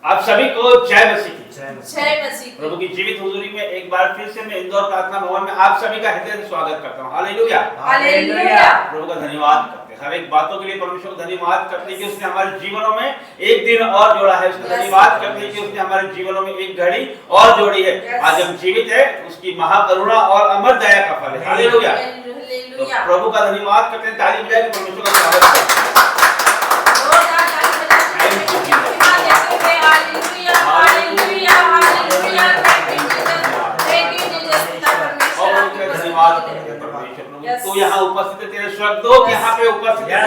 आप सभी को जय मसीह की। जय मसीह। प्रभु की जीवित हुजूरी में एक बार फिर से मैं इंदौर प्रार्थना भवन में आप सभी का हृदय से स्वागत करता हूँ। Hallelujah, hallelujah. प्रभु का धन्यवाद करते हैं, हर एक बातों के लिए परमेश्वर को धन्यवाद करते हैं कि उसने हमारे जीवनों में एक दिन और जोड़ा है। उसका धन्यवाद करते हैं कि उसने हमारे जीवनों में एक घड़ी और जोड़ी है। आज हम जीवित है, उसकी महाकरुणा और अमर दया का फल है। हालेलुया, तो प्रभु का धन्यवाद करते हैं, ताली बजा के परमेश्वर का स्वागत करते हैं। तो यहाँ उपस्थित है तेरे स्वर्गदूत, यहाँ पे उपस्थित है।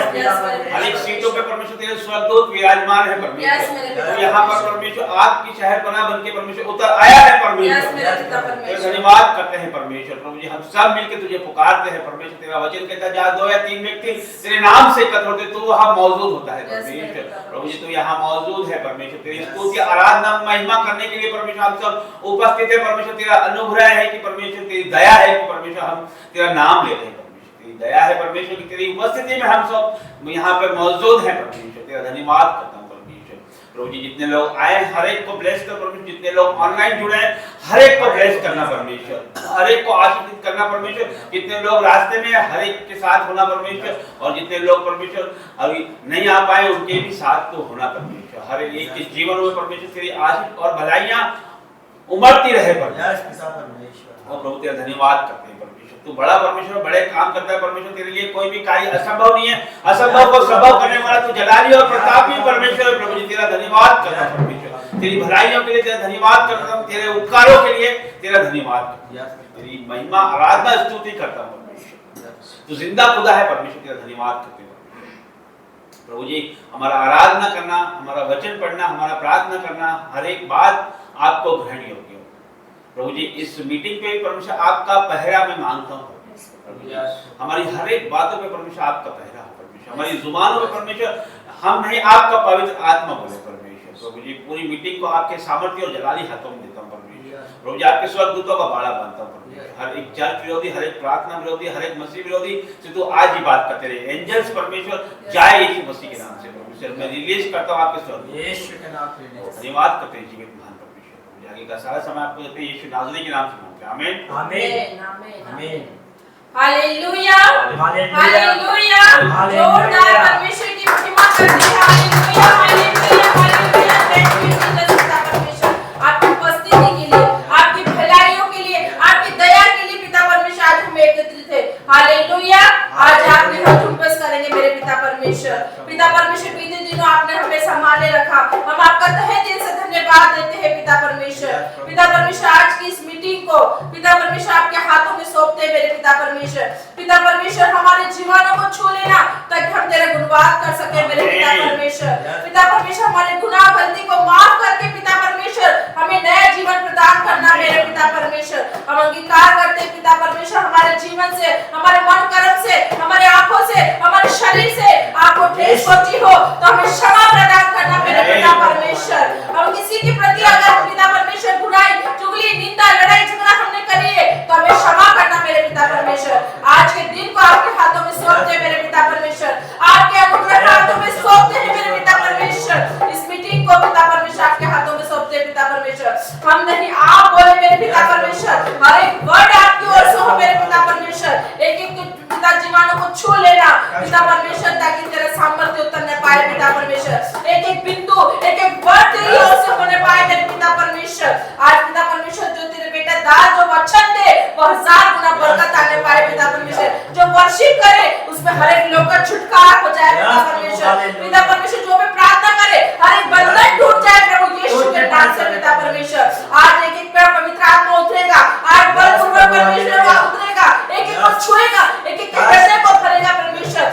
अनेक सीटों पे परमेश्वर तेरे स्वर्गदूत विराजमान है परमेश्वर। तो यहाँ पर परमेश्वर आपकी शहरपनाह बनके परमेश्वर उतर आया है परमेश्वर। धन्यवाद करते हैं परमेश्वर। प्रभु जी हम सब मिलकर तुझे पुकारते हैं परमेश्वर। तेरा वचन कहता है जहाँ 2 या 3 व्यक्ति तेरे नाम से एकत्र होते तो वहाँ मौजूद होता है परमेश्वर। प्रभु जी तू यहाँ मौजूद है परमेश्वर। तेरी स्तुति आराधना महिमा करने के लिए परमेश्वर हम सब उपस्थित है परमेश्वर। तेरा अनुग्रह है कि परमेश्वर तेरी दया है कि परमेश्वर हम तेरा नाम ले रहे हैं परमेश्वर। तेरी दया है परमेश्वर की तेरी उपस्थिति में हम सब यहाँ पे मौजूद हैं परमेश्वर। तेरा धन्यवाद करता हूँ परमेश्वर। प्रभु जी जितने लोग आए हर एक को ब्लेस कर परमेश्वर। जितने लोग ऑनलाइन जुड़े हैं हर एक को ब्लेस करना परमेश्वर, हर एक को आशीर्वादित करना परमेश्वर। जितने लोग रास्ते में हर एक के साथ होना परमेश्वर, और जितने लोग परमेश्वर अभी नहीं आ पाए उनके भी साथ तो होना परमेश्वर। हर एक के जीवन में परमेश्वर तेरी आशीष और भलाइयां उमड़ती रहे परमेश्वर। और प्रभु तेरा धन्यवाद करते हैं परमेश्वर। तू बड़ा परमेश्वर, बड़े काम करता है परमेश्वर। तेरे लिए कोई भी कार्य असंभव नहीं है। असंभव को संभव करने वाला तू जलाली और प्रतापी परमेश्वर। प्रभु जी तेरा धन्यवाद करता हूं परमेश्वर। तेरी भलाइयों के लिए तेरा धन्यवाद करता हूं, तेरे उपकारों के लिए तेरा धन्यवाद करता हूं। तेरी महिमा आराधना स्तुति करता हूं परमेश्वर। तू जिंदा खुदा है परमेश्वर। तेरा धन्यवाद करते हैं प्रभु जी। हमारा आराधना करना, हमारा वचन पढ़ना, हमारा प्रार्थना करना, हर एक बात आपको ग्रहण योग्य हो प्रभु जी। इस मीटिंग पे परमेश्वर आपका पहरा मैं मांगता हूँ प्रभु जी। हमारी हर एक बातों पे परमेश्वर आपका पहरा हो परमेश्वर। हमारी जुबानों पे परमेश्वर हम नहीं आपका पवित्र आत्मा बोले परमेश्वर। प्रभु जी पूरी मीटिंग को आपके सामर्थ्य और जलाली हाथों में देता हूँ परमेश्वर। प्रभु जी आपके स्वर्गदूतों का बाड़ा बांधता हूँ परमेश्वर। हर एक चर्च विरोधी, हर एक प्रार्थना विरोधी, हर एक मसीह विरोधी से तू आज ही बात करते रहे। एंजल्स परमेश्वर जाए यीशु मसीह के नाम से परमेश्वर। मैं रिलीज करता हूँ आपके स्वर्ग यीशु के नाम से। धन्यवाद करते हैं जीवित महान परमेश्वर। आगे का सारा समय आपको देते हैं यीशु नाज़री के नाम से मांगते हैं। आमीन आमीन आमीन। Hallelujah hallelujah. जोरदार परमेश्वर की महिमा करते हैं। Hallelujah hallelujah hallelujah. Thank you Jesus पिता परमेश्वर आपकी उपस्थिति के लिए, आपकी भलाइयों के लिए, आपकी दया के लिए पिता परमेश्वर। आज हम एकत्रित हैं। हालेलुया। आज आप यहाँ झुंबस करेंगे मेरे पिता परमेश्वर। पिता परमेश्वर बीते दिनों आपने हमें संभाले रखा। हम आपका तहे दिल से धन्यवाद देते हैं पिता परमेश्वर। पिता परमेश्वर आज की इस मीटिंग को पिता परमेश्वर आपके हाथों में सौंपते हैं मेरे पिता परमेश्वर। पिता परमेश्वर हमारे जीवनों को छू लेना ताकि हम तेरे गुणगान कर सके मेरे पिता परमेश्वर। पिता परमेश्वर हमारे गुनाह गलती को माफ करके पिता परमेश्वर हमें नया जीवन प्रदान करना मेरे पिता परमेश्वर। हम अंगीकार करते हैं पिता परमेश्वर हमारे जीवन से, हमारे मन कर्म से, हमारे आंखों से, हमारे शरीर से आपको ठेस पहुंची हो तो हमें क्षमा प्रदान करना मेरे पिता परमेश्वर। हम किसी के प्रति अगर पिता परमेश्वर बुराई, चुगली, निंदा, लड़ाई झगड़ा हमने करी है तो हमें क्षमा करना मेरे पिता परमेश्वर। आज के दिन को आपके हाथों में सौंपते हैं मेरे पिता परमेश्वर। आपके अनुग्रह हाथों में सौंपते हैं मेरे पिता परमेश्वर। इस मीटिंग को पिता परमेश्वर आपके हाथों में सौंपते हैं पिता परमेश्वर। हम नहीं आप बोले मेरे पिता परमेश्वर। हर एक वर्ड आपकी ओर से हो मेरे पिता परमेश्वर। एक एक पिता जीवानों को छू लेना पिता परमेश्वर ताकि तेरा सामर्थ्य उतरने पाए पिता परमेश्वर। एक एक बिंदु, एक एक वर्ड तेरी ओर से होने पाए मेरे पिता परमेश्वर। आज पिता परमेश्वर जो तेरे बेटा दास जो वचन दे वो 1000 गुना बरकत आने पाए पिता परमेश्वर। जो वर्शिप करे उसमें हर एक लोग का छुटकारा हो जाए पिता परमेश्वर। पिता परमेश्वर जो भी प्रार्थना करे हर एक बंधन टूट जाए प्रभु यीशु के नाम से पिता परमेश्वर। आज एक एक पर पवित्र आत्मा उतरेगा। आज बलपूर्वक परमेश्वर का उतरेगा, एक एक को छुएगा, एक एक के हृदय को भरेगा परमेश्वर।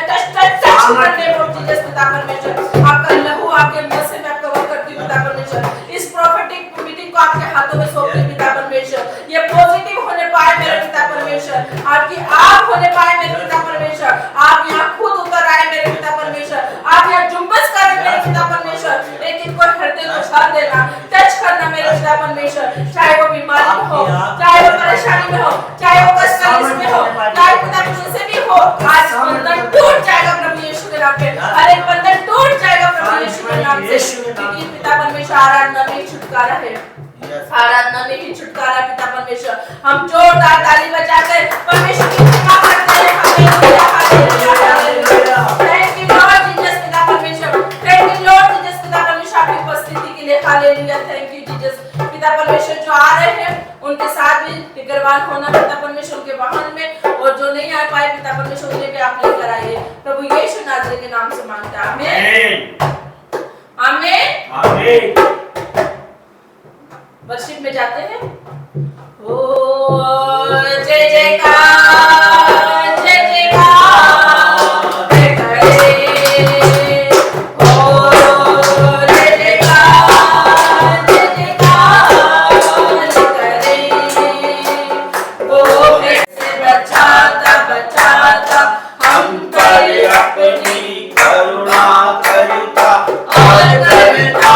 टच टच टच करने को जीसस पिता परमेश्वर। आपका लहू आपके मुंह से मैं आपको वो करती हूं पिता परमेश्वर। इस प्रोफेटिक मीटिंग को आपके हाथों में सौंपती हूं पिता परमेश्वर। ये पॉजिटिव होने पाए मेरे पिता परमेश्वर। आपकी आग होने पाए मेरे पिता परमेश्वर। आप यहाँ खुद उतर आए मेरे पिता परमेश्वर। आप यहाँ जुम्बस करें मेरे पिता परमेश्वर। एक एक को हृदय को छा देना, टच करना मेरे पिता परमेश्वर। चाहे वो बीमारी में हो, चाहे वो परेशानी में हो, चाहे वो कष्ट में हो, चाहे पिता परमेश्वर से भी हो, आज बंधन टूट जाएगा प्रभु यीशु के नाम पे। हर एक बंधन टूट जाएगा प्रभु यीशु के नाम से, क्योंकि पिता परमेश्वर आराधना में छुटकारा है, आराधना में ही छुटकारा पिता परमेश्वर। हम जोरदार ताली बजाकर परमेश्वर की महिमा करते हैं। Hallelujah hallelujah hallelujah. Thank you Lord Jesus पिता परमेश्वर, थैंक यू लॉर्ड जीसस पिता परमेश्वर आपकी उपस्थिति के लिए। हालेलुया, थैंक यू जीसस पिता परमेश्वर। जो आ रहे हैं उनके साथ भी फिक्रवान होना पिता परमेश्वर के वाहन में, और जो नहीं आ पाए पिता परमेश्वर उन्हें भी आप लेकर आइए। प्रभु यीशु नाज़री के नाम से मांगते हैं, आमीन आमीन आमीन। वर्शिप में जाते हैं। ओ जय जयकार जय जयकार जय करे, ओ जय जयकार जय जयकार जय करे, वो कैसे बचाता बचाता हम पर अपनी करुणा करता और करता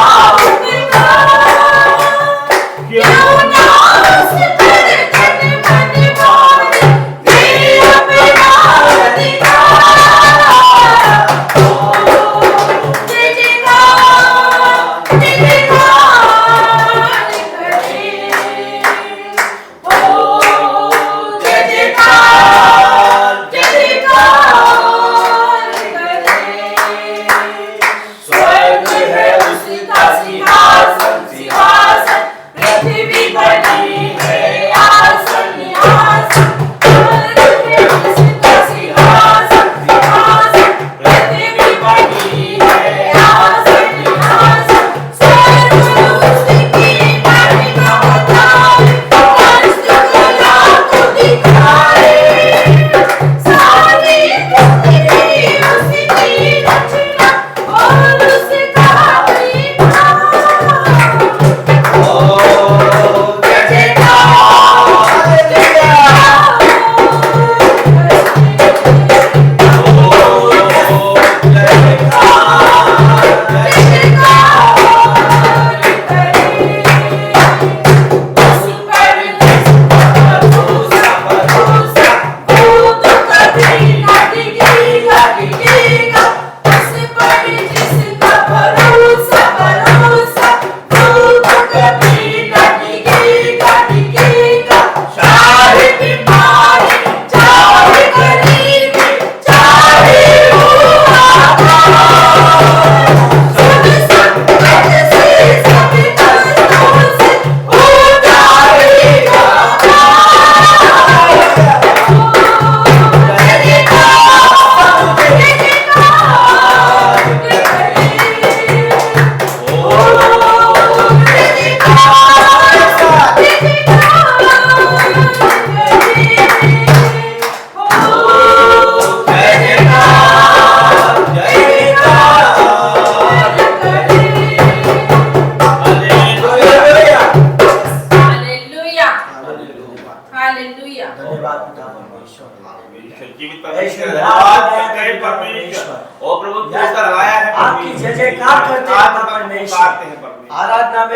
आराधना में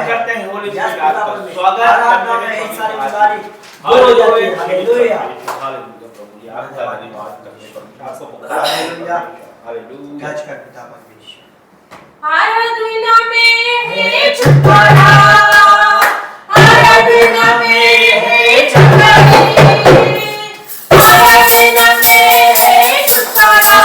करते हैं, होली स्पिरिट आपका स्वागत आराधना में इस सारी गुजारी हो जाती है। Hallelujah hallelujah. प्रभु जी आपका धन्यवाद करने पर आपको पुकार हालेलुया हालेलुया। गज कर पिता परमेश्वर आराधना में है छुटकारा, आराधना में है छुटकारा, आराधना में है छुटकारा,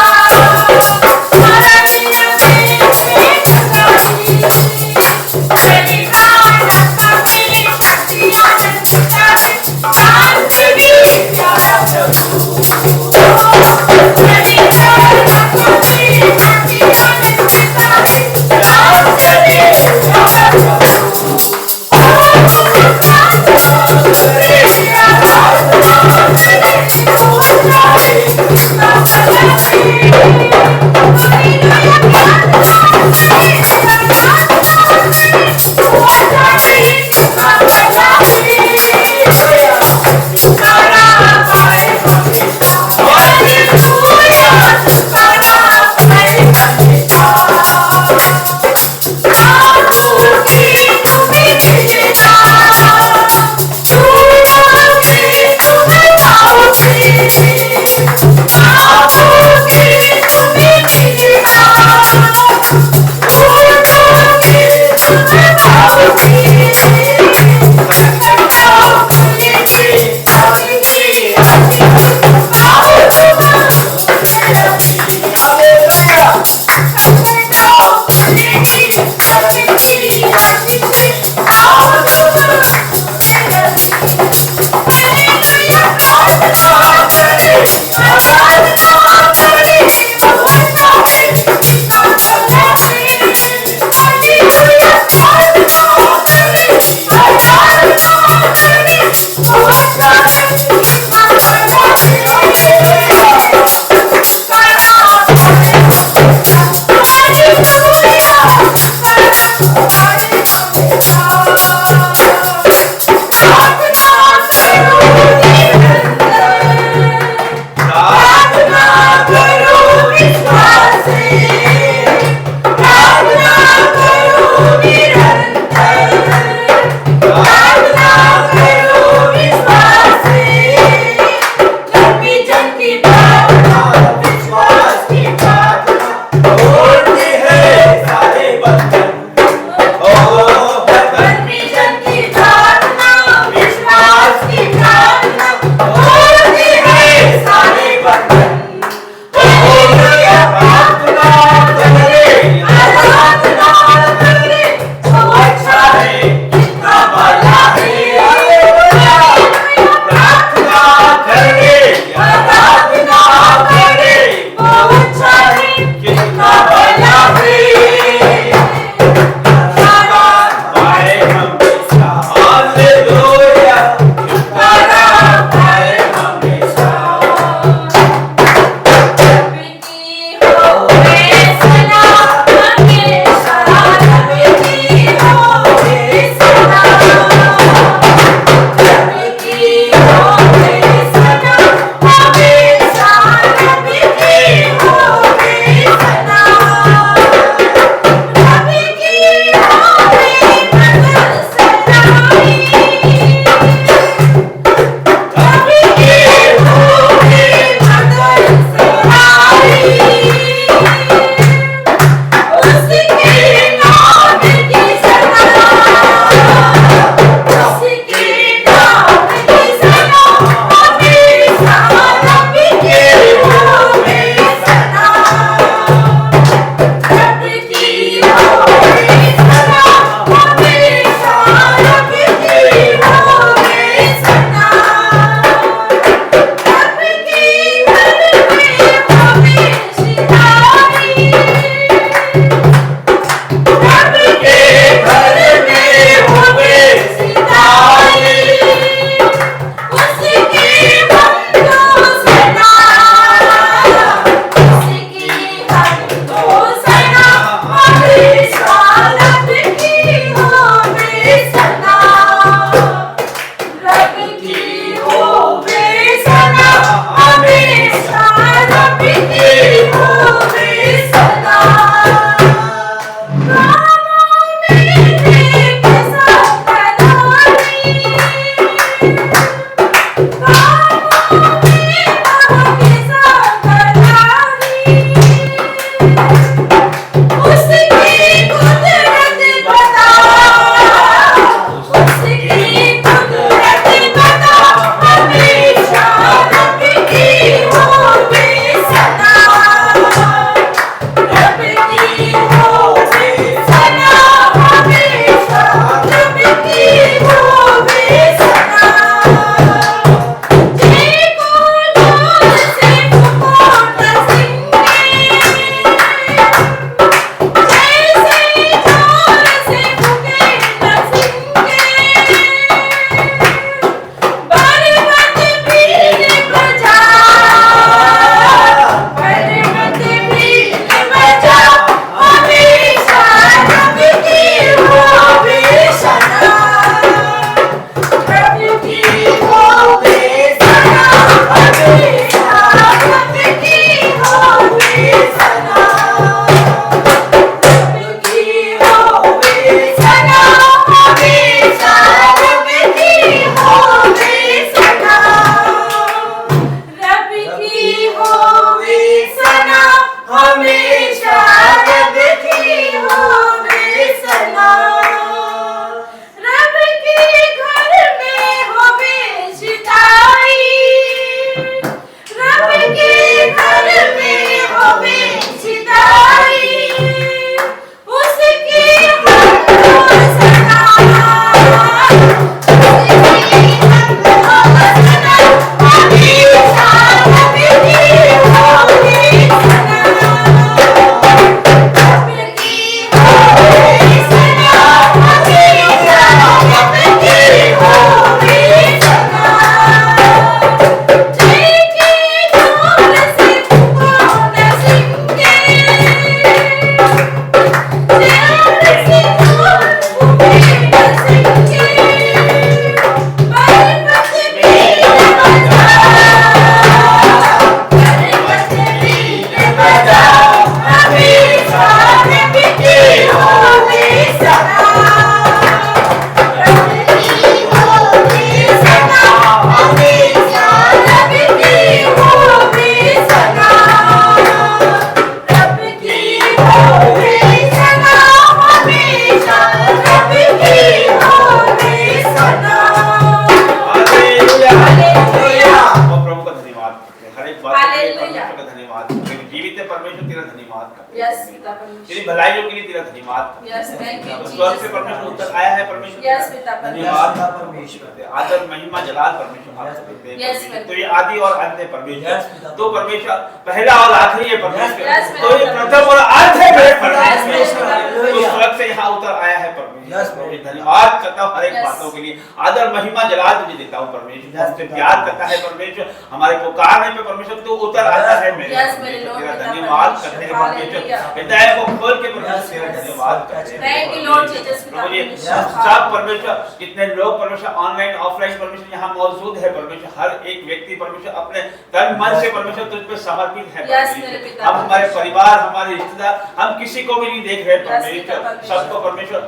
धन्यवाद Yes, thank you, तो स्वर्ग से Jesus. परमेश्वर उत्तर आया है परमेश्वर Yes, पिता धन्यवाद पिता परमेश्वर। आदर महिमा जलाल परमेश्वर Yes, आपको देते हैं Yes, परमेश्वर। Lord. तो ये आदि और अंत है Yes, परमेश्वर पिता तो परमेश्वर पहला और आखिरी है परमेश्वर Yes, तो ये Lord. प्रथम और अंत है मेरे Yes, परमेश्वर Lord. तो स्वर्ग से यहाँ उतर आया है परमेश्वर Yes, Lord. मैं धन्यवाद करता हूँ हर एक Yes. बातों के लिए आदर महिमा जलाल तुझे देता हूँ परमेश्वर Yes, हमसे पिता। प्यार करता है परमेश्वर हमारे पुकारने पे परमेश्वर तू उतर आता है मेरे Yes, परमेश्वर। मेरे Lord, तेरा पिता धन्यवाद परमेश्वर। करते हैं परमेश्वर Hallelujah. हृदय को खोल के परमेश्वर Yes, तेरा yes. धन्यवाद करते हैं Thank you, Lord Jesus, पिता प्रभु जी परमेश्वर। सब परमेश्वर कितने लोग परमेश्वर ऑनलाइन ऑफलाइन परमेश्वर यहाँ मौजूद है परमेश्वर हर एक व्यक्ति परमेश्वर अपने तन मन से परमेश्वर तुझ पे समर्पित है Yes, परमेश्वर। मेरे पिता हम हमारे परमेश्वर। परिवार हमारे रिश्तेदार हम किसी को भी नहीं देख रहे Yes, पिता परमेश्वर परमेश्वर। सबको परमेश्वर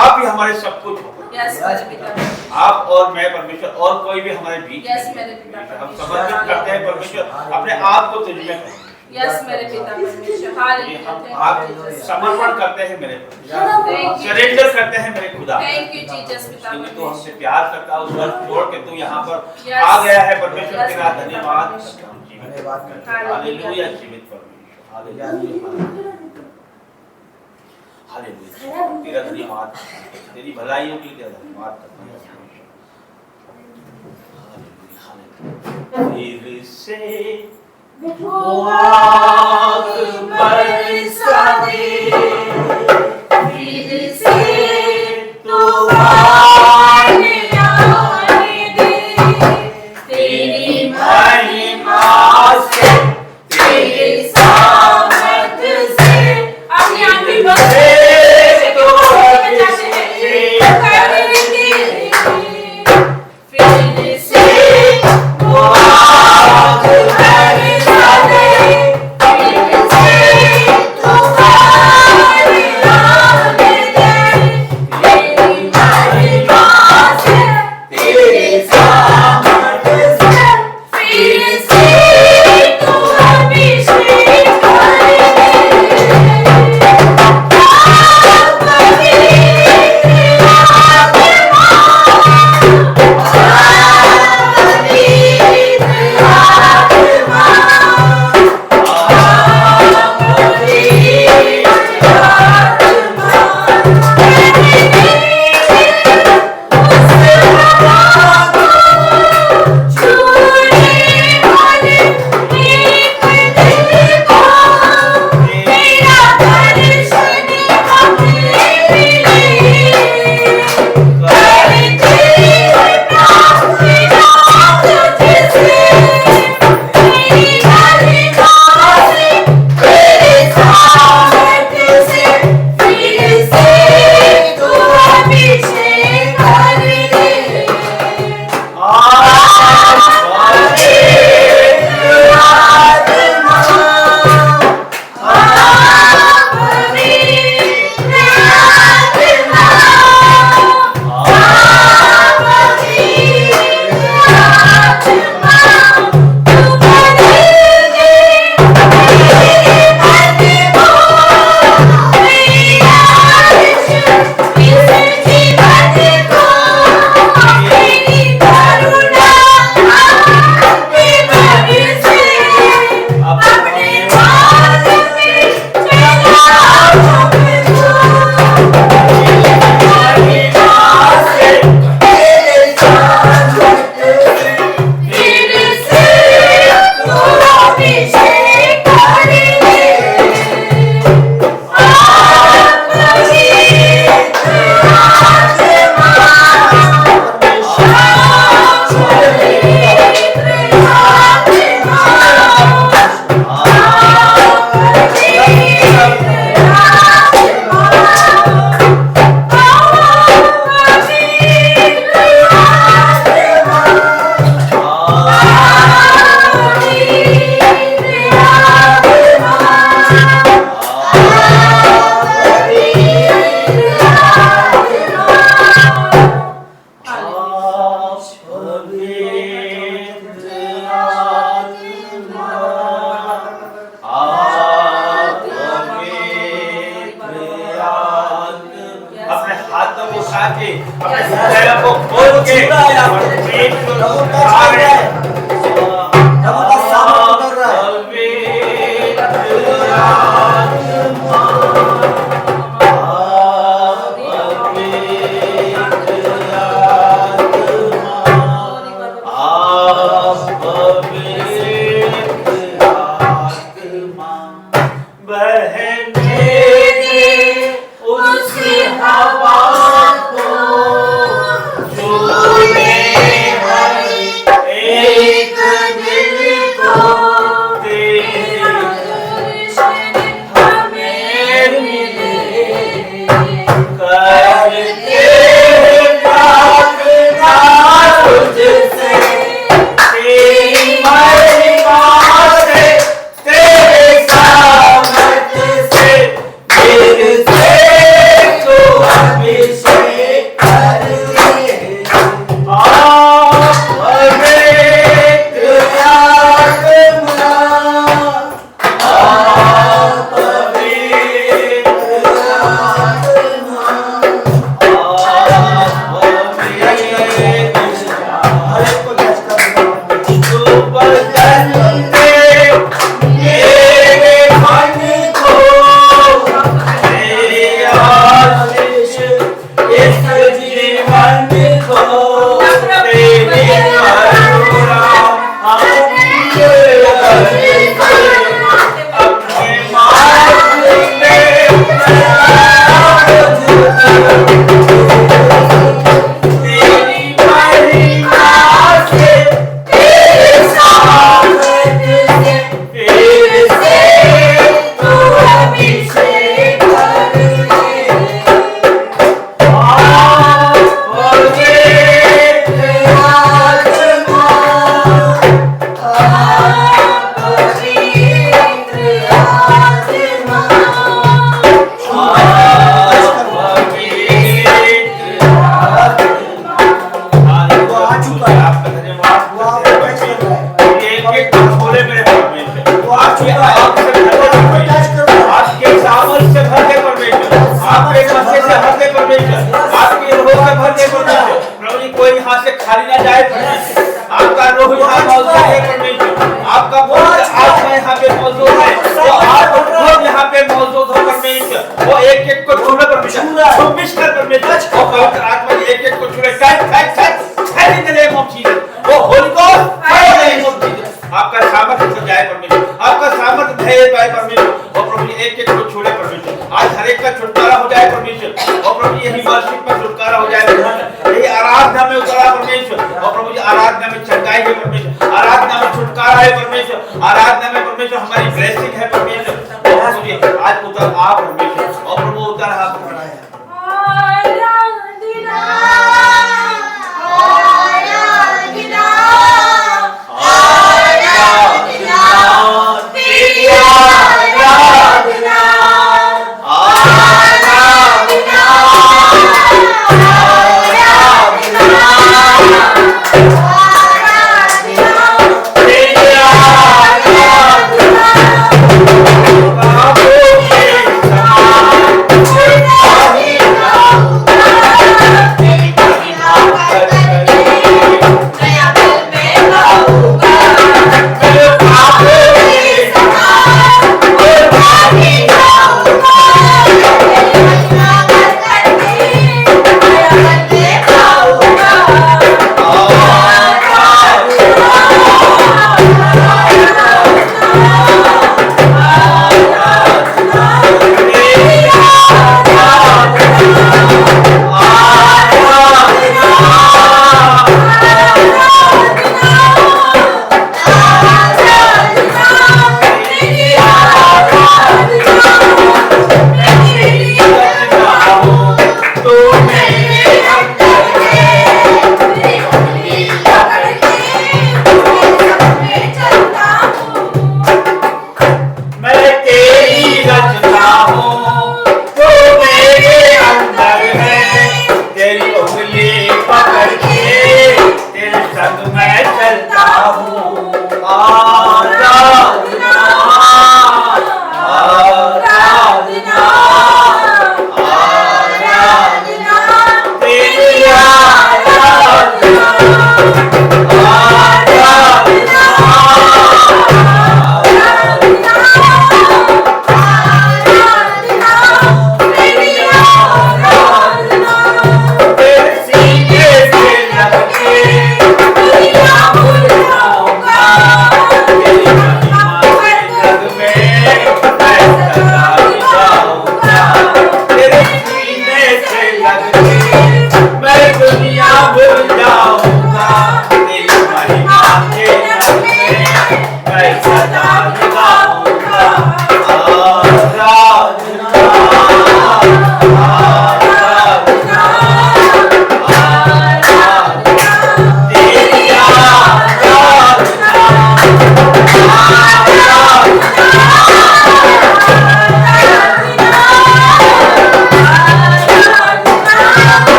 आप ही हमारे सब कुछ हो Yes, मेरे पिता परमेश्वर। आप और मैं परमेश्वर और कोई भी हमारे बीच Yes, नहीं है मेरे पिता परमेश्वर। हम परमेश्वर। समर्पित करते हैं परमेश्वर अपने आप को तुझ में Yes, मेरे पिता परमेश्वर। Hallelujah. हम Thank आप you, Jesus. समर्पण करते हैं मेरे Thank you, सरेंडर Jesus. करते हैं मेरे खुदा Thank you, Jesus, पिता क्योंकि तू परमेश्वर। हमसे प्यार करता है उस वक्त छोड़ के तू यहाँ पर Yes. आ गया है परमेश्वर Yes, तेरा पिता धन्यवाद परमेश्वर। करता हूँ जीवित धन्यवाद करते हैं। हालेलुया जीवित परमेश्वर हालेलुया हालेलुया तेरा धन्यवाद तेरी भलाइयों के लिए तेरा धन्यवाद करता हूँ हालेलुया फिर से आग बरसा दे फिर से तूफान आने दे तेरी महिमा से तेरी सामर्थ से अपनी आंखें बंद तो फिर से वो आग बरसा दे फिर से तूफान आने दे तेरी महिमा से तेरी सामर्थ से फिर से तू अभिषेक कर अपने हाथों को उठा के अपने हृदय को खोल के परमेश्वर को पुकारे प्रभु का सामर्थ उतर रहा है। पवित्र आत्मा Amen.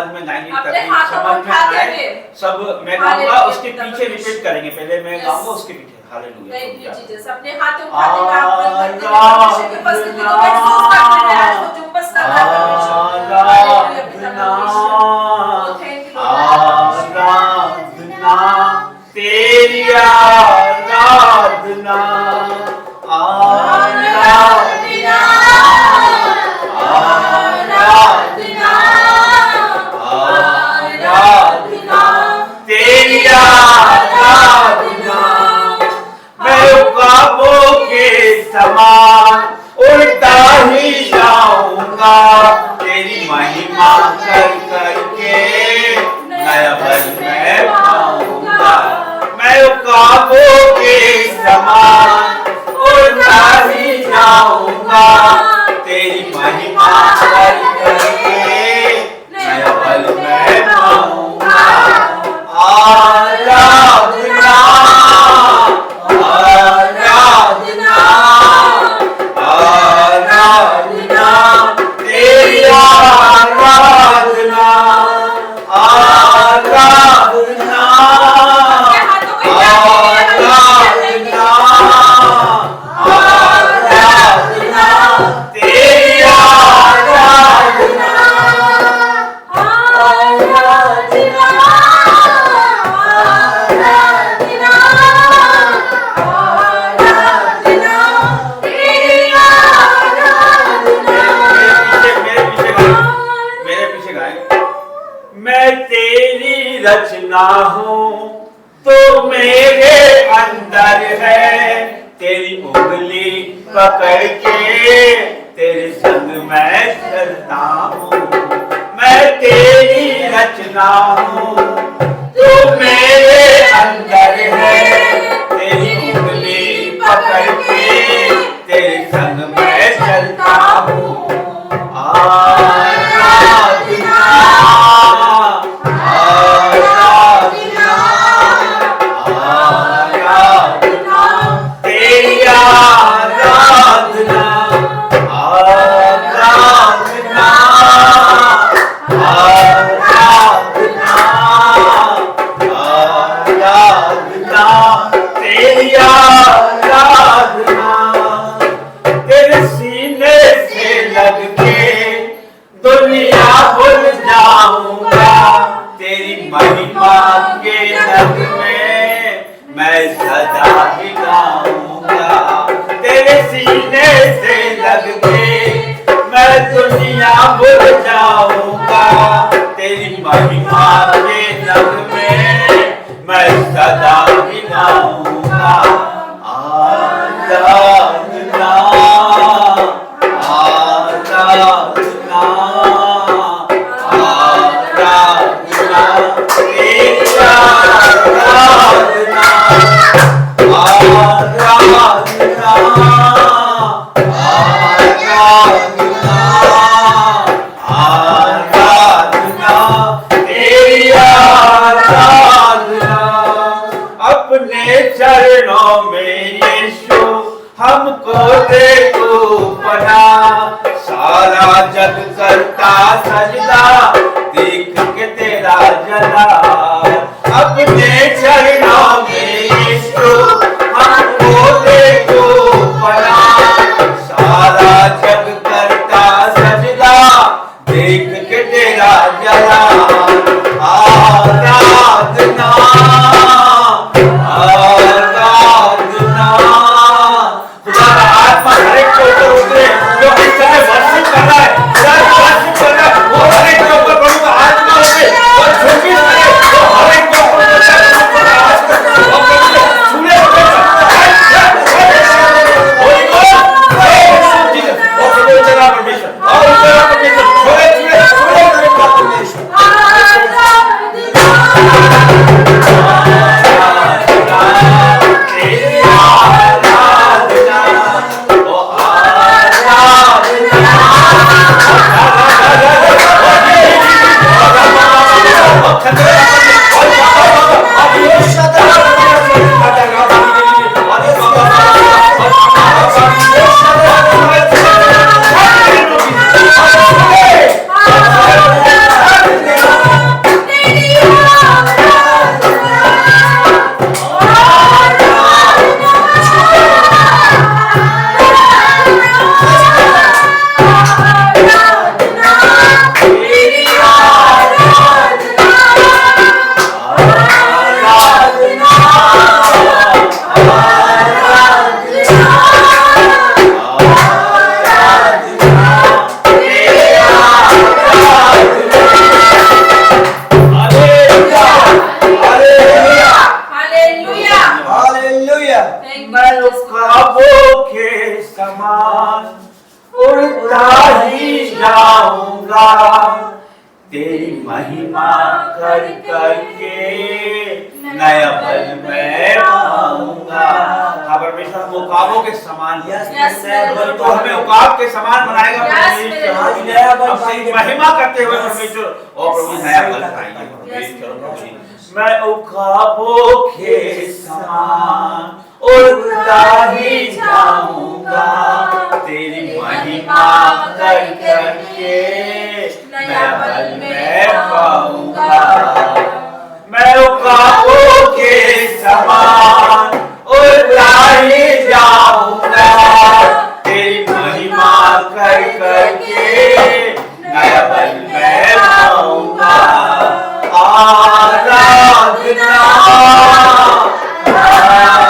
आवाज में गाएंगे अपने ताकि हाथों को समझ में उठाते आए। हुए। सब मैं गाऊंगा हालेलुया, उसके पीछे रिपीट करेंगे, पहले मैं गाऊंगा उसके पीछे हालेलुया। Thank you, Jesus. अपने हाथ उठाते हुए आप करते हुए परमेश्वर की उपस्थिति को महसूस करते हुए आज वो जो उपस्थित है परमेश्वर। हालेलुया पिता परमेश्वर। Oh, thank you, Lord. आराधना तेरी आराधना आराधना आराधना आराधना तेरी आराधना मैं उकाबों के समान उड़ता ही जाऊंगा तेरी महिमा कर करके नया बल मैं पाऊंगा मैं उकाबों के समान उड़ता ही जाऊंगा तेरी महिमा कर करके नया बल मैं पाऊंगा आराधना आराधना आराधना तेरी आराधना आराधना आराधना आराधना तेरी आराधना मेरे पीछे गाएं। मैं तेरी रचना हूँ तो मेरे अंदर है तेरी उंगली पकड़ के तेरे संग मैं चलता हूँ मैं तेरी रचना हूँ तो मेरे अंदर है तेरी उंगली पकड़ के तेरे संग मैं चलता हूँ आराधना आराधना आराधना तेरी आराधना आराधना आराधना आराधना तेरी आराधना तेरे सीने से लग के दुनिया भूल जाऊंगा तेरी महिमा के रंग में मैं सदा ही गाऊंगा तेरे सीने से लग के मैं दुनिया भूल जाऊंगा तेरी महिमा के रंग में मैं सदा ही गाऊंगा आराधना आराधना आराधना तेरी आराधना आराधना आराधना आराधना तेरी आराधना अपने चरणों में यीशु हमको दे तू पना सारा जग करता सजदा देख के तेरा जलाल अपने चरणों में यीशु हमको दे तू पना सारा जग करता सजदा देख के तेरा जलाल आराधना आराधना खुदा का आत्मा हर एक के ऊपर उतरे जो इस समय वर्शिप कर रहा है वो हर एक के ऊपर प्रभु का आत्मा उतरे और झुकी करे हालेलुया। मैं ख्वाबों के समान उड़ता ही जाऊंगा, तेरी महिमा कर करके नया बल मैं पाऊंगा। हाँ परमेश्वर, हम उकाबों के समान तो हमें उकाब के समान बनाएगा परमेश्वर। हमसे महिमा करते हुए परमेश्वर, और प्रभु नया बल पाएंगे परमेश्वर। मैं उकाबों के समान उड़ता ही जाऊंगा, तेरी महिमा कर करके नया बल मैं पाऊंगा। मैं उकाबों के समान उड़ता ही जाऊंगा, तेरी महिमा कर करके नया बल मैं पाऊंगा। आराधना आराधना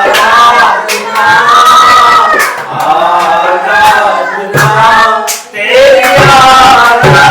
आराधना तेरी आराधना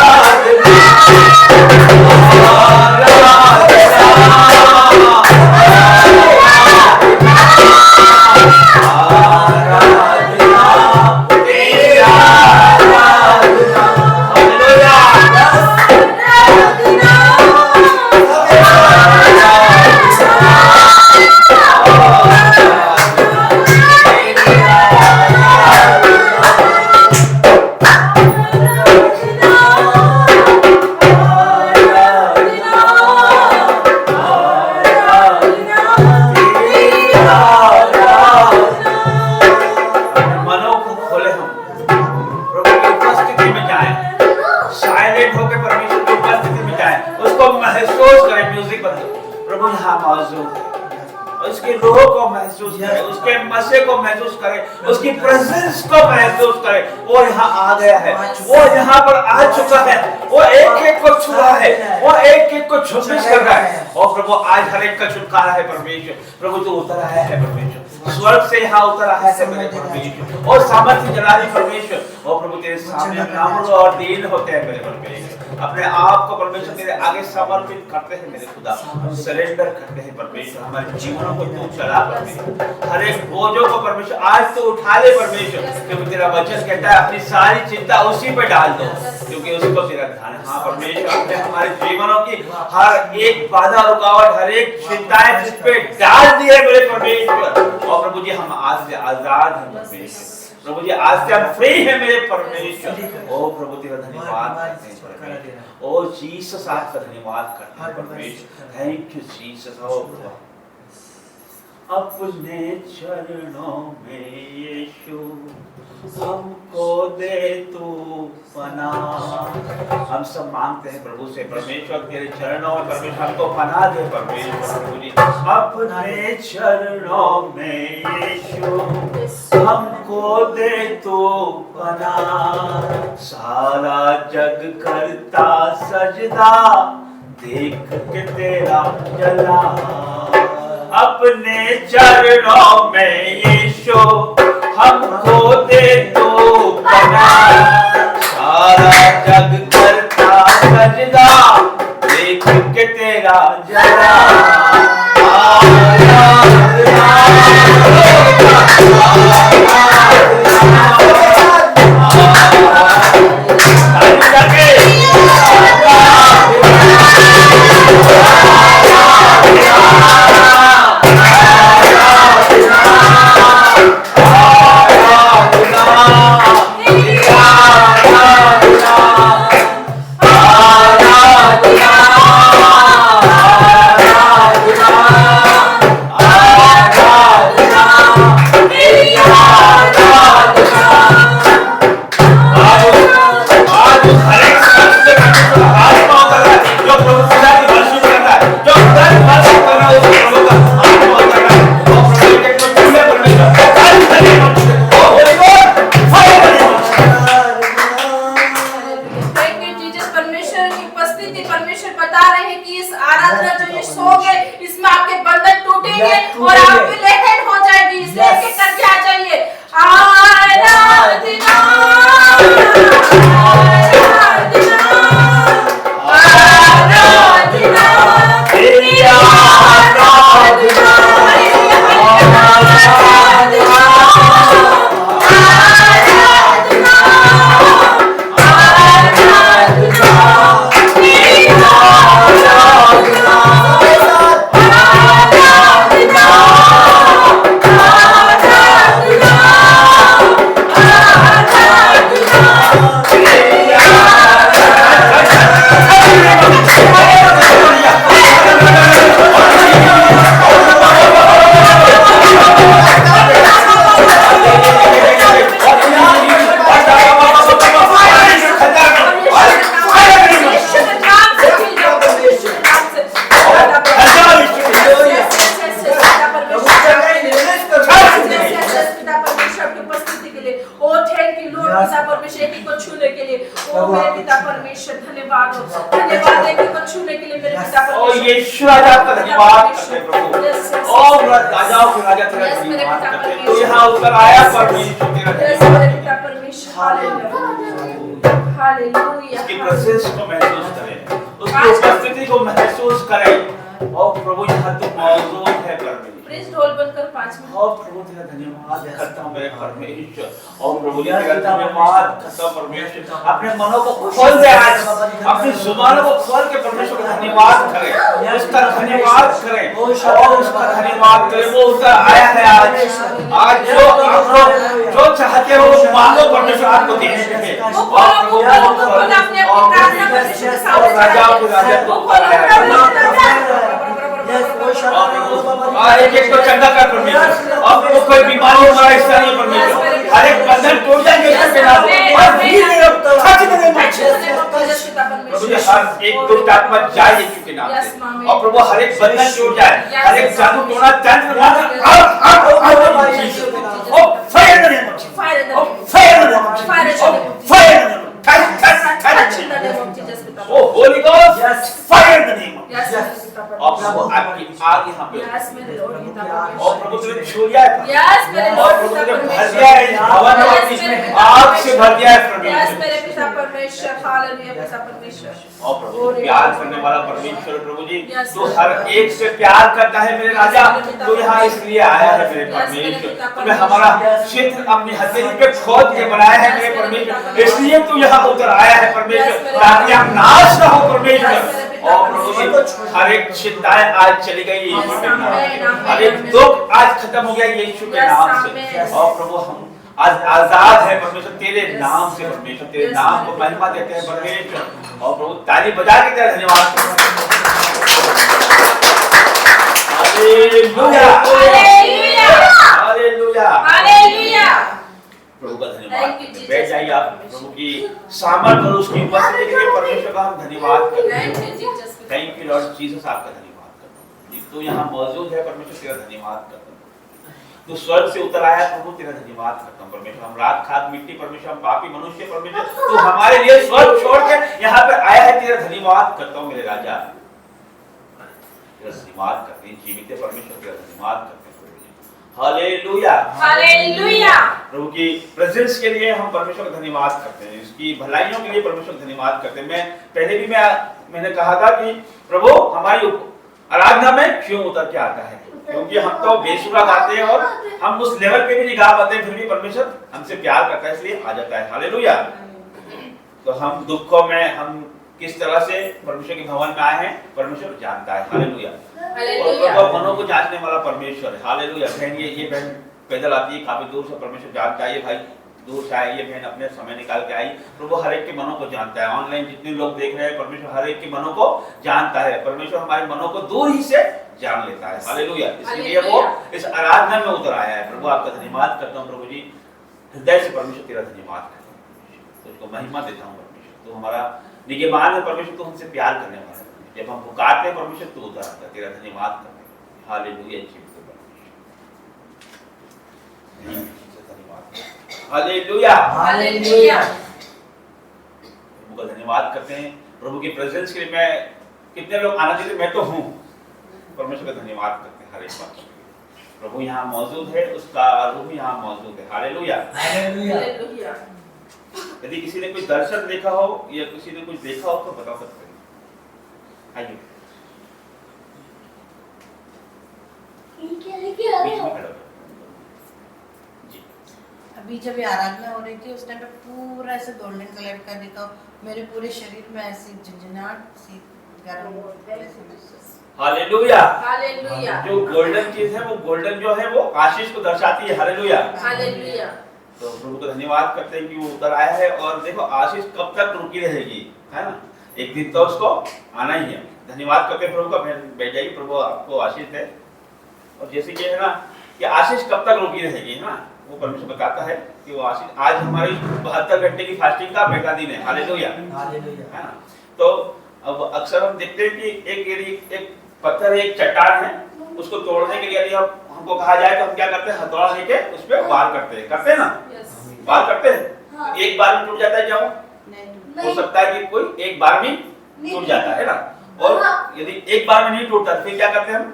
उसके रोह को महसूस करे, उसके मसे को महसूस करे, उसकी प्रेजेंस को महसूस करे। वो यहाँ आ गया है, वो यहाँ पर आ चुका है, वो एक एक को छुआ है, वो एक एक को छुपिश कर रहा है। और प्रभु आज हर एक का छुटकारा है परमेश्वर। प्रभु तू उतर आया है परमेश्वर, स्वर्ग से यहाँ उतर आया है मेरे परमेश्वर, और सामर्थ्य जलाली परमेश्वर। और प्रभु तेरे सामने नम्र और दीन होते हैं मेरे परमेश्वर, अपने आप को परमेश्वर तेरे आगे समर्पित करते हैं मेरे खुदा, सरेंडर करते हैं परमेश्वर। हमारे जीवनों को तू चला परमेश्वर, हर एक बोझों को परमेश्वर आज तो उठा ले परमेश्वर, क्योंकि तेरा वचन कहता है अपनी सारी चिंता उसी पे डाल दो, क्योंकि उसी को तेरा ध्यान है। हाँ परमेश्वर, अपने हमारे जीवनों की हर एक बाधा रुकावट, हर एक चिंताएं जिस पे डाल दी है मेरे परमेश्वर। और प्रभु जी हम आज से आजाद हैं परमेश्वर, प्रभु जी आज से हम फ्री हैं मेरे परमेश्वर। ओ प्रभु तेरा धन्यवाद करते हैं, ओ जीसस आपका धन्यवाद करते हैं परमेश्वर। Thank you Jesus. ओ प्रभु अपने चरणों में यीशु हमको दे तू पनाह। हम सब मांगते हैं प्रभु से परमेश्वर तेरे चरणों में परमेश्वर हमको पनाह दे परमेश्वर। प्रभु जी अपने चरणों में यीशु हमको दे तू पनाह। सारा जग करता सजदा देख के तेरा जला, अपने चरणों में यीशु हमको दे दो पनाह। सारा जग करता सजदा देख के तेरा जला। जेबी को छूने के लिए। ओ मेरे पिता परमेश्वर धन्यवाद हो, धन्यवाद जेबी को छूने के लिए मेरे पिता ओ परमेश्वर। यीशु राजा आपका धन्यवाद करते हैं प्रभु। ओ राजाओं के राजा तेरा धन्यवाद करते हैं। तो यहाँ ऊपर आया परमेश्वर तेरा मेरे पिता परमेश्वर। Hallelujah hallelujah. उसकी प्रेजेंस को महसूस करें, उसकी उपस्थिति को महसूस करें। और प्रभु यहाँ तो मौजूद है परमेश्वर। प्लीज ढोल बनकर 5 मिनट। और प्रभु तेरा धन्यवाद करता हूँ मेरे परमेश्वर। और प्रभु जी तेरा धन्यवाद करता हूँ परमेश्वर। अपने मनों को खोल दे आज, अपनी जुबानों को खोल के परमेश्वर का धन्यवाद करें, उसका धन्यवाद करें और उसका धन्यवाद करें। वो उतर आया है आज जो आप लोग जो चाहते हो वो मांगो, परमेश्वर आपको दे देंगे। और प्रभु राजाओं के राजा को उतर आया है। एक को चंगा कर परमेश्वर। और वो कोई बीमारी हमारा हिस्सा नहीं परमेश्वर। हर एक बंधन टूट जाएंगे इसके नाम और धीरे प्रभु जी हर एक दुष्ट आत्मा जाए यीशु के नाम से। और प्रभु हर एक बंधन टूट जाए, हर एक जादू टोना तंत्र Holy Ghost, fire in the name of Jesus. और प्रभु आपकी आग यहाँ पे और प्रभु तुमने छू लिया है और प्रभु तुमने भर दिया है इस भवन और इसमें आग से भर दिया है परमेश्वर। हालेलुया पिता परमेश्वर। और प्रभु प्यार करने वाला परमेश्वर प्रभु जी तो हर एक से प्यार करता है मेरे राजा। तो यहाँ इसलिए आया है मेरे परमेश्वर। तुमने हमारा क्षेत्र अपनी हथेली पे खोद के बनाया है मेरे परमेश्वर, इसलिए तू यहाँ उतर आया है परमेश्वर ताकि हम नाश ना हो परमेश्वर। और प्रभु जी हर एक चिंताएं आज चली गई यीशु के नाम से, हर एक दुख आज खत्म हो गया यीशु के नाम से। और प्रभु हम आज आजाद है परमेश्वर तेरे नाम से परमेश्वर, तेरे नाम को महिमा देते हैं परमेश्वर। और प्रभु ताली बजा के तेरा धन्यवाद हालेलुया हालेलुया हालेलुया। प्रभु का धन्यवाद। बैठ जाइए आप। प्रभु की सामर्थ और उसकी उपस्थिति के लिए परमेश्वर का हम धन्यवाद करते हैं। थैंक यू लॉर्ड जीसस, आपका धन्यवाद करता हूँ। तो यहाँ मौजूद है परमेश्वर तेरा धन्यवाद करता हूँ। तो स्वर्ग से उतर आया प्रभु तेरा धन्यवाद करता हूँ परमेश्वर। हम रात खाद मिट्टी परमेश्वर, हम पापी मनुष्य परमेश्वर, तो हमारे लिए स्वर्ग छोड़ के यहाँ पे आया है, तेरा धन्यवाद करता हूँ मेरे राजा। तेरा धन्यवाद करते हैं जीवित परमेश्वर, तेरा धन्यवाद करते हैं। Hallelujah hallelujah. प्रभु की प्रेजेंस के लिए हम परमेश्वर का धन्यवाद करते हैं, इसकी भलाइयों के लिए परमेश्वर का धन्यवाद करते हैं। मैं पहले भी मैंने कहा था कि प्रभु हमारी आराधना में क्यों उतर के आता है, क्योंकि हम तो बेसुरा गाते हैं और हम उस लेवल पे भी नहीं गा पाते, फिर भी परमेश्वर हमसे प्यार करता है इसलिए आ जाता है। हालेलुया। तो हम दुखों में हम किस तरह से परमेश्वर के भवन में आए हैं परमेश्वर जानता है। हालेलुया। और मनों को जांचने वाला परमेश्वर है। हालेलुया। बहन ये बहन पैदल आती है काफी दूर से, परमेश्वर जानता है। ये भाई दूर से आए, ये बहन अपने समय निकाल के आई, प्रभु हर एक के मनों को जानता है। ऑनलाइन जितने लोग देख रहे हैं परमेश्वर हर एक के मनों को जानता है। परमेश्वर हमारे मनों को दूर ही से जान लेता है। हालेलुया। इसलिए वो इस आराधना में उतर आया है। प्रभु आपका धन्यवाद करता हूँ प्रभु जी, हृदय से परमेश्वर तेरा धन्यवाद करता हूँ, तुझको महिमा देता हूँ परमेश्वर। तो हमारा निगहबान है परमेश्वर, तो हमसे प्यार करने वाला है। जब हम पुकारते हैं परमेश्वर तो उतर आता है। तेरा धन्यवाद करते हैं। हालेलुया। Hallelujah hallelujah. प्रभु का धन्यवाद करते हैं। प्रभु की प्रेजेंस के लिए मैं कितने लोग आनंदित, मैं तो हूँ। परमेश्वर का धन्यवाद करते हैं हर एक बात। प्रभु यहाँ मौजूद है, उसका रूह यहाँ मौजूद है। Hallelujah hallelujah. यदि किसी ने कोई दर्शन देखा हो या किसी ने कुछ देखा हो तो बता सकते हैं। आइए अभी जब ये आराधना हो रही थी उस टाइम पे पूरा ऐसे गोल्डन कलर का दिखा, मेरे पूरे शरीर में ऐसी झंझनाहट सी गर्म। Hallelujah hallelujah. जो गोल्डन चीज है वो गोल्डन जो है वो आशीष को दर्शाती है। Hallelujah hallelujah. तो प्रभु को धन्यवाद करते हैं कि वो उतर आया है। और देखो आशीष कब तक रुकी रहेगी, है ना, एक दिन तो उसको आना ही है। धन्यवाद करते हैं प्रभु का। बैठ जाइए, प्रभु आपको आशीष दे। और जैसे कि है ना कि आशीष कब तक रुकी रहेगी, है ना, वो परमेश्वर बताता है कि वो आशीष आज हमारी 72 घंटे की फास्टिंग का पहला दिन है। हालेलुया है ना। तो अब अक्सर हम देखते हैं कि एक पत्थर है, एक चट्टान है, उसको तोड़ने के लिए यदि हमको कहा जाए तो हम क्या करते हैं, हथौड़ा लेके उस पे वार करते हैं ना, वार करते हैं। एक बार में टूट जाता है क्या वो? नहीं हो सकता है कि कोई एक बार में टूट जाता है ना, और यदि एक बार में नहीं टूटता तो फिर क्या करते हैं हम?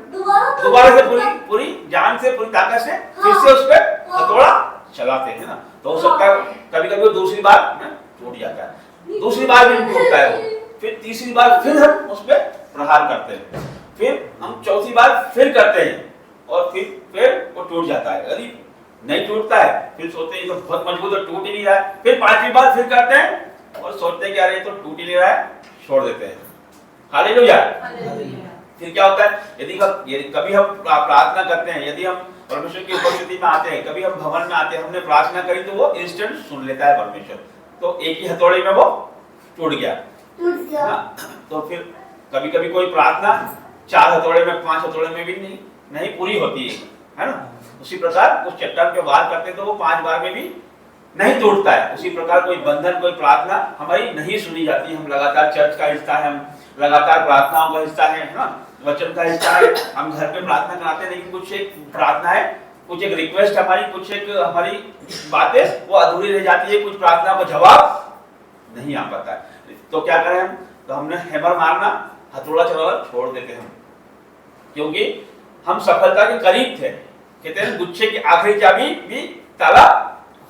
दोबारा से पूरी पूरी जान से, पूरी ताकत से फिर से उस पर हथौड़ा चलाते हैं ना। तो हो सकता है कभी कभी दूसरी बार टूट जाता है, दूसरी बार भी टूटता है वो, फिर तीसरी बार फिर हम उस पर प्रहार करते हैं, फिर हम चौथी बार फिर करते हैं और फिर वो टूट जाता है। यदि नहीं टूटता है फिर सोचते हैं तो बहुत मजबूत है, टूट ही नहीं रहा है, फिर पांचवी बार फिर करते हैं और सोचते हैं कि अरे तो टूट ही नहीं रहा है, छोड़ देते हैं। हालेलुया। फिर क्या होता है, यदि कभी हम प्रार्थना करते हैं, यदि हम परमेश्वर की उपस्थिति में आते हैं, कभी हम भवन में आते हैं, हमने प्रार्थना करी तो वो इंस्टेंट सुन लेता है परमेश्वर, तो एक ही हथौड़े में वो टूट गया। तो फिर कभी कभी कोई प्रार्थना 4 हथौड़े में 5 हथौड़े में भी नहीं पूरी होती है ना। उसी प्रकार उस चट्टान पे वार करते हैं तो वो 5 बार में भी नहीं टूटता है। उसी प्रकार कोई बंधन, कोई प्रार्थना हमारी नहीं सुनी जाती, हम लगातार चर्च का हिस्सा है, हम लगातार प्रार्थनाओं का हिस्सा है ना, वचन का हिस्सा है, हम घर पे प्रार्थना कराते हैं, लेकिन कुछ एक प्रार्थना है, कुछ एक रिक्वेस्ट हमारी, कुछ एक हमारी बातें वो अधूरी रह जाती है, कुछ प्रार्थना को जवाब नहीं आ पाता है। तो क्या करें हम? तो हमने हैमर मारना, हथौड़ा चलाना छोड़ देते हैं, क्योंकि हम सफलता के करीब थे। कहते हैं गुच्छे की आखिरी चाबी भी ताला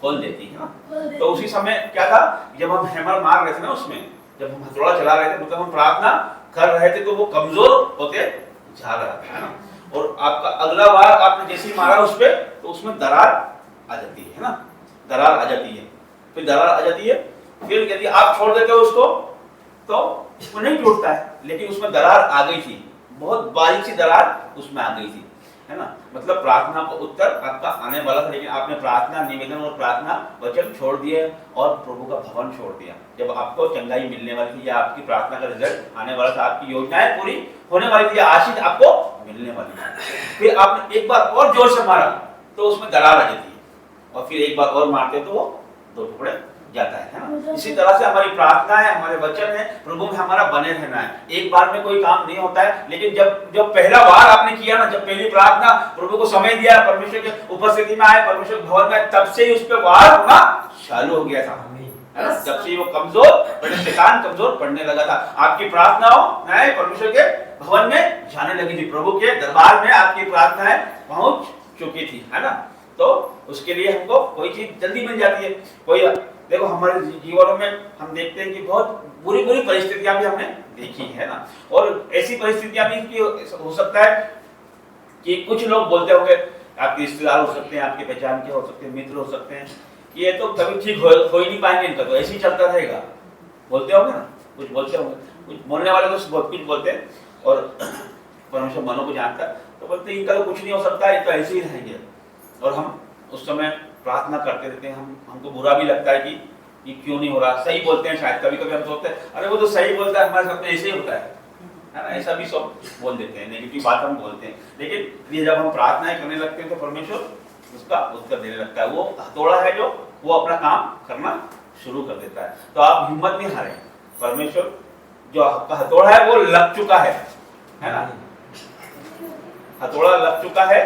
खोल देती है ना। तो उसी समय क्या था, जब हम हैमर मार रहे थे ना, उसमें जब हम हथौड़ा चला रहे थे, मतलब हम प्रार्थना कर रहे थे, तो वो कमजोर होते जा रहा था ना। और आपका अगला बार आपने जैसे ही मारा उस पे, तो उसमें दरार आ जाती है ना, दरार आ जाती है, फिर दरार आ जाती है, फिर यदि आप छोड़ देते हो उसको तो वो नहीं टूटता है, लेकिन उसमें दरार आ गई थी, बहुत बारीक सी दरार उसमें आ गई थी, है ना। मतलब प्रार्थना को उत्तर आपका आने वाला था, लेकिन आपने प्रार्थना, निवेदन और प्रार्थना वचन छोड़ दिए और प्रभु का भवन छोड़ दिया। जब आपको चंगाई मिलने वाली थी, या आपकी प्रार्थना का रिजल्ट आने वाला था, आपकी योजनाएं पूरी होने वाली थी, या आशीष आपको मिलने वाली थी, फिर आपने एक बार और जोर से मारा तो उसमें दरार आ जाती है, और फिर एक बार और मारते तो वो 2 टुकड़े जाता है ना। इसी तरह से हमारी प्रार्थना है, हमारे वचन है, प्रभु में हमारा बने रहना है। एक बार में कोई काम नहीं होता है, लेकिन जब पहला बार आपने किया ना, जब पहली प्रार्थना प्रभु को समय दिया, परमेश्वर के उपस्थिति में आए, परमेश्वर भवन में, तब से ही उस पे वार होना चालू हो गया था, है ना। जब से वो कमजोर, शैतान कमजोर पड़ने लगा था, आपकी प्रार्थनाओं परमेश्वर के भवन में जाने लगी थी, प्रभु के दरबार में आपकी प्रार्थनाएं पहुंच चुकी थी, है ना। तो उसके लिए हमको कोई चीज जल्दी मिल जाती है। कोई देखो हमारे जीवनों में हम देखते हैं कि बहुत बुरी परिस्थितियां भी हमने देखी है ना, और ऐसी परिस्थितियां भी हो सकता है कि कुछ लोग बोलते होंगे, आपके रिश्तेदार हो सकते हैं, आपके पहचान के हो सकते हैं, मित्र हो सकते हैं, कि ये तो कभी ठीक हो ही नहीं पाएंगे, इनका तो ऐसे ही चलता रहेगा, बोलते होंगे ना, कुछ बोलते होंगे, कुछ बोलने वाले तो बहुत कुछ बोलते हैं, और परमेश्वर मनों को जानता है, तो बोलते हैं इनका तो कुछ नहीं हो सकता, ये तो ऐसे ही रहेंगे। और हम उस समय प्रार्थना करते रहते हैं, हमको बुरा भी लगता है कि ये क्यों नहीं हो रहा, सही बोलते हैं शायद, कभी कभी हम सोचते हैं अरे वो तो सही बोलता है, हमारे साथ में ऐसे ही होता है ना, ऐसा भी सब बोल देते हैं, नेगेटिव बात हम बोलते हैं। लेकिन ये जब हम प्रार्थनाएं करने लगते हैं तो परमेश्वर उसका उत्तर देने लगता है, वो हथौड़ा है जो वो अपना काम करना शुरू कर देता है। तो आप हिम्मत नहीं हारें, परमेश्वर जो आपका हथौड़ा है वो लग चुका है ना, हथौड़ा लग चुका है,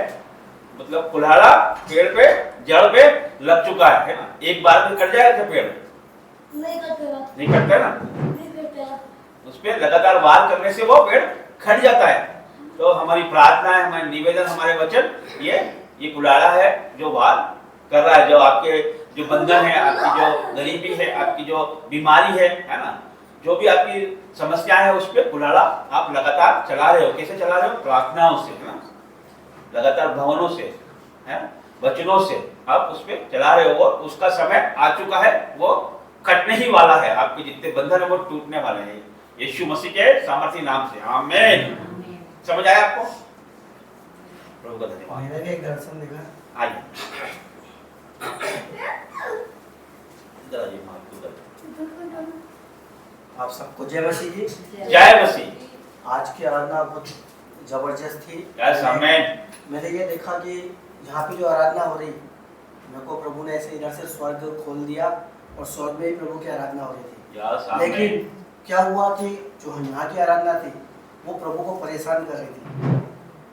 मतलब कुल्हाड़ा पेड़ पे, जड़ पे लग चुका है ना। एक बार में कट जाएगा क्या पेड़? नहीं कटता ना, उस पे लगातार वार करने से वो पेड़ खड़ जाता है। तो हमारी प्रार्थना है, हमारे निवेदन, हमारे वचन, ये कुल्हाड़ा है जो वार कर रहा है, जो आपके जो बंधन है, आपकी जो गरीबी है, आपकी जो बीमारी है ना, जो भी आपकी समस्या है, उस पे कुल्हाड़ा आप लगातार चला रहे हो। कैसे चला रहे हो? प्रार्थनाओं से, है ना, लगातार भवनों से, है वचनों से आप उस पे चला रहे हो, और उसका समय आ चुका है, वो कटने ही वाला है, आपके जितने बंधन है वो टूटने वाले हैं यीशु मसीह के सामर्थी नाम से, आमीन। समझ आया आपको? प्रभु का धन्यवाद। मैंने भी एक दर्शन देखा, आइए आप सबको जय मसीह जी। जय मसीह। आज की आराधना बहुत जबरदस्त थी। यस आमीन। मैंने ये देखा कि यहाँ पे जो आराधना हो रही, मेरे को प्रभु ने ऐसे इधर से स्वर्ग खोल दिया और स्वर्ग में ही प्रभु की आराधना हो रही थी। यस आमीन। लेकिन क्या हुआ कि जो यहाँ की आराधना थी वो प्रभु को परेशान कर रही थी,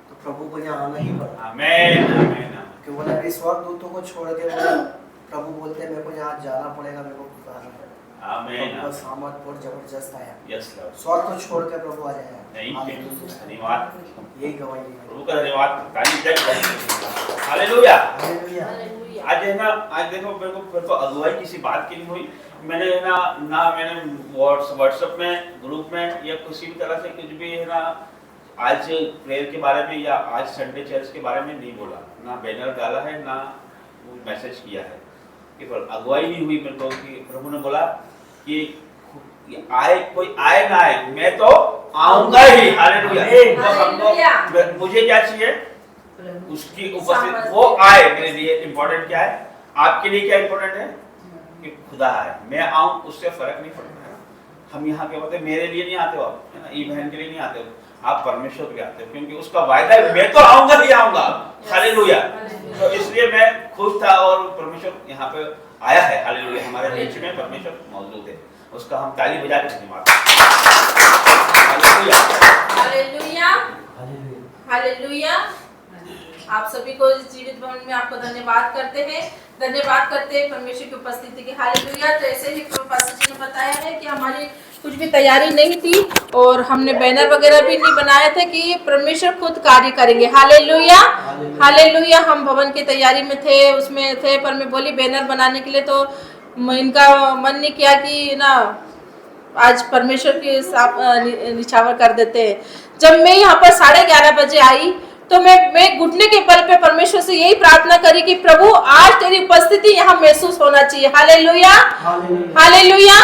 तो प्रभु को यहाँ आना ही पड़ा। आमीन आमीन। कि बोला अभी स्वर्ग दूतों को छोड़ के बोला प्रभु बोलते हैं मेरे को यहाँ जाना पड़ेगा, मेरे को पुकारना पड़ेगा। आमीन। बस सामर्थ और जबरदस्त आया, यस लॉर्ड, स्वर्ग को छोड़ के प्रभु आ जाएगा। धन्यवाद यही गवाही है। प्रभु का, धन्यवाद, ताली जय हालेलुया। हालेलुया। हालेलुया। आज है ना, आज देखो मेरे को अगुवाई किसी बात की नहीं हुई। मैंने ना मैंने व्हाट्सएप में ग्रुप में या किसी भी तरह से कुछ भी है ना आज प्रेयर के बारे में या आज संडे चर्च के बारे में नहीं बोला, ना बैनर डाला है, ना मैसेज किया है। केवल अगुवाई नहीं हुई मेरे को कि प्रभु ने बोला कि आए कोई आए ना आए, मैं तो आऊंगा ही। हालेलुया। तो हमको, मुझे क्या चाहिए? उसकी उपस्थिति, वो आए। मेरे लिए इम्पोर्टेंट क्या है? आपके लिए क्या इम्पोर्टेंट है? कि खुदा आए, मैं आऊं, उससे फर्क नहीं पड़ता है। हम यहाँ के होते मेरे लिए नहीं आते हो आप, है ना, ई बहन के लिए नहीं आते हो आप, परमेश्वर के लिए आते हो, क्योंकि उसका वायदा है मैं तो आऊंगा ही आऊंगा। हालेलुया। तो इसलिए मैं खुश था और परमेश्वर यहाँ पे आया है। हालेलुया। हमारे बीच में परमेश्वर मौजूद है, उसका हम ताली बजा के धन्यवाद। हालेलुया। हालेलुया। हालेलुया। आप सभी को इस जीवित भवन में आपको धन्यवाद करते हैं, धन्यवाद करते हैं परमेश्वर की उपस्थिति की। हालेलुया। तो ऐसे ही पास्टर जी ने बताया है कि हमारी कुछ भी तैयारी नहीं थी और हमने बैनर वगैरह भी नहीं बनाए थे कि परमेश्वर खुद कार्य करेंगे। हालेलुया। हालेलुया। हम भवन की तैयारी में थे, उसमें थे, पर मैं बोली बैनर बनाने के लिए, तो इनका मन नहीं किया कि ना आज परमेश्वर के निछावर कर देते हैं। जब मैं यहाँ पर 11:30 बजे आई तो मैं घुटने के बल पे परमेश्वर से यही प्रार्थना करी कि प्रभु आज तेरी उपस्थिति यहाँ महसूस होना चाहिए। हालेलुया। हालेलुया।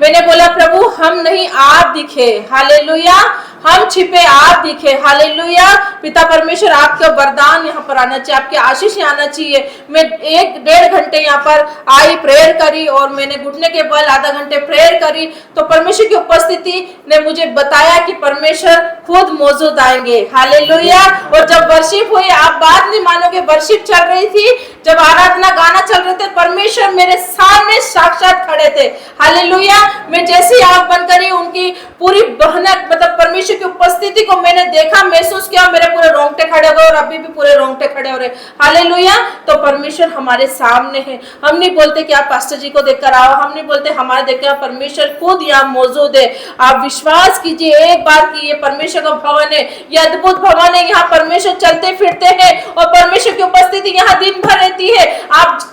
मैंने बोला प्रभु हम नहीं आप दिखे। हालेलुया। हम छिपे आप दिखे। हालेलुया। पिता परमेश्वर आपका वरदान यहाँ पर आना चाहिए, आपकी आशीष यहाँ आना चाहिए। मैं 1-1.5 घंटे यहाँ पर आई, प्रेयर करी और मैंने घुटने के बल आधा घंटे प्रेयर करी तो परमेश्वर की उपस्थिति ने मुझे बताया कि परमेश्वर खुद मौजूद आएंगे। हालेलुया। और जब वर्शिप हुई, आप बात नहीं मानोगे, वर्शिप चल रही थी, जब आराधना गाना चल रहे थे, परमेश्वर मेरे सामने साक्षात खड़े थे। हालेलुया। मैं जैसी आंख बंद करी उनकी पूरी भयानक मतलब परमेश्वर की उपस्थिति को मैंने देखा, महसूस किया, मेरे पूरे रोंगटे खड़े हो गए और अभी भी पूरे रोंगटे खड़े हो रहे। हालेलुया। तो परमेश्वर हमारे सामने है। हम नहीं बोलते कि आप पास्टर जी को देखकर आओ, हम नहीं बोलते हमारे देखकर, परमेश्वर खुद यहाँ मौजूद है। आप विश्वास कीजिए एक बार कि ये परमेश्वर का भवन है, ये अद्भुत भवन है, यहाँ परमेश्वर चलते फिरते हैं और परमेश्वर की उपस्थिति यहाँ दिन भर रहती है। आप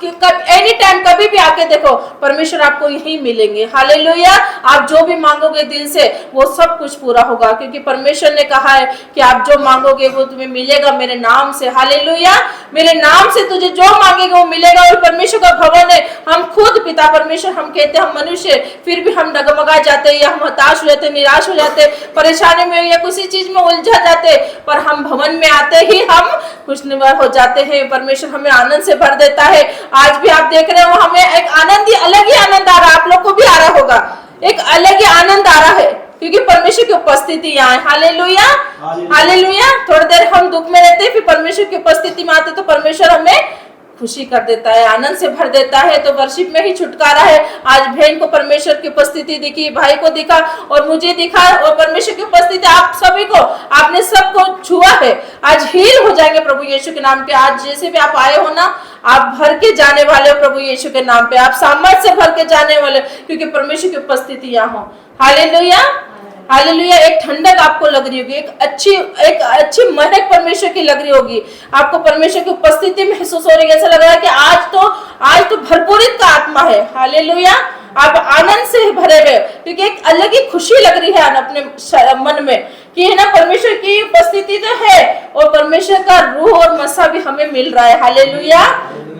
एनी टाइम कभी भी आके देखो, परमेश्वर आपको यही मिलेंगे। हालेलुया। आप जो भी मांगोगे दिल से वो सब कुछ पूरा होगा, क्योंकि परमेश्वर ने कहा है कि आप जो मांगोगे वो तुम्हें मिलेगा मेरे नाम से। हालेलुया। मेरे नाम से तुझे जो मांगेगा वो मिलेगा। और परमेश्वर का भवन है, हम खुद पिता परमेश्वर, हम कहते हैं हम मनुष्य, फिर भी हम डगमगा जाते हैं या हम हताश हो जाते, निराश हो जाते, परेशानी में या किसी चीज में उलझा जाते, पर हम भवन में आते ही हम खुशनुमा हो जाते हैं। परमेश्वर हमें आनंद से भर देता है। आज भी आप देख रहे हो हमें एक आनंद ही, अलग ही आनंद आ रहा है, आप लोग को भी आ रहा होगा, एक अलग ही आनंद आ रहा है क्योंकि परमेश्वर की उपस्थिति यहाँ है। हालेलुया। हालेलुया। थोड़ी देर हम दुख में रहते हैं, फिर परमेश्वर की उपस्थिति में आते तो परमेश्वर हमें खुशी कर देता है, आनंद से भर देता है। तो वर्शिप में ही छुटकारा है। आज बहन को परमेश्वर की उपस्थिति दिखी, भाई को दिखा और मुझे दिखा, और परमेश्वर की उपस्थिति आप सभी को, आपने सबको छुआ है। आज हील हो जाएंगे प्रभु यीशु के नाम पे। आज जैसे भी आप आए हो ना, आप भर के जाने वाले हो प्रभु यीशु के नाम पे, आप सामर्थ से भर के जाने वाले, क्योंकि परमेश्वर की उपस्थिति यहाँ हो। हालेलुया। हालेलुया। एक ठंडक आपको लग रही होगी, एक अच्छी महक परमेश्वर की लग रही होगी, आपको परमेश्वर की उपस्थिति महसूस हो रही है। ऐसा लग रहा है कि आज तो भरपूरित का आत्मा है। हालेलुया। आप आनंद से भरे हुए, क्योंकि एक अलग ही खुशी लग रही है अपने मन में कि है ना, परमेश्वर की उपस्थिति तो है और परमेश्वर का रूह और मसा भी हमें मिल रहा है। हालेलुया।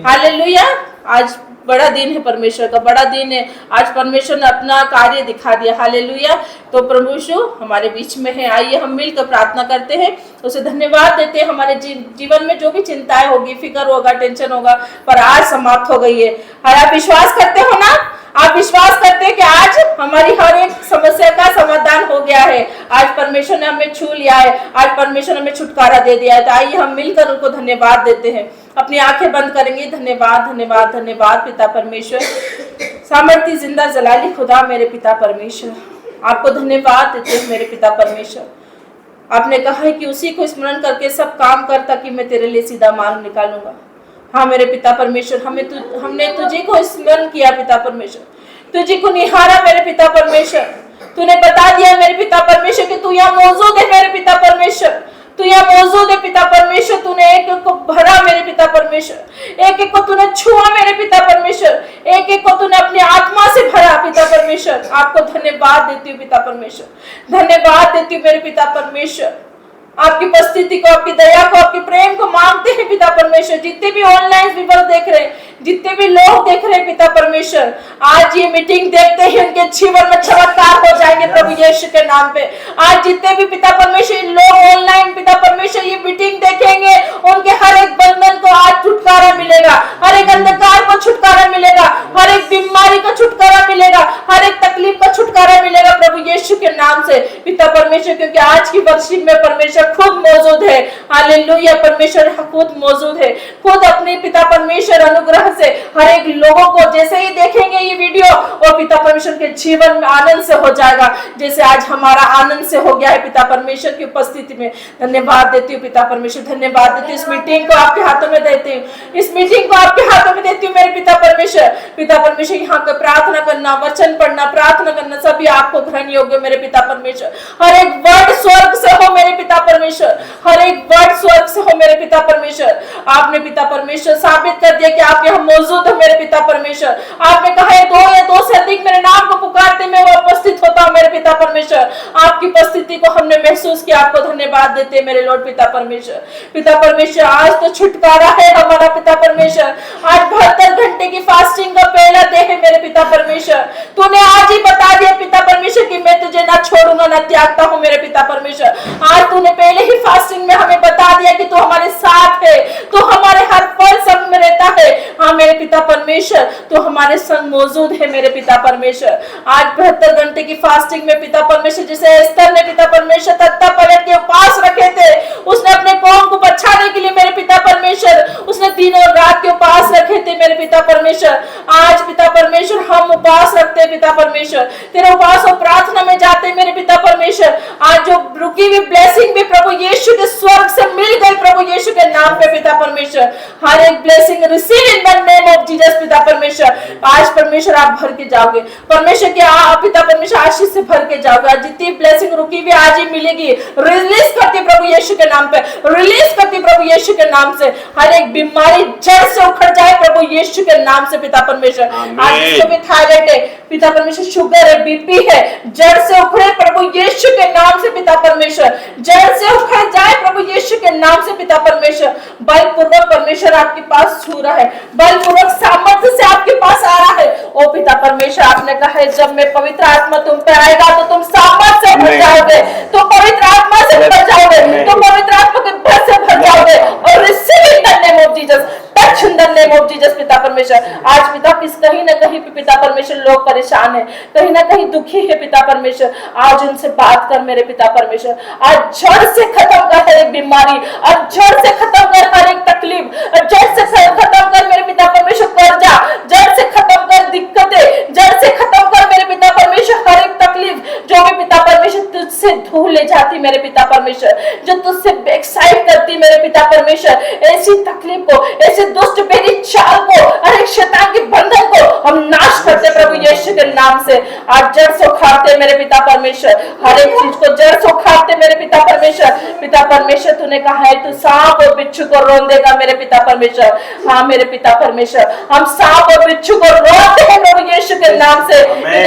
हालेलुया। आज बड़ा दिन है, परमेश्वर का बड़ा दिन है। आज परमेश्वर ने अपना कार्य दिखा दिया। हालेलुया। तो प्रभु यीशु हमारे बीच में है। आइए हम मिलकर प्रार्थना करते हैं, उसे धन्यवाद देते हैं। हमारे जीवन में जो भी चिंताएं होगी, फिक्र होगा, टेंशन होगा, पर आज समाप्त हो गई है। आप विश्वास करते हो ना? आप विश्वास करते हैं कि आज हमारी हर एक समस्या का समाधान हो गया है। आज परमेश्वर ने हमें छू लिया है, आज परमेश्वर ने हमें छुटकारा दे दिया है। तो आइए हम मिलकर उनको धन्यवाद देते हैं। अपनी आंखें बंद करेंगे। धन्यवाद, धन्यवाद, धन्यवाद पिता परमेश्वर, सामर्थी जिंदा जलाली खुदा मेरे पिता परमेश्वर, आपको धन्यवाद देते हैं मेरे पिता परमेश्वर। आपने कहा है कि उसी को स्मरण करके सब काम कर ताकि मैं तेरे लिए सीधा मार्ग निकालूंगा। हाँ मेरे पिता परमेश्वर, हमने तुझे को स्मरण किया पिता परमेश्वर, तुझे को निहारा मेरे पिता परमेश्वर। तूने बता दिया मेरे पिता परमेश्वर कि तू यहाँ मौजूद है मेरे पिता परमेश्वर, तू यहाँ मौजूद है पिता परमेश्वर। तूने एक एक को भरा मेरे पिता परमेश्वर, एक एक को तूने छुआ मेरे पिता परमेश्वर, एक एक को तूने अपनी आत्मा से भरा पिता परमेश्वर। आपको धन्यवाद देती हूँ पिता परमेश्वर, धन्यवाद देती हूँ मेरे पिता परमेश्वर। आपकी उपस्थिति को, आपकी दया को, आपके प्रेम को मांगते हैं पिता परमेश्वर। जितने भी ऑनलाइन व्यूअर देख रहे हैं, जितने भी लोग देख रहे हैं पिता परमेश्वर, आज ये मीटिंग देखते ही उनके जीवन में चमत्कार हो जाएंगे प्रभु यीशु के नाम पे। आज जितने भी पिता परमेश्वर लोग ऑनलाइन पिता परमेश्वर ये मीटिंग देखेंगे, उनके हर एक बंधन को आज छुटकारा मिलेगा, हर एक अंधकार को छुटकारा मिलेगा, हर एक बीमारी को छुटकारा मिलेगा, हर एक तकलीफ को छुटकारा मिलेगा प्रभु यीशु के नाम से पिता परमेश्वर। क्योंकि आज की वर्षिप में परमेश्वर खुद मौजूद है। हालेलुया, परमेश्वर खुद मौजूद है, खुद अपने पिता परमेश्वर अनुग्रह से हर एक लोगों को जैसे ही देखेंगे ये वीडियो, और पिता परमेश्वर के जीवन में आनंद से हो जाएगा, जैसे आज हमारा आनंद से हो गया है पिता परमेश्वर की उपस्थिति में। धन्यवाद देती हूँ पिता परमेश्वर, धन्यवाद देती हूँ। इस मीटिंग को आपके हाथों में देती हूँ, इस मीटिंग को आपके हाथों में देती हूँ मेरे पिता परमेश्वर। पिता परमेश्वर यहाँ का प्रार्थना करना, वचन पढ़ना, प्रार्थना करना सभी आपको ग्रहण योग्य मेरे पिता परमेश्वर। हर एक वर्ड स्वर्ग से हो मेरे पिता परमेश्वर, हर एक वर्ड स्वर्ग से हो मेरे पिता परमेश्वर। आपने पिता परमेश्वर साबित कर दिया कि आप यहाँ मौजूद है मेरे पिता परमेश्वर। आपने कहा है दो या दो से अधिक मेरे नाम को पुकारते मैं वो उपस्थित होता हूँ मेरे पिता परमेश्वर। आपकी उपस्थिति को हमने महसूस किया, आपको धन्यवाद देते हैं मेरे लॉर्ड पिता परमेश्वर। पिता परमेश्वर आज तो छुटकारा है हमारा पिता परमेश्वर, आज 72 घंटे की फास्टिंग का पहला डे है मेरे पिता परमेश्वर। तूने आज ही बता दिया पिता परमेश्वर कि मैं तुझे ना छोड़ूंगा ना त्यागता हूँ मेरे पिता परमेश्वर। आज तूने पहले ही फास्टिंग में हमें बता दिया कि तू हमारे साथ है, तू हमारे हर पल संग में रहता है। हाँ मेरे पिता परमेश्वर, तू हमारे संग मौजूद है मेरे पिता परमेश्वर। आज 72 घंटे की फास्टिंग में पिता परमेश्वर, जिसे एस्तर ने पिता परमेश्वर तख्ता पलट के उपवास रखे थे, उसने अपने कौम को बचाने के लिए मेरे पिता परमेश्वर, उसने दिन और रात के उपवास रखे थे मेरे पिता परमेश्वर। आज पिता परमेश्वर हम उपवास रखते हैं पिता परमेश्वर, तेरे उपवास और प्रार्थना में जाते हैं मेरे पिता परमेश्वर। आज जो रुकी हुई ब्लेसिंग भी प्रभु यीशु के स्वर्ग से मिल गई प्रभु यीशु के नाम पे पिता परमेश्वर। हर एक blessing receive in the name of Jesus पिता परमेश्वर। आज परमेश्वर आप भर के जाओगे परमेश्वर के, पिता परमेश्वर आशीष से भर के जाओगे। जितनी ब्लेसिंग रुकी हुई आज ही मिलेगी, रिलीज करती प्रभु यीशु के नाम पे, रिलीज करती प्रभु यीशु के नाम से। हर एक बीमारी जड़ से उखड़ जाए प्रभु यीशु के नाम से पिता परमेश्वर। आज जिसको भी थायराइड है पिता परमेश्वर, शुगर है, बीपी है, जड़ से उखड़े प्रभु यीशु के नाम से पिता परमेश्वर, जड़ से उखड़ जाए प्रभु यीशु के नाम से पिता परमेश्वर। बलपूर्वक परमेश्वर आपके पास छू रहा है, बलपूर्वक सामर्थ्य से आपके पास आ रहा है। ओ पिता परमेश्वर, आपने कहा है जब मैं पवित्र आत्मा तुम पे आएगा तो तुम सामर्थ्य से भर जाओगे, तो पवित्र आत्मा से भर जाओगे, तो पवित्र आत्मा के भर से भर जाओगे। और receive in the name of Jesus, touch in the name of Jesus पिता परमेश्वर। आज पिता कहीं ना कहीं पिता परमेश्वर लोग परेशान है, कहीं ना कहीं दुखी है पिता परमेश्वर। आज उनसे बात कर मेरे पिता परमेश्वर, आज जड़ से खत्म कर हर एक बीमारी, आज जड़ से खत्म कर हर एक तकलीफ, जड़ से खत्म कर मेरे पिता परमेश्वर कर्जा, जड़ से खत्म कर दिक्कतें, जड़ से खत्म कर मेरे पिता परमेश्वर हर एक तकलीफ जो भी पिता परमेश्वर तुझसे दूर ले जाती मेरे पिता परमेश्वर, जो तुझसे एक्साइट करती मेरे पिता परमेश्वर। ऐसी तकलीफ को, ऐसे दुष्ट बेरी चाल को, हर एक शैतान के बंधन को हम नाश करते प्रभु यीशु के नाम से। आज जड़ से उखाड़ते मेरे पिता परमेश्वर, हर एक चीज को जड़ से उखाड़ते मेरे पिता परमेश्वर। पिता परमेश्वर तूने कहा है तू सांप और बिच्छू को रोन देगा मेरे पिता परमेश्वर। हाँ मेरे पिता परमेश्वर, हम सांप और बिच्छू को रोनते हैं प्रभु यीशु के नाम से।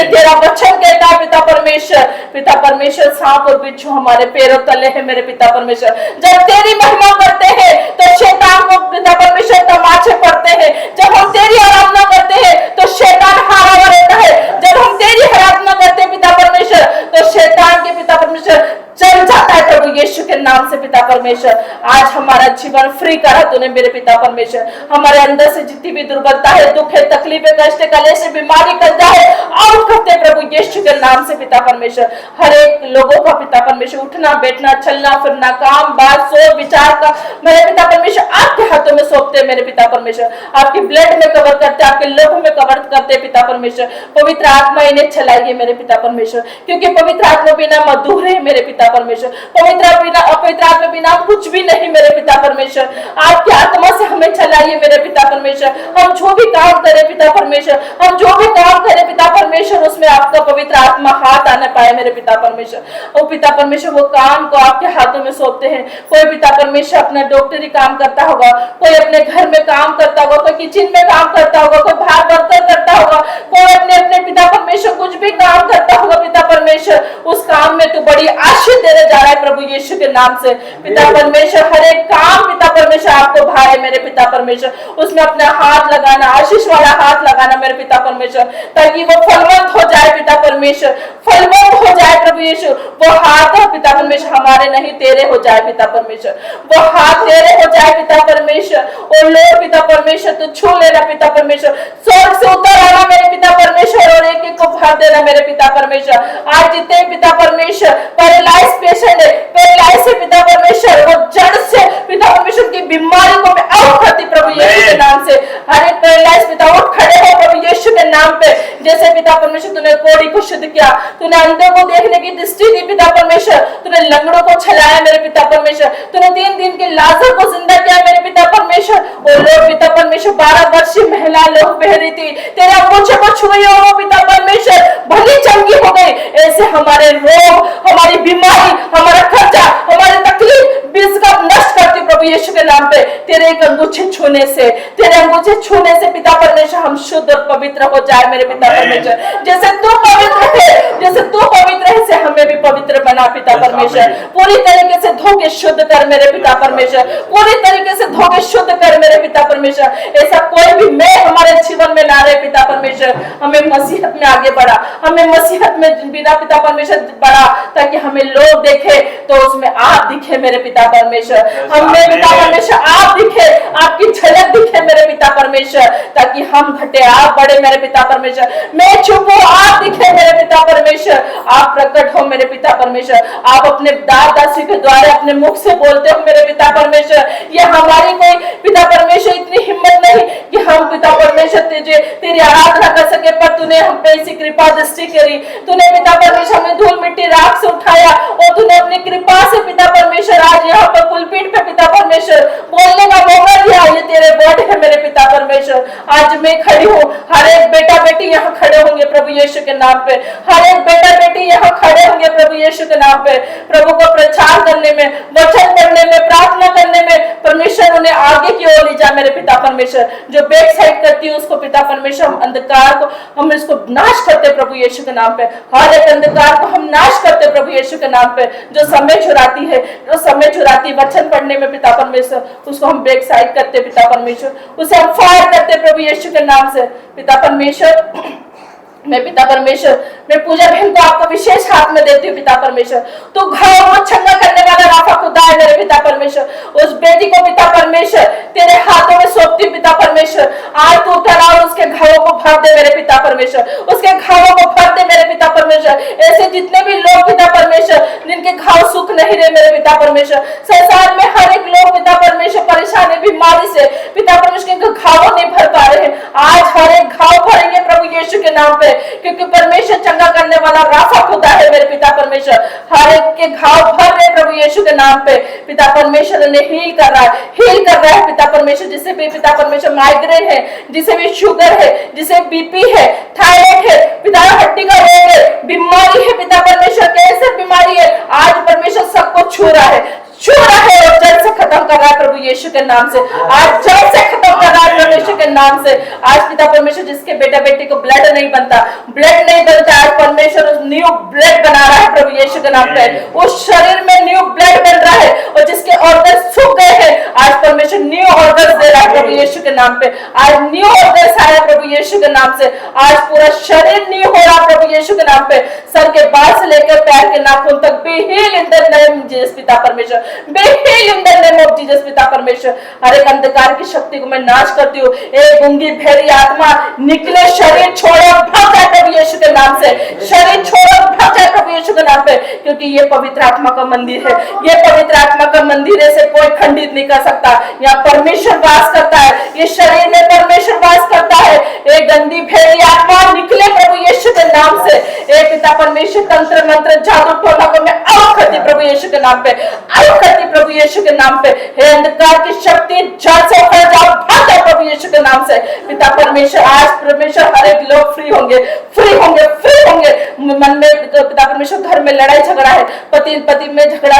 तेरा वचन कहता है पिता परमेश्वर, पिता परमेश्वर सांप और बिच्छू हमारे पैरों तले है मेरे पिता परमेश्वर। जब तेरी महिमा करते हैं तो शैतान को पिता परमेश्वर तमाचे पड़ते हैं, जब हम तेरी आराधना करते हैं तो शैतान हारा हुआ रहता है, जब हम तेरी आराधना करते हैं पिता परमेश्वर तो शैतान के पिता परमेश्वर चल जाता है प्रभु यीशु के नाम से पिता परमेश्वर। आज हमारा जीवन फ्री करा तूने मेरे पिता परमेश्वर। हमारे अंदर से जितनी भी दुर्बलता है, दुख है, तकलीफ है, कष्ट है, कलेश है, बीमारी करता है, आउट करते प्रभु यीशु के नाम से पिता परमेश्वर। हर एक लोगों का पिता परमेश्वर उठना बैठना चलना फिरना काम बात सोच विचार का मेरे पिता परमेश्वर आपके हाथों में सौंपते मेरे पिता परमेश्वर। आपकी ब्लड में कवर करते, आपके लहू में कवर करते पिता परमेश्वर। पवित्र आत्मा इन्हें चलाइए मेरे पिता परमेश्वर, क्योंकि पवित्र आत्मा बिना मधुर है मेरे पिता परमेश्वर। पवित्र आत्मा बिना कुछ भी नहीं मेरे पिता परमेश्वर। परमेश्वर, आपकी आत्मा से हमें चलाइए मेरे पिता परमेश्वर। हम जो भी काम करें पिता परमेश्वर, हम जो भी काम करें पिता परमेश्वर, उसमें आपका पवित्र आत्मा हाथ आने पाए मेरे पिता परमेश्वर। ओ पिता परमेश्वर, वो काम को आपके हाथों में सौंपते हैं। कोई पिता परमेश्वर अपना डॉक्टरी काम करता होगा, कोई अपने घर में काम करता होगा, कोई किचन में काम करता होगा, कोई बाहर वर्कर करता होगा, कोई अपने अपने पिता परमेश्वर कुछ भी काम करता होगा पिता परमेश्वर, उस काम में तू बड़ी आशीष देने जा रहा है प्रभु यीशु के नाम से पिता परमेश्वर। हर एक काम पिता परमेश्वर आपको भाए मेरे पिता परमेश्वर, उसमें अपना हाथ लगाना, आशीष वाला हाथ लगाना मेरे पिता परमेश्वर, ताकि वो फलवंत हो जाए पिता परमेश्वर, फलवंत हो जाए प्रभु यीशु। वो हाथ पिता परमेश्वर हमारे नहीं तेरे हो जाए पिता परमेश्वर, वो हाथ तेरे हो जाए पिता परमेश्वर। और लोग पिता परमेश्वर तो छू लेना पिता परमेश्वर, स्वर्ग से उतर आना मेरे पिता परमेश्वर, और एक एक को भर देना मेरे पिता परमेश्वर। आज जितने पिता परमेश्वर पैरालाइज पेशेंट है, पैरालाइज से पिता परमेश्वर, वो जड़ से पिता परमेश्वर की बीमारी को मैं आउट करती प्रभु यीशु के नाम से। हर एक पैरालाइज पिता उठ खड़े हो प्रभु यीशु के नाम पे। जैसे पिता परमेश्वर तूने कोढ़ी को शुद्ध किया, तूने अंधों को देखने की दृष्टि दी पिता परमेश्वर, तूने लंगड़ों को छलाया मेरे पिता परमेश्वर, तूने 3 दिन के लाजर को जिंदा किया मेरे पिता परमेश्वर। और लोग पिता परमेश्वर 12 वर्षीय महिला लोग बहरी थी, तेरे अंगूठे को छुई और वो पिता परमेश्वर भली चंगी हो गई। ऐसे हमारे रोग, हमारी बीमारी, हमारा खर्चा, हमारी तकलीफ बीस का नष्ट करती प्रभु यीशु के नाम पे। तेरे एक अंगूठे छूने से, तेरे अंगूठे छूने से पिता परमेश्वर हम शुद्ध और पवित्र हो जाए मेरे पिता परमेश्वर। जैसे तू पवित्र है, जैसे तू पवित्र है, से हमें भी पवित्र बना पिता परमेश्वर। पूरी तरीके से धो के शुद्ध कर मेरे पिता परमेश्वर, पूरी तरीके से धो के शुद्ध कर मेरे पिता परमेश्वर। ऐसा कोई भी मैं हमारे जीवन में ना रहे पिता परमेश्वर। हमें मसीहत में आगे बढ़ा, हमें मसीहत में बिना पिता परमेश्वर बढ़ा, ताकि हमें लोग देखे तो उसमें आप दिखे मेरे पिता परमेश्वर। हमें पिता परमेश्वर आप दिखे, आपकी झलक दिखे मेरे पिता परमेश्वर, ताकि हम घटे आप बड़े मेरे पिता परमेश्वर। मैं चुप हूं, आप दिखे मेरे पिता परमेश्वर, आप प्रकट हो मेरे पिता परमेश्वर। आप अपने दास दासी के द्वारा अपने मुख से बोलते हो मेरे पिता परमेश्वर। ये हमारी कोई पिता परमेश्वर इतनी हिम्मत नहीं कि हम पिता परमेश्वर तेरी आराधना कर सके, पर तूने हम पे ऐसी कृपा दृष्टि करी। तूने पिता परमेश्वर हमें धूल मिट्टी राख से उठाया, और तूने अपनी कृपा से पिता परमेश्वर आज यहाँ पर पुलपीठ पे पिता परमेश्वर बोलने का मौका दिया। ये तेरे वर्ड है मेरे पिता परमेश्वर। आज मैं खड़ी हूँ, हर एक बेटा बेटी यहाँ खड़े होंगे प्रभु यीशु के नाम पे, हर एक बेटा बेटी यहाँ खड़े होंगे प्रभु यीशु के नाम पे। प्रभु को प्रचार करने में, वचन पढ़ने में, प्रार्थना करने में परमेश्वर उन्हें आगे की ओर ले जा मेरे पिता परमेश्वर। जो बैक साइड करती है उसको पिता परमेश्वर हम अंधकार को हम इसको नाश करते प्रभु यीशु के नाम पे। हर एक अंधकार को हम नाश करते प्रभु यीशु के नाम पे। जो समय चुराती है, जो समय चुराती वचन पढ़ने में पिता परमेश्वर, उसको हम बैक साइड करते पिता परमेश्वर, उसे हम फायर करते प्रभु यीशु के नाम से पिता परमेश्वर। मैं पिता परमेश्वर, मैं पूजा बहन को आपको विशेष हाथ में देती हूँ पिता परमेश्वर। तो घाव को चंगा करने वाला राफा खुदा है मेरे पिता परमेश्वर। उस बेटी को पिता परमेश्वर तेरे हाथों में सौंपती हूँ पिता परमेश्वर। आज तू उठा और उसके घावों को भर दे मेरे पिता परमेश्वर, उसके घावों को भर दे मेरे पिता परमेश्वर। ऐसे जितने भी लोग पिता परमेश्वर जिनके घाव सुख नहीं रहे मेरे पिता परमेश्वर, संसार में हर एक लोग पिता परमेश्वर परेशानी बीमारी से पिता परमेश्वर के घाव नहीं भर पा रहे हैं, आज हर एक घाव भरेंगे प्रभु यीशु के नाम पे, क्योंकि परमेश्वर चंगा करने वाला राफा खुदा है मेरे पिता परमेश्वर। हर एक के घाव भर रहे प्रभु यीशु के नाम पे पिता परमेश्वर उन्हें हील कर रहा है, हील कर रहा है पिता परमेश्वर। जिसे भी पिता परमेश्वर माइग्रेन है, जिसे भी शुगर है, जिसे बीपी है, थायराइड है, पिता हड्डी का रोग है, बीमारी है पिता परमेश्वर, कैंसर बीमारी है, आज परमेश्वर सबको छू रहा है, छू रहा है और जड़ से खत्म कर रहा है प्रभु यीशु के नाम से। आज जड़ से खत्म कर रहा है प्रभु यीशु के नाम से। आज पिता परमेश्वर जिसके बेटा बेटी को ब्लड नहीं बनता, ब्लड नहीं बनता, आज परमेश्वर उस न्यू ब्लड बना रहा है प्रभु यीशु के नाम पे। उस शरीर में न्यू ब्लड बन रहा है, और जिसके ऑर्गन सूख गए हैं आज परमेश्वर न्यू ऑर्गन दे रहा है प्रभु यीशु के नाम पे। आज न्यू ऑर्गन आया प्रभु यीशु के नाम से। आज पूरा शरीर न्यू हो रहा प्रभु यीशु के नाम पे, सर के बाल से लेकर पैर के नाखून तक। Be heal in the name of Jesus पिता परमेश्वर, be heal in the name of Jesus पिता परमेश्वर। हर एक अंधकार की शक्ति को मैं नाश करती हूँ। एक गूंगी भेड़ी आत्मा निकले, शरीर छोड़ो, भाग जाए प्रभु यीशु के नाम से, शरीर छोड़ो, भाग जाए प्रभु यीशु के नाम पे, क्योंकि ये पवित्र आत्मा का मंदिर है, ये पवित्र आत्मा का मंदिर है, से कोई खंडित नहीं कर सकता। यहाँ परमेश्वर वास करता है, ये शरीर में परमेश्वर वास करता है। एक गंदी भेड़ी आत्मा निकले प्रभु यीशु के नाम से। एक पिता परमेश्वर तंत्र मंत्र जादू टोना को मैं आउट करती प्रभु प्रभु यीशु के नाम पे, आरोप करती प्रभु यीशु के नाम पे। हे अंधकार की शक्ति जड़ से उखड़ जाओ, भाग जाओ प्रभु यीशु के नाम से। पिता परमेश्वर, आज परमेश्वर हर एक लोग फ्री होंगे, फ्री होंगे, फ्री होंगे। मन में पिता परमेश्वर घर में लड़ाई झगड़ा है, पति पति में झगड़ा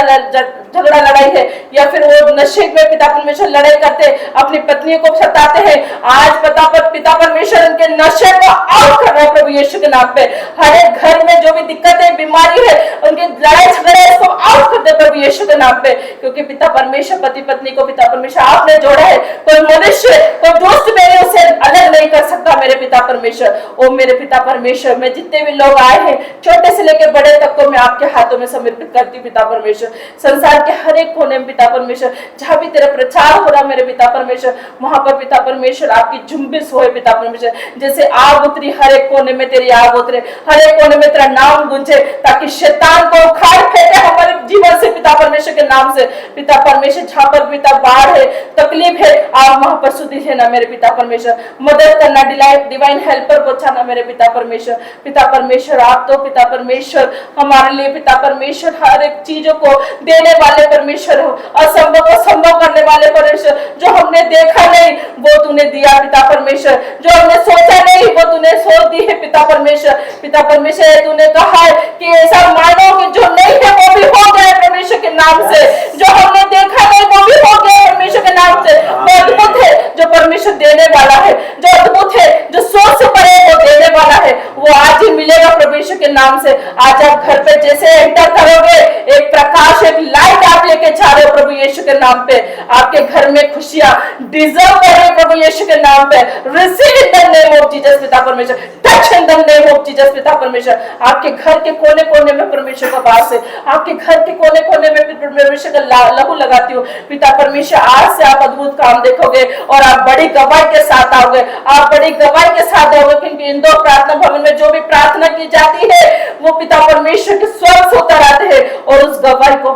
लड़ाई है, या फिर वो नशे में पिता परमेश्वर लड़ाई करते, अपनी पत्नी को सताते हैं, आज पिता परमेश्वर उनके नशे को आउट कर रहा है प्रभु यीशु के नाम पे। हर एक घर में जो भी दिक्कत है, बीमारी है, उनके लड़ाई झगड़े इसको आउट कर दे प्रभु यीशु के नाम पे। क्योंकि पिता परमेश्वर पति पत्नी को पिता परमेश्वर आपने जोड़ा है, कोई मनुष्य कोई दोस्त मेरे उसे अलग नहीं कर सकता मेरे पिता परमेश्वर। ओ मेरे पिता परमेश्वर, मैं जितने भी लोग आए हैं छोटे से लेकर बड़े तक को मैं आपके हाथों में समर्पित करती हूँ पिता परमेश्वर। संसार के हर एक कोने में पिता परमेश्वर, जहाँ भी तेरा प्रचार हो रहा मेरे पिता परमेश्वर, वहां पर पिता परमेश्वर आपकी जुम्बिश होए पिता परमेश्वर। जैसे आग उतरी, हर एक कोने में तेरी आग उतरे, हर एक कोने में तेरा नाम गूंजे, ताकि शैतान को उखाड़ फेंके हमारे जीवन से पिता परमेश्वर के नाम से। पिता परमेश्वर, जहाँ पर पिता बाढ़ है, तकलीफ है, आप वहां पर सुधी लेना मेरे पिता परमेश्वर, मदद करना, डिवाइन हेल्पर पहुंचाना मेरे पिता परमेश्वर। पिता परमेश्वर, आप तो पिता परमेश्वर हमारे लिए पिता परमेश्वर हर एक चीजों को देने वाले परमेश्वर हो, असंभव को संभव करने वाले परमेश्वर। जो हमने देखा नहीं वो तूने दिया पिता परमेश्वर, जो हमने सोचा नहीं वो तूने सोच दी है पिता परमेश्वर। पिता परमेश्वर, तूने कहा है कि ऐसा मानो कि जो नहीं है वो भी हो गया परमेश्वर के नाम से, जो हमने देखा नहीं वो भी हो गया परमेश्वर के नाम से। वो अद्भुत है जो परमेश्वर देने वाला है, जो अद्भुत है, जो सोच से परे वो देने वाला है, वो आज ही मिलेगा परमेश्वर के नाम से। आज आप घर पे जैसे एंटर करोगे, एक प्रकाश, एक लाइट आप लेके जा रहे हो प्रभु यीशु के नाम पे। आपके घर में खुशियां डिजर्व कर रहे हो प्रभु यीशु के नाम पे। Receive in the name of Jesus पिता परमेश्वर, touch in the name of Jesus पिता परमेश्वर। आपके घर के कोने कोने में परमेश्वर का वास है, आपके घर के कोने कोने में परमेश्वर का लहू लगाती हूँ पिता परमेश्वर। आज से आप अद्भुत काम देखोगे और आप बड़ी गवाही के साथ आओगे, आप बड़ी गवाही के साथ आओगे। क्योंकि इंदौर प्रार्थना भवन में जो भी प्रार्थना की जाती है वो पिता परमेश्वर के स्वर्ग से उतर आते हैं और उस गवाही को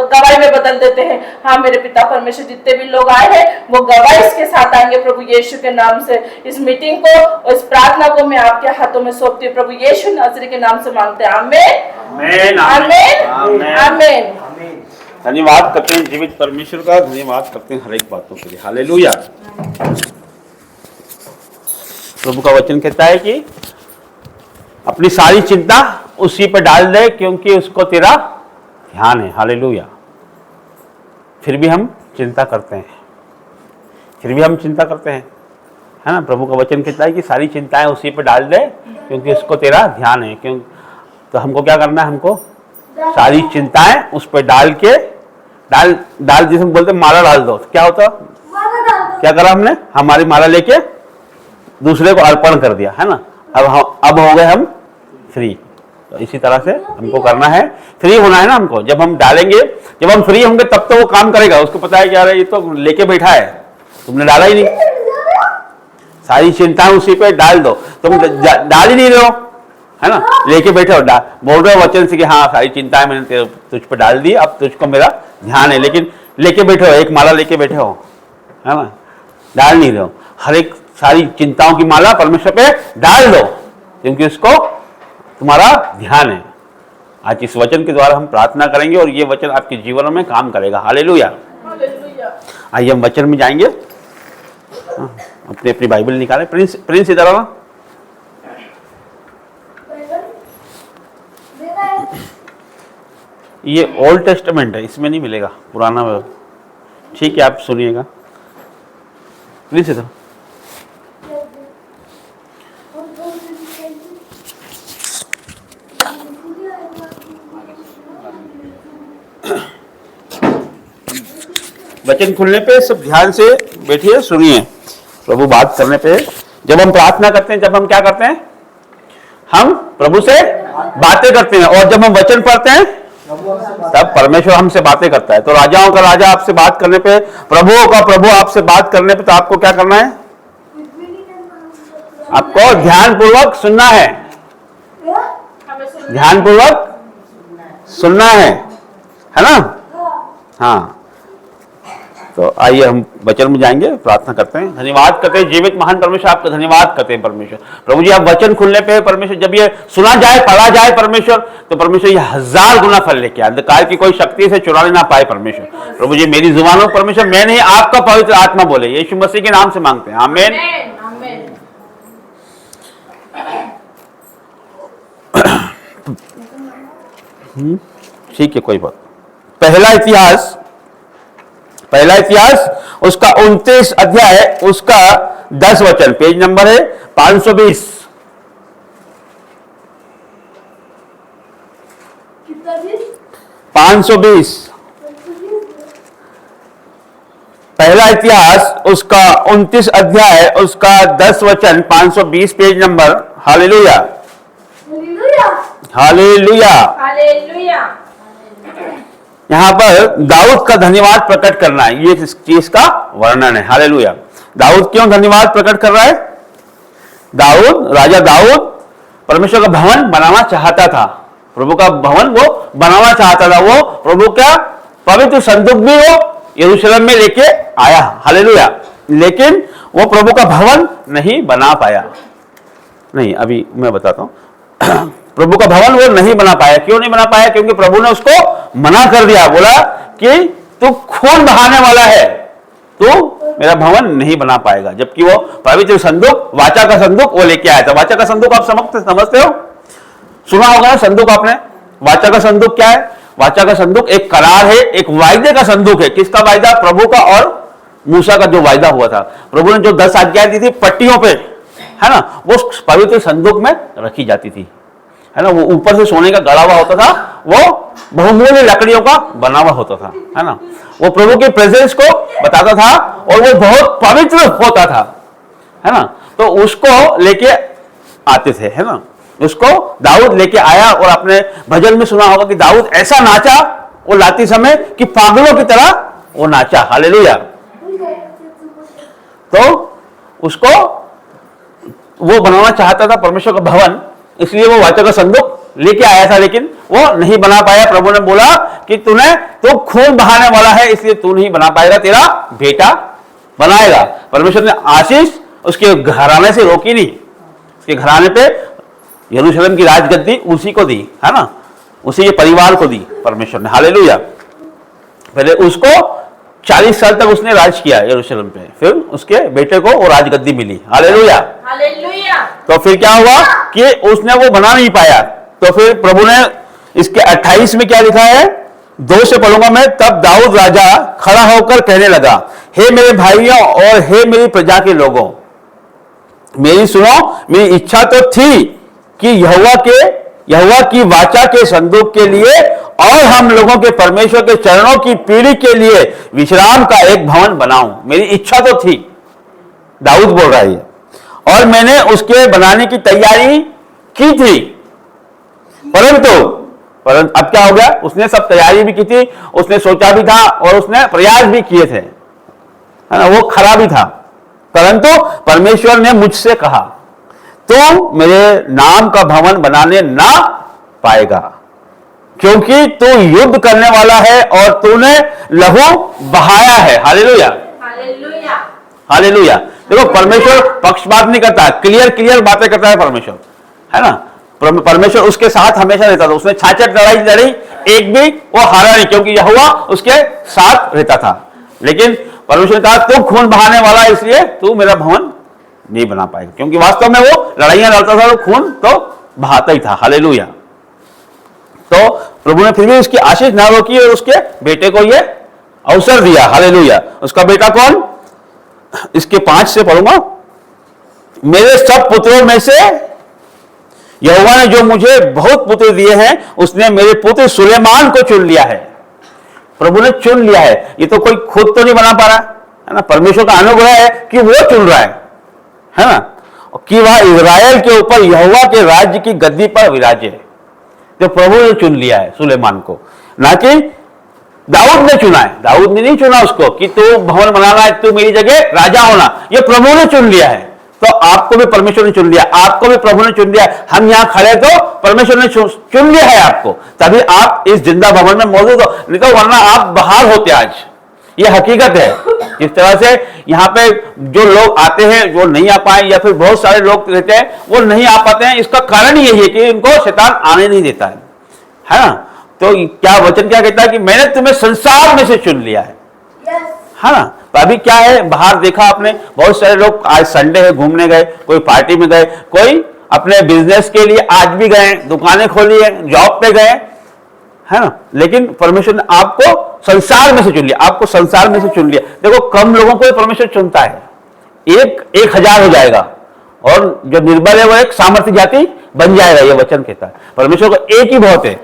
गवाही में बदल देते हैं। हाँ मेरे पिता परमेश्वर, जितने भी लोग आए हैं वो गवाही के साथ आएंगे प्रभु यीशु के नाम से। इस मीटिंग को और इस प्रार्थना को मैं आपके हाथों में सौंपती हूँ प्रभु यीशु नासरी के नाम से मांगते हैं। आमीन, आमीन, आमीन। धन्यवाद करते हैं जीवित परमेश्वर का, धन्यवाद करते हैं हर एक बातों के लिए। हालेलुया। प्रभु का वचन कहता है कि अपनी सारी चिंता उसी पर डाल दे क्योंकि उसको तेरा ध्यान है। हालेलुया। फिर भी हम चिंता करते हैं, है ना। प्रभु का वचन कहता है कि सारी चिंताएं उसी पर डाल दे क्योंकि उसको तेरा ध्यान है। क्यों? तो हमको क्या करना है? हमको सारी चिंताएं उस पर डाल के डाल जिसे हम बोलते माला डाल दो। क्या होता? क्या करा हमने? हमारी माला लेके दूसरे को अर्पण कर दिया, है ना। अब हो गए हम फ्री। तो इसी तरह से हमको करना है, फ्री होना है ना हमको। जब हम डालेंगे, जब हम फ्री होंगे तब तो वो काम करेगा। उसको पता है कि यार ये तो लेके बैठा है, तुमने डाला ही नहीं। सारी चिंताएं उसी पे डाल दो। तुम डाल ही नहीं रहे हो, है ना, लेके बैठे हो, बोल रहे हो वचन से कि हाँ सारी चिंताएं मैंने तुझ पे डाल दी, अब तुझको मेरा ध्यान है, लेकिन लेके बैठे हो, एक माला लेके बैठे हो, है ना, डाल नहीं रहे हो। हर एक सारी चिंताओं की माला परमेश्वर पे डाल दो क्योंकि उसको तुम्हारा ध्यान है। आज इस वचन के द्वारा हम प्रार्थना करेंगे और ये वचन आपके जीवन में काम करेगा। हालेलुया। आइए हम वचन में जाएंगे। अपनी अपनी बाइबल निकालें। प्रिंस इधर आओ। ये ओल्ड टेस्टामेंट है, इसमें नहीं मिलेगा पुराना। ठीक है, आप सुनिएगा। प्रिंस इधर। वचन खुलने पे सब ध्यान से बैठिए, सुनिए। प्रभु बात करने पे, जब हम प्रार्थना करते हैं, जब हम क्या करते हैं, हम प्रभु से बातें करते हैं। और जब हम वचन पढ़ते हैं तब परमेश्वर हमसे बातें करता है। तो राजाओं का राजा आपसे बात करने पे, प्रभुओं का प्रभु आपसे बात करने पे, तो आपको क्या करना है? आपको ध्यानपूर्वक सुनना है, ध्यानपूर्वक सुनना है ना। हाँ, तो आइए हम वचन में जाएंगे, प्रार्थना करते हैं, धन्यवाद करते हैं जीवित महान परमेश्वर, आपका धन्यवाद करते हैं परमेश्वर। प्रभु जी आप वचन खुलने पे परमेश्वर, जब ये सुना जाए पढ़ा जाए परमेश्वर, तो परमेश्वर ये 1000 गुना फल लेके अंधकार की कोई शक्ति से चुराने ना पाए परमेश्वर। प्रभु जी मेरी जुबानों परमेश्वर मैं नहीं, आपका पवित्र आत्मा बोले, यीशु मसीह के नाम से मांगते हैं, आमीन। ठीक है, कोई बात। पहला इतिहास उसका 29 अध्याय उसका 10 वचन, पेज नंबर है 520। कितना जी? 520 पहला इतिहास उसका 29 अध्याय उसका 10 वचन 520 page number. Hallelujah hallelujah. Hallelujah. Hallelujah. यहां पर दाऊद का धन्यवाद प्रकट करना है, ये इस चीज का वर्णन है। हालेलुया। दाऊद क्यों धन्यवाद प्रकट कर रहा है? राजा दाऊद परमेश्वर का भवन बनाना चाहता था, प्रभु का भवन वो बनाना चाहता था, वो प्रभु का पवित्र संदूक भी वो यरूशलेम में लेके आया। हालेलुया। लेकिन वो प्रभु का भवन नहीं बना पाया। नहीं, अभी मैं बताता हूं। प्रभु का भवन वो नहीं बना पाया। क्यों नहीं बना पाया? क्योंकि प्रभु ने उसको मना कर दिया, बोला कि तू खून बहाने वाला है, तू मेरा भवन नहीं बना पाएगा। जबकि वो पवित्र संदूक, वाचा का संदूक वो लेके आया था। वाचा का संदूक आप समझते हो, सुना होगा ना संदूक आपने। वाचा का संदूक क्या है? वाचा का संदूक एक करार है, एक वायदे का संदूक है। किसका वायदा? प्रभु का और मूसा का जो वायदा हुआ था। प्रभु ने जो 10 आज्ञाएं दी थी पट्टियों पे, है ना, वो पवित्र संदूक में रखी जाती थी, है ना। वो ऊपर से सोने का गड़ा हुआ होता था, वो बहुमूल्य लकड़ियों का बना हुआ होता था, है ना। वो प्रभु के प्रेजेंस को बताता था और वो बहुत पवित्र होता था, है ना। तो उसको लेके आते थे, है ना। उसको दाऊद लेके आया और अपने भजन में सुना होगा कि दाऊद ऐसा नाचा वो लाते समय कि पागलों की तरह वो नाचा। हालेलुया। तो उसको वो बनाना चाहता था परमेश्वर का भवन, इसलिए वो वाचा का संदूक लेके आया था, लेकिन वो नहीं बना पाया। प्रभु ने बोला कि तो खून बहाने वाला है, इसलिए तू नहीं बना पाएगा, तेरा बेटा बनाएगा। परमेश्वर ने आशीष उसके घराने से रोकी नहीं, उसके घराने पे यरूशलेम की राजगद्दी उसी को दी, है ना, उसी के परिवार को दी परमेश्वर ने। हालेलुया। पहले उसको 40 साल तक उसने राज किया यरूशलेम पे, फिर उसके बेटे को वो राजगद्दी मिली। हालेलुया। हालेलुया। तो फिर क्या हुआ कि उसने वो बना नहीं पाया। तो फिर प्रभु ने इसके 28 में क्या लिखा है, 2 से पढ़ूंगा मैं। तब दाऊद राजा खड़ा होकर कहने लगा, हे मेरे भाइयों और हे मेरी प्रजा के लोगों, मेरी सुनो। मेरी इच्छा तो थी कि यहोवा की वाचा के संदूक के लिए और हम लोगों के परमेश्वर के चरणों की पीढ़ी के लिए विश्राम का एक भवन बनाऊं। मेरी इच्छा तो थी, दाऊद बोल रहा है, और मैंने उसके बनाने की तैयारी की थी, परंतु अब क्या हो गया? उसने सब तैयारी भी की थी, उसने सोचा भी था और उसने प्रयास भी किए थे, है ना, वो खरा भी था। परंतु परमेश्वर ने मुझसे कहा, तू मेरे नाम का भवन बनाने ना पाएगा, क्योंकि तू युद्ध करने वाला है और तूने लहू बहाया है। हालेलुया। हालेलुया। हालेलुया। देखो परमेश्वर पक्षपात नहीं करता, क्लियर बातें करता है परमेश्वर, है ना। परमेश्वर उसके साथ हमेशा रहता था। उसने 66 लड़ाई लड़ी, एक भी वो हारा नहीं, क्योंकि यहोवा उसके साथ रहता था। लेकिन परमेश्वर ने कहा, तू खून बहाने वाला है, इसलिए तू मेरा भवन नहीं बना पाएगा, क्योंकि वास्तव में वो लड़ाइयां लड़ता था तो खून तो बहाता ही था। हालेलुया। तो प्रभु ने फिर भी उसकी आशीष ना रोकी और उसके बेटे को ये अवसर दिया। हालेलुया। उसका बेटा कौन? इसके 5 से पढ़ूंगा। मेरे सब पुत्रों में से यहोवा ने जो मुझे बहुत पुत्र दिए हैं, उसने मेरे पुत्र सुलेमान को चुन लिया है। प्रभु ने चुन लिया है, ये तो कोई खुद तो नहीं बना पा रहा है ना। परमेश्वर का अनुग्रह है कि वो चुन रहा है ना, कि वह इजराइल के ऊपर यहोवा के राज्य की गद्दी पर विराजे। तो प्रभु ने चुन लिया है सुलेमान को, ना कि दाऊद ने चुना है। दाऊद ने नहीं चुना उसको कि तू भवन बनाना है, तू मेरी जगह राजा होना। ये प्रभु ने चुन लिया है। तो आपको भी परमेश्वर ने चुन लिया, आपको भी प्रभु ने चुन लिया। हम यहां खड़े तो परमेश्वर ने चुन लिया है आपको, तभी आप इस जिंदा भवन में मौजूद हो, नहीं तो वरना आप बाहर होते आज। ये हकीकत है। इस तरह से यहाँ पे जो लोग आते हैं वो नहीं आ पाए, या फिर बहुत सारे लोग रहते हैं वो नहीं आ पाते हैं, इसका कारण यही है कि इनको शैतान आने नहीं देता है ना। तो क्या वचन क्या कहता है कि मैंने तुम्हें संसार में से चुन लिया है ना। तो अभी क्या है, बाहर देखा आपने बहुत सारे लोग आज संडे है घूमने गए, कोई पार्टी में गए, कोई अपने बिजनेस के लिए आज भी गए, दुकानें खोली है, जॉब पे गए, है ना। लेकिन परमेश्वर ने आपको संसार में से चुन लिया, आपको संसार में से चुन लिया। देखो कम लोगों को परमेश्वर चुनता है, 1,000 हो जाएगा, और जो निर्बल है वो एक सामर्थ्य जाति बन जाएगा, ये वचन कहता है। परमेश्वर को एक ही बहुत है।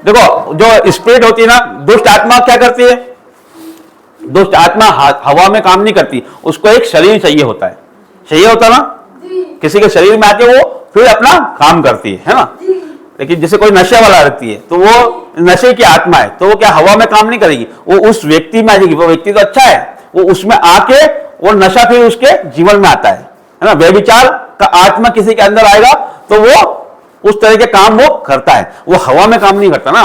देखो जो स्पिरिट होती है ना, दुष्ट आत्मा क्या करती है, दुष्ट आत्मा हवा में काम नहीं करती, उसको एक शरीर चाहिए होता है, चाहिए होता ना, किसी के शरीर में आके वो फिर अपना काम करती है ना। लेकिन जैसे कोई नशे वाला रहती है तो वो नशे की आत्मा है, तो वो क्या हवा में काम नहीं करेगी, वो उस व्यक्ति में आ जाएगी। वो व्यक्ति तो अच्छा है, वो उसमें आके वो नशा फिर उसके जीवन में आता है ना। व्यभिचार का आत्मा किसी के अंदर आएगा तो वो उस तरह के काम वो करता है, वो हवा में काम नहीं करता ना।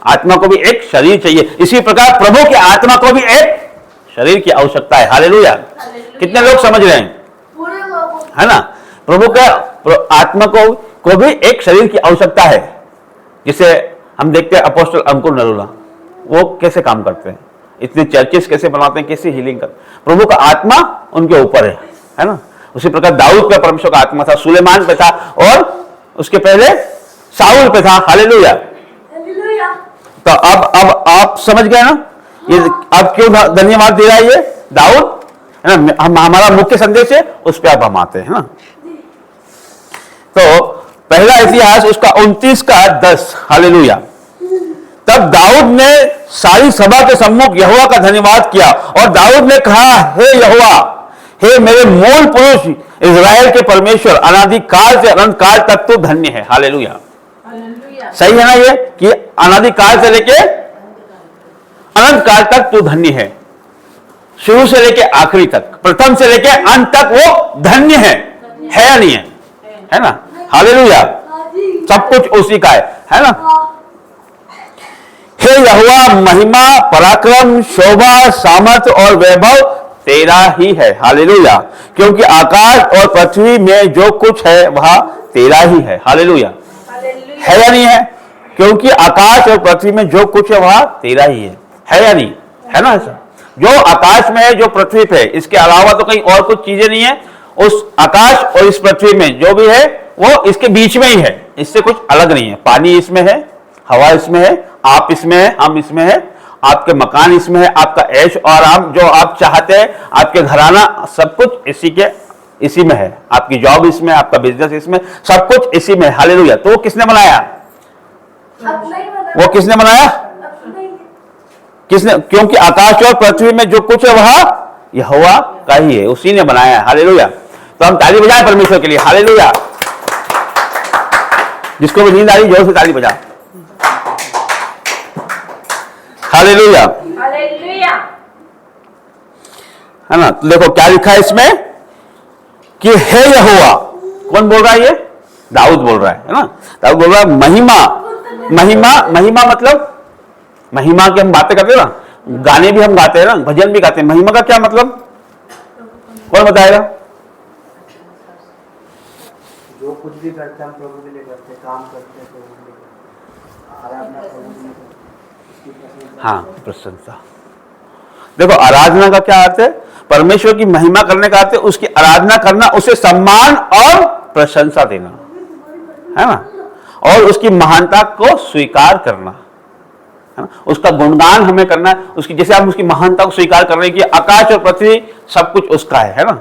आत्मा को भी एक शरीर चाहिए। इसी प्रकार प्रभु की आत्मा को भी एक शरीर की आवश्यकता है। हालेलुया। कितने लोग समझ रहे हैं, है ना। प्रभु का आत्मा को भी एक शरीर की आवश्यकता है। जिसे हम देखते हैं अपोस्टल अंकुर नरूला, वो कैसे काम करते हैं, इतने चर्चेस कैसे बनाते हैं, कैसे हीलिंग करते हैं। प्रभु का आत्मा उनके ऊपर है ना। उसी प्रकार दाऊद पे परमेश्वर का आत्मा था, सुलेमान पे था, और उसके पहले साउल पे था। हालेलुया। तो अब आप समझ गए ना, ये अब क्यों धन्यवाद दे रहा है ये दाऊद, है ना। हमारा मुख्य संदेश है, उस पर अब हम आते हैं ना। तो पहला इतिहास उसका 29:10। हालेलुया। तब दाऊद ने सारी सभा के सम्मुख यहोवा का धन्यवाद किया, और दाऊद ने कहा, हे यहोवा, हे मेरे मूल पुरुष इज़राइल के परमेश्वर, अनादिकाल से अनंत काल तक तू धन्य है। हालेलुया। सही है ना ये, कि अनादिकाल से लेके अनंत काल तक तू धन्य है। शुरू से लेके आखिरी तक, प्रथम से लेके अंत तक वो धन्य है या नहीं है ना। हालेलुया। सब कुछ उसी का है ना। हे यहोवा, महिमा, पराक्रम, शोभा, सामर्थ और वैभव तेरा ही है। हालेलुया। क्योंकि आकाश और पृथ्वी में जो कुछ है वह तेरा ही है। हालेलुया। है या नहीं है, क्योंकि आकाश और पृथ्वी में जो कुछ है वह तेरा ही है या नहीं है ना। ऐसा जो आकाश में है, जो पृथ्वी पे है, इसके अलावा तो कहीं और कुछ चीजें नहीं है। उस आकाश और इस पृथ्वी में जो भी है वो इसके बीच में ही है, इससे कुछ अलग नहीं है। पानी इसमें है, हवा इसमें है, आप इसमें है, हम इसमें है, आपके मकान इसमें है, आपका ऐश और आराम जो आप चाहते हैं, आपके घराना, सब कुछ इसी में है। आपकी जॉब इसमें, आपका बिजनेस इसमें, सब कुछ इसी में। हालेलुया। तो वो किसने बनाया, वो किसने बनाया, किसने, क्योंकि आकाश और पृथ्वी में जो कुछ है वह यहोवा का ही है, उसी ने बनाया है। हालेलुया। तो हम ताली बजाएं परमेश्वर के लिए। हालेलुया। जिसको भी नींद आ रही जोर से ताली बजा। हालेलुया। हालेलुया। है ना। तो देखो क्या लिखा है इसमें कि हे यहोवा, कौन बोल रहा है, ये दाऊद बोल रहा है ना। दाऊद बोल रहा है महिमा, महिमा, महिमा मतलब महिमा की हम बातें करते हैं ना, गाने भी हम गाते हैं ना, भजन भी गाते हैं। महिमा का क्या मतलब, कौन बताएगा। जो कुछ भी करते हैं हम प्रभु के लिए करते हैं, काम करते हैं प्रभु के लिए, आराधना प्रभु के लिए, उसकी प्रशंसा। हाँ, प्रशंसा। देखो आराधना का क्या अर्थ है, परमेश्वर की महिमा करने का अर्थ है उसकी आराधना करना, उसे सम्मान और प्रशंसा देना, है ना। और उसकी महानता को स्वीकार करना, है ना। उसका गुणगान हमें करना है, उसकी, जैसे हम उसकी महानता को स्वीकार कर रहे हैं कि आकाश और पृथ्वी सब कुछ उसका है ना।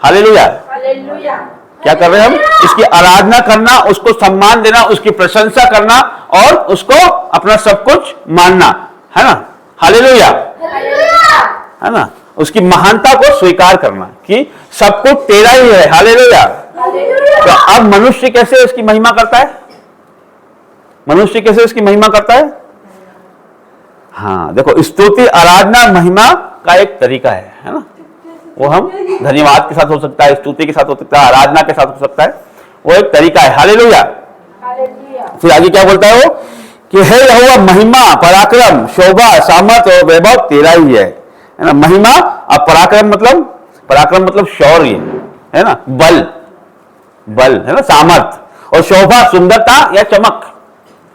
हालेलुया। हालेलुया। क्या कर रहे हैं हम, इसकी आराधना करना, उसको सम्मान देना, उसकी प्रशंसा करना और उसको अपना सब कुछ मानना, है ना। हालेलुया। है ना। उसकी महानता को स्वीकार करना कि सब कुछ तेरा ही है। हालेलुया। तो अब मनुष्य कैसे उसकी महिमा करता है, मनुष्य कैसे उसकी महिमा करता है। हाँ देखो, स्तुति, आराधना, महिमा का एक तरीका है ना। वो हम धन्यवाद के साथ हो सकता है, स्तुति के साथ हो सकता है, आराधना के साथ हो सकता है, वो एक तरीका है। हालेलुया। फिर आगे क्या बोलता है वो कि हे यहोवा महिमा पराक्रम शोभा सामर्थ और वैभव तेरा ही है ना। महिमा और पराक्रम मतलब शौर्य है ना, बल है ना, सामर्थ, और शोभा सुंदरता या चमक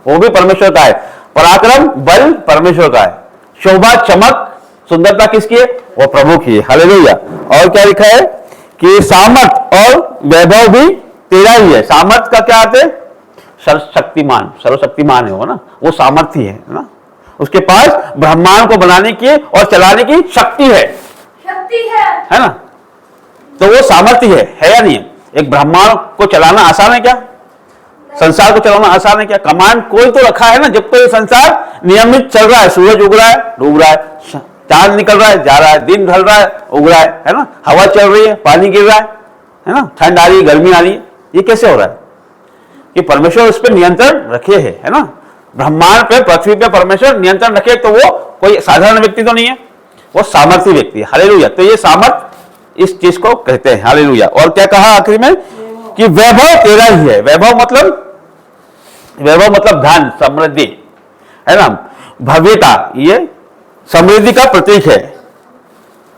वो भी परमेश्वर का है। पराक्रम बल परमेश्वर का है, शोभा चमक सुंदरता किसकी है? वो प्रभु की है। हालेलुया। और क्या लिखा है कि सामर्थ और वैभव भी तेरा ही है। सामर्थ का क्या अर्थ है? सर्वशक्तिमान है वो ना, वो सामर्थ्य है ना, उसके पास ब्रह्मांड को बनाने की और चलाने की शक्ति है ना, तो वो सामर्थ्य है या नहीं? एक ब्रह्मांड को चलाना आसान है क्या? संसार को चलाना आसान है क्या? कमांड कोई तो रखा है ना। जब तो ये संसार नियमित चल रहा है, सूरज उग रहा है, डूब रहा है, चांद निकल रहा है, जा रहा है, दिन ढल रहा है, उग रहा है ना, हवा चल रही है, पानी गिर रहा है ना, ठंड आ रही है, गर्मी आ रही है, ये कैसे हो रहा है? कि परमेश्वर उस पर नियंत्रण रखे है ना। ब्रह्मांड पे, पृथ्वी पे परमेश्वर नियंत्रण रखे, तो वो कोई साधारण व्यक्ति तो नहीं है, वो सामर्थ्य व्यक्ति है। हालेलुया। तो ये सामर्थ इस चीज को कहते हैं। हालेलुया। और क्या कहा आखिरी में कि वैभव तेरा ही है। वैभव मतलब धन समृद्धि है ना, भव्यता, ये समृद्धि का प्रतीक है।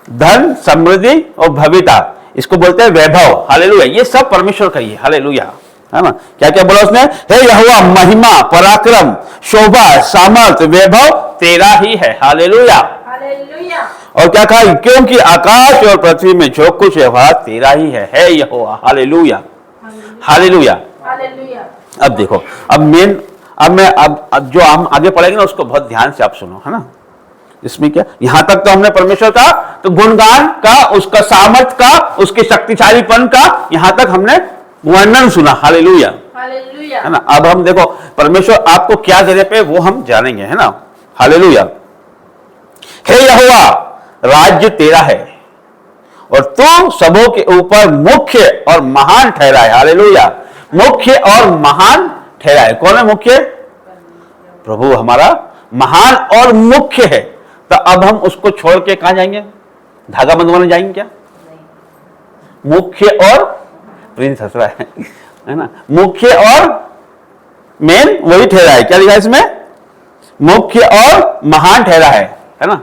धन समृद्धि और भव्यता इसको बोलते हैं वैभव। हालेलुया। ये सब परमेश्वर का ही है। हालेलुया, है ना। क्या क्या बोला उसने? हे यहोवा महिमा पराक्रम शोभा सामर्थ वैभव तेरा ही है। हालेलुया। और क्या कहा? क्योंकि आकाश और पृथ्वी में जो कुछ है वह तेरा ही है। हे यहोवा। Hallelujah, hallelujah. अब देखो, अब जो हम आगे पढ़ेंगे ना उसको बहुत ध्यान से आप सुनो, है ना। इसमें क्या, यहां तक तो हमने परमेश्वर का तो गुणगान का, उसका सामर्थ का, उसके शक्तिशालीपन का यहां तक हमने वर्णन सुना। हालेलुया, है ना। अब हम देखो परमेश्वर आपको क्या दे पे वो हम जानेंगे, है ना। हालेलुया। हे यहोवा राज्य तेरा है और तू सबों के ऊपर मुख्य और महान ठहरा है। हालेलुया। मुख्य और महान ठहरा है। कौन है मुख्य? प्रभु हमारा महान और मुख्य है। तो अब हम उसको छोड़ के कहां जाएंगे? धागा बंधवाने जाएंगे क्या? मुख्य और प्रिंस हंस रहा है ना। मुख्य और मेन वही ठहरा है। क्या लिखा है इसमें? मुख्य और महान ठहरा है ना।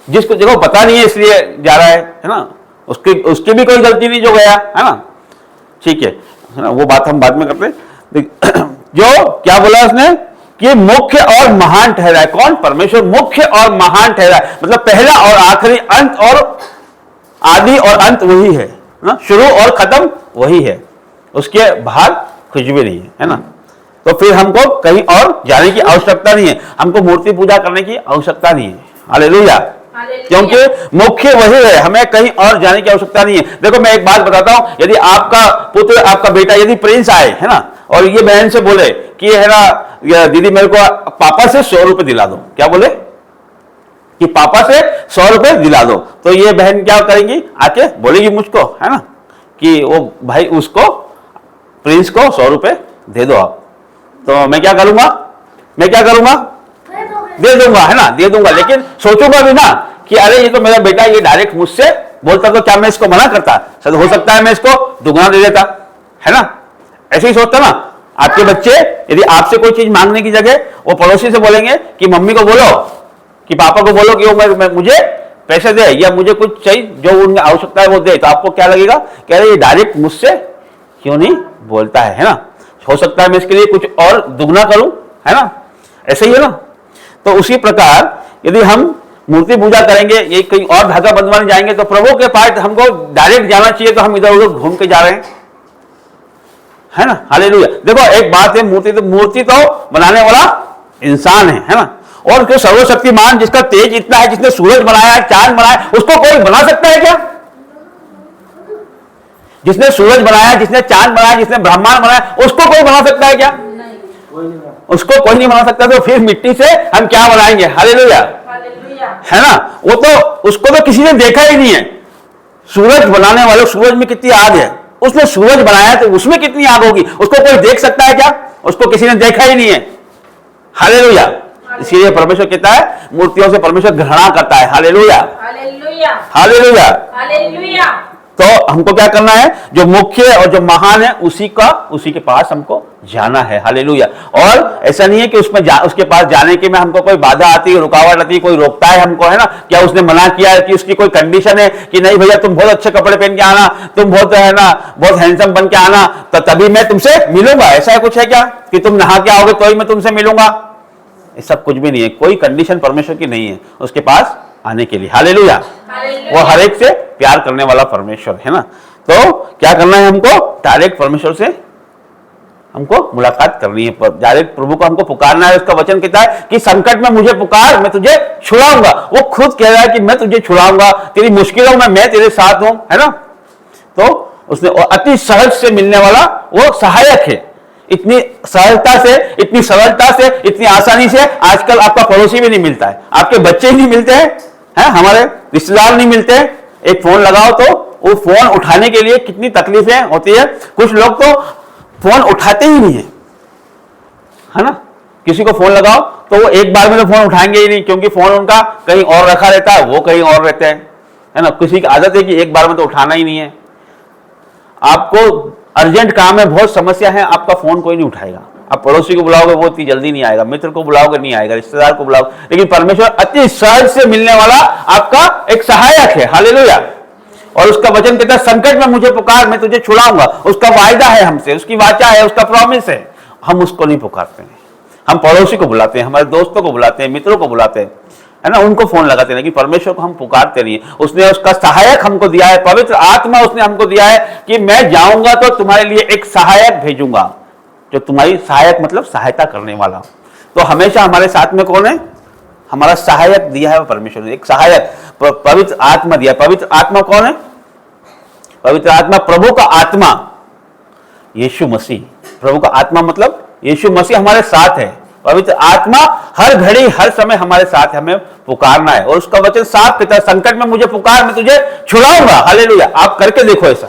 जिसको देखो पता नहीं है इसलिए जा रहा है ना। उसकी भी कोई गलती नहीं जो गया, है ना। ठीक है ना, वो बात हम बाद में करते हैं। जो क्या बोला उसने कि मुख्य और महान ठहरा है। कौन? परमेश्वर मुख्य और महान ठहरा है। मतलब पहला और आखिरी, अंत और आदि और अंत वही है ना, शुरू और खत्म वही है, उसके बाहर कुछ भी नहीं है ना। तो फिर हमको कहीं और जाने की आवश्यकता नहीं है, हमको मूर्ति पूजा करने की आवश्यकता नहीं है। हालेलुया। क्योंकि मुख्य वही है, हमें कहीं और जाने की आवश्यकता नहीं है। देखो मैं एक बात बताता हूं, यदि आपका पुत्र, आपका बेटा यदि प्रिंस आए, है ना, और ये बहन से बोले कि है ना दीदी मेरे को पापा से 100 रुपए दिला दो, क्या बोले कि पापा से 100 रुपए दिला दो, तो ये बहन क्या करेंगी? आके बोलेगी मुझको, है ना, कि वो भाई उसको प्रिंस को 100 रुपए दे दो आप। तो मैं क्या करूंगा? दे दूंगा, है ना, दे दूंगा। लेकिन सोचूंगा भी ना कि अरे ये तो मेरा बेटा ये डायरेक्ट मुझसे बोलता, तो क्या मैं इसको मना करता? सर हो सकता है मैं इसको दुगना दे देता, है ना। ऐसे ही सोचता ना। आपके बच्चे यदि आपसे कोई चीज मांगने की जगह वो पड़ोसी से बोलेंगे कि मम्मी को बोलो, कि पापा को बोलो कि वो मुझे पैसे दे या मुझे कुछ चाहिए जो उनकी आवश्यकता है वो दे, तो आपको क्या लगेगा? कह रहे ये डायरेक्ट मुझसे क्यों नहीं बोलता है ना। हो सकता है मैं इसके लिए कुछ और दुगना करूं, है ना। ऐसे ही है ना। तो उसी प्रकार यदि हम मूर्ति पूजा करेंगे, ये कहीं और धागा बंधवाने जाएंगे, तो प्रभु के पास हमको डायरेक्ट जाना चाहिए, तो हम इधर उधर घूम के जा रहे हैं, है ना। हालेलुया। देखो एक बात है, मूर्ति तो बनाने वाला इंसान है ना। और उसको सर्वशक्तिमान जिसका तेज इतना है, जिसने सूरज बनाया, चांद बनाया, उसको कोई बना सकता है क्या? जिसने सूरज बनाया, जिसने चांद बनाया, जिसने ब्रह्मांड बनाया, उसको कोई बना सकता है क्या? उसको कोई नहीं बना सकता। तो फिर मिट्टी से हम क्या बनाएंगे? हालेलुया, है ना। वो तो उसको तो किसी ने देखा ही नहीं है। सूरज बनाने वाले, सूरज में कितनी आग है, उसने सूरज बनाया तो उसमें कितनी आग होगी, उसको कोई देख सकता है क्या? उसको किसी ने देखा ही नहीं है। हालेलुया। इसीलिए परमेश्वर कहता है मूर्तियों से परमेश्वर घृणा करता है। Hallelujah, hallelujah, hallelujah. तो हमको क्या करना है, जो मुख्य और जो महान है उसी के पास हमको जाना है। हालेलुया। और ऐसा नहीं है कि उसके पास जाने के में हमको कोई बाधा आती है, रुकावट आती है, कोई रोकता है हमको, है ना, क्या उसने मना किया है कि उसकी कोई कंडीशन है कि नहीं भैया तुम बहुत अच्छे कपड़े पहन के आना, तुम बहुत है ना बहुत हैंडसम बन के आना तो तभी मैं तुमसे मिलूंगा, ऐसा कुछ है क्या कि तुम नहा के आओगे तो ही मैं तुमसे मिलूंगा? ये सब कुछ भी नहीं है, कोई कंडीशन परमेश्वर की नहीं है उसके पास आने के लिए। हालेलुया। वो हर एक से प्यार करने वाला परमेश्वर है ना। तो क्या करना है हमको, डायरेक्ट परमेश्वर से हमको मुलाकात करनी है, डायरेक्ट प्रभु को हमको पुकारना है। उसका वचन कहता है कि संकट में मुझे पुकार, मैं तुझे छुड़ाऊंगा। वो खुद कह रहा है कि मैं तुझे छुड़ाऊंगा, तेरी मुश्किलों में मैं तेरे साथ हूं, है ना। तो उसने अति सहज से मिलने वाला वो सहायक है। इतनी सहजता से, इतनी सरलता से, इतनी आसानी से आजकल आपका पड़ोसी भी नहीं मिलता है, आपके बच्चे ही नहीं मिलते हैं, हमारे रिश्तेदार नहीं मिलते हैं। एक फोन लगाओ तो वो फोन उठाने के लिए कितनी तकलीफें होती है। कुछ लोग तो फोन उठाते ही नहीं है ना। किसी को फोन लगाओ तो वो एक बार में तो फोन उठाएंगे ही नहीं, क्योंकि फोन उनका कहीं और रखा रहता है, वो कहीं और रहते हैं, है ना। किसी की आदत है कि एक बार में तो उठाना ही नहीं है। आपको अर्जेंट काम है, बहुत समस्या है, आपका फोन कोई नहीं उठाएगा। आप पड़ोसी को बुलाओगे वो इतनी जल्दी नहीं आएगा, मित्र को बुलाओगे नहीं आएगा, रिश्तेदार को बुलाओगे, लेकिन परमेश्वर अति सहज से मिलने वाला आपका एक सहायक है। हालेलुया। और उसका वचन कहता है संकट में मुझे पुकार, मैं तुझे छुड़ाऊंगा। उसका वायदा है हमसे, उसकी वाचा है, उसका प्रॉमिस है। हम उसको नहीं पुकारते हैं, हम पड़ोसी को बुलाते हैं, हमारे दोस्तों को बुलाते हैं, मित्रों को बुलाते हैं, है ना, उनको फोन लगाते हैं, लेकिन परमेश्वर को हम पुकारते नहीं। उसने उसका सहायक हमको दिया है, पवित्र आत्मा उसने हमको दिया है कि मैं जाऊंगा तो तुम्हारे लिए एक सहायक भेजूंगा, जो तुम्हारी सहायक मतलब सहायता करने वाला। तो हमेशा हमारे साथ में कौन है, हमारा सहायक दिया है परमेश्वर ने, एक सहायक पवित्र आत्मा दिया। पवित्र आत्मा कौन है? पवित्र आत्मा प्रभु का आत्मा, यीशु मसीह। प्रभु का आत्मा मतलब यीशु मसीह हमारे साथ है। पवित्र आत्मा हर घड़ी हर समय हमारे साथ, हमें पुकारना है। और उसका वचन साफ कहता है संकट में मुझे पुकार, मैं तुझे छुड़ाऊंगा। हालेलुया। आप करके देखो ऐसा,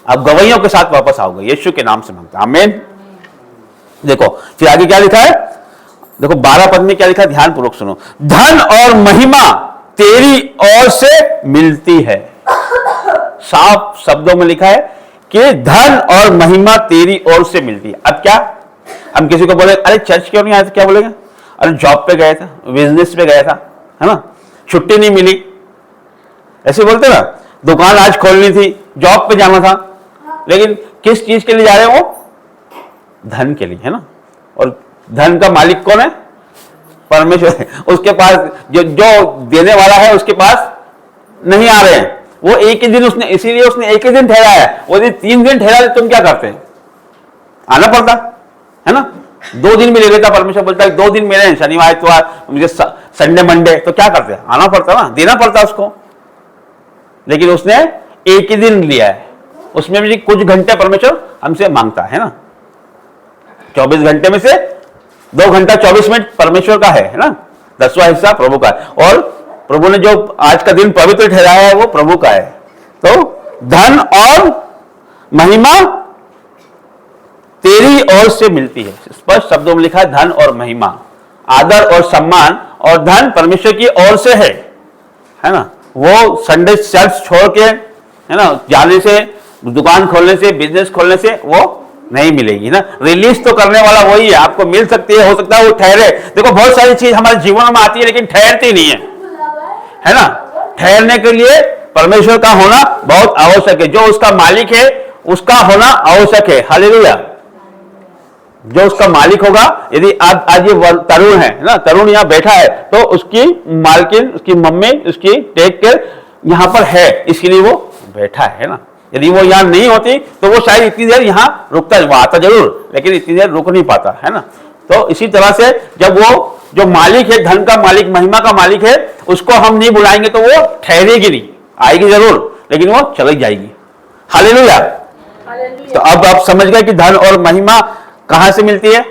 आप गवाहियों के साथ वापस आओगे। यीशु के नाम से मांगते हैं, आमीन। देखो फिर आगे क्या लिखा है, देखो 12 पद में क्या लिखा है, ध्यान पूर्वक सुनो। धन और महिमा तेरी ओर से मिलती है। साफ शब्दों में लिखा है कि धन और महिमा तेरी ओर से मिलती है। अब क्या, हम किसी को बोले अरे चर्च क्यों नहीं आया था, क्या बोलेंगे, अरे जॉब पे गया था, बिजनेस पे गया था, है ना, छुट्टी नहीं मिली, ऐसे बोलते ना। दुकान आज खोलनी थी, जॉब पे जाना था, लेकिन किस चीज के लिए जा रहे हो, धन के लिए, है ना। और धन का मालिक कौन है, परमेश्वर है। उसके पास जो देने वाला है उसके पास नहीं आ रहे हैं। वो एक ही दिन उसने, इसीलिए उसने एक ही दिन ठहराया है। वो 3 दिन ठहरा, तुम क्या करते हैं, आना पड़ता है ना। 2 दिन भी ले लेता, परमेश्वर बोलता है 2 दिन मेरे हैं, शनिवार इतवार, मुझे संडे मंडे, तो क्या करते हैं, आना पड़ता ना, देना पड़ता उसको। लेकिन उसने एक ही दिन लिया है, उसमें भी कुछ घंटे परमेश्वर हमसे मांगता है ना। 24 घंटे में से 2 घंटा 24 मिनट परमेश्वर का है ना, 10वां हिस्सा प्रभु का है। और प्रभु ने जो आज का दिन पवित्र ठहराया है वो प्रभु का है। तो धन और महिमा तेरी ओर से मिलती है। स्पष्ट शब्दों में लिखा है धन और महिमा, आदर और सम्मान और धन परमेश्वर की ओर से है ना। वो संडे चर्च छोड़ के, है ना, जाने से, दुकान खोलने से, बिजनेस खोलने से वो नहीं मिलेगी ना। रिलीज तो करने वाला वही है, आपको मिल सकती है, हो सकता है वो ठहरे। देखो बहुत सारी चीज हमारे जीवन में आती है लेकिन ठहरती नहीं है ना। ठहरने के लिए परमेश्वर का होना बहुत आवश्यक है, जो उसका मालिक है उसका होना आवश्यक है। हालेलुया। जो उसका मालिक होगा, यदि आज ये तरुण है ना, तरुण यहाँ बैठा है तो उसकी मालकिन, उसकी मम्मी, उसकी टेक केयर यहाँ पर है, इसलिए वो बैठा है ना। यदि वो यहाँ नहीं होती तो वो शायद इतनी देर यहाँ रुकता, वो आता जरूर लेकिन इतनी देर रुक नहीं पाता, है ना। तो इसी तरह से जब वो जो मालिक है, धन का मालिक, महिमा का मालिक है, उसको हम नहीं बुलाएंगे तो वो ठहरेगी नहीं, आएगी जरूर लेकिन वो चली जाएगी। हालेलुया। तो अब आप समझ गए कि धन और महिमा कहां से मिलती है।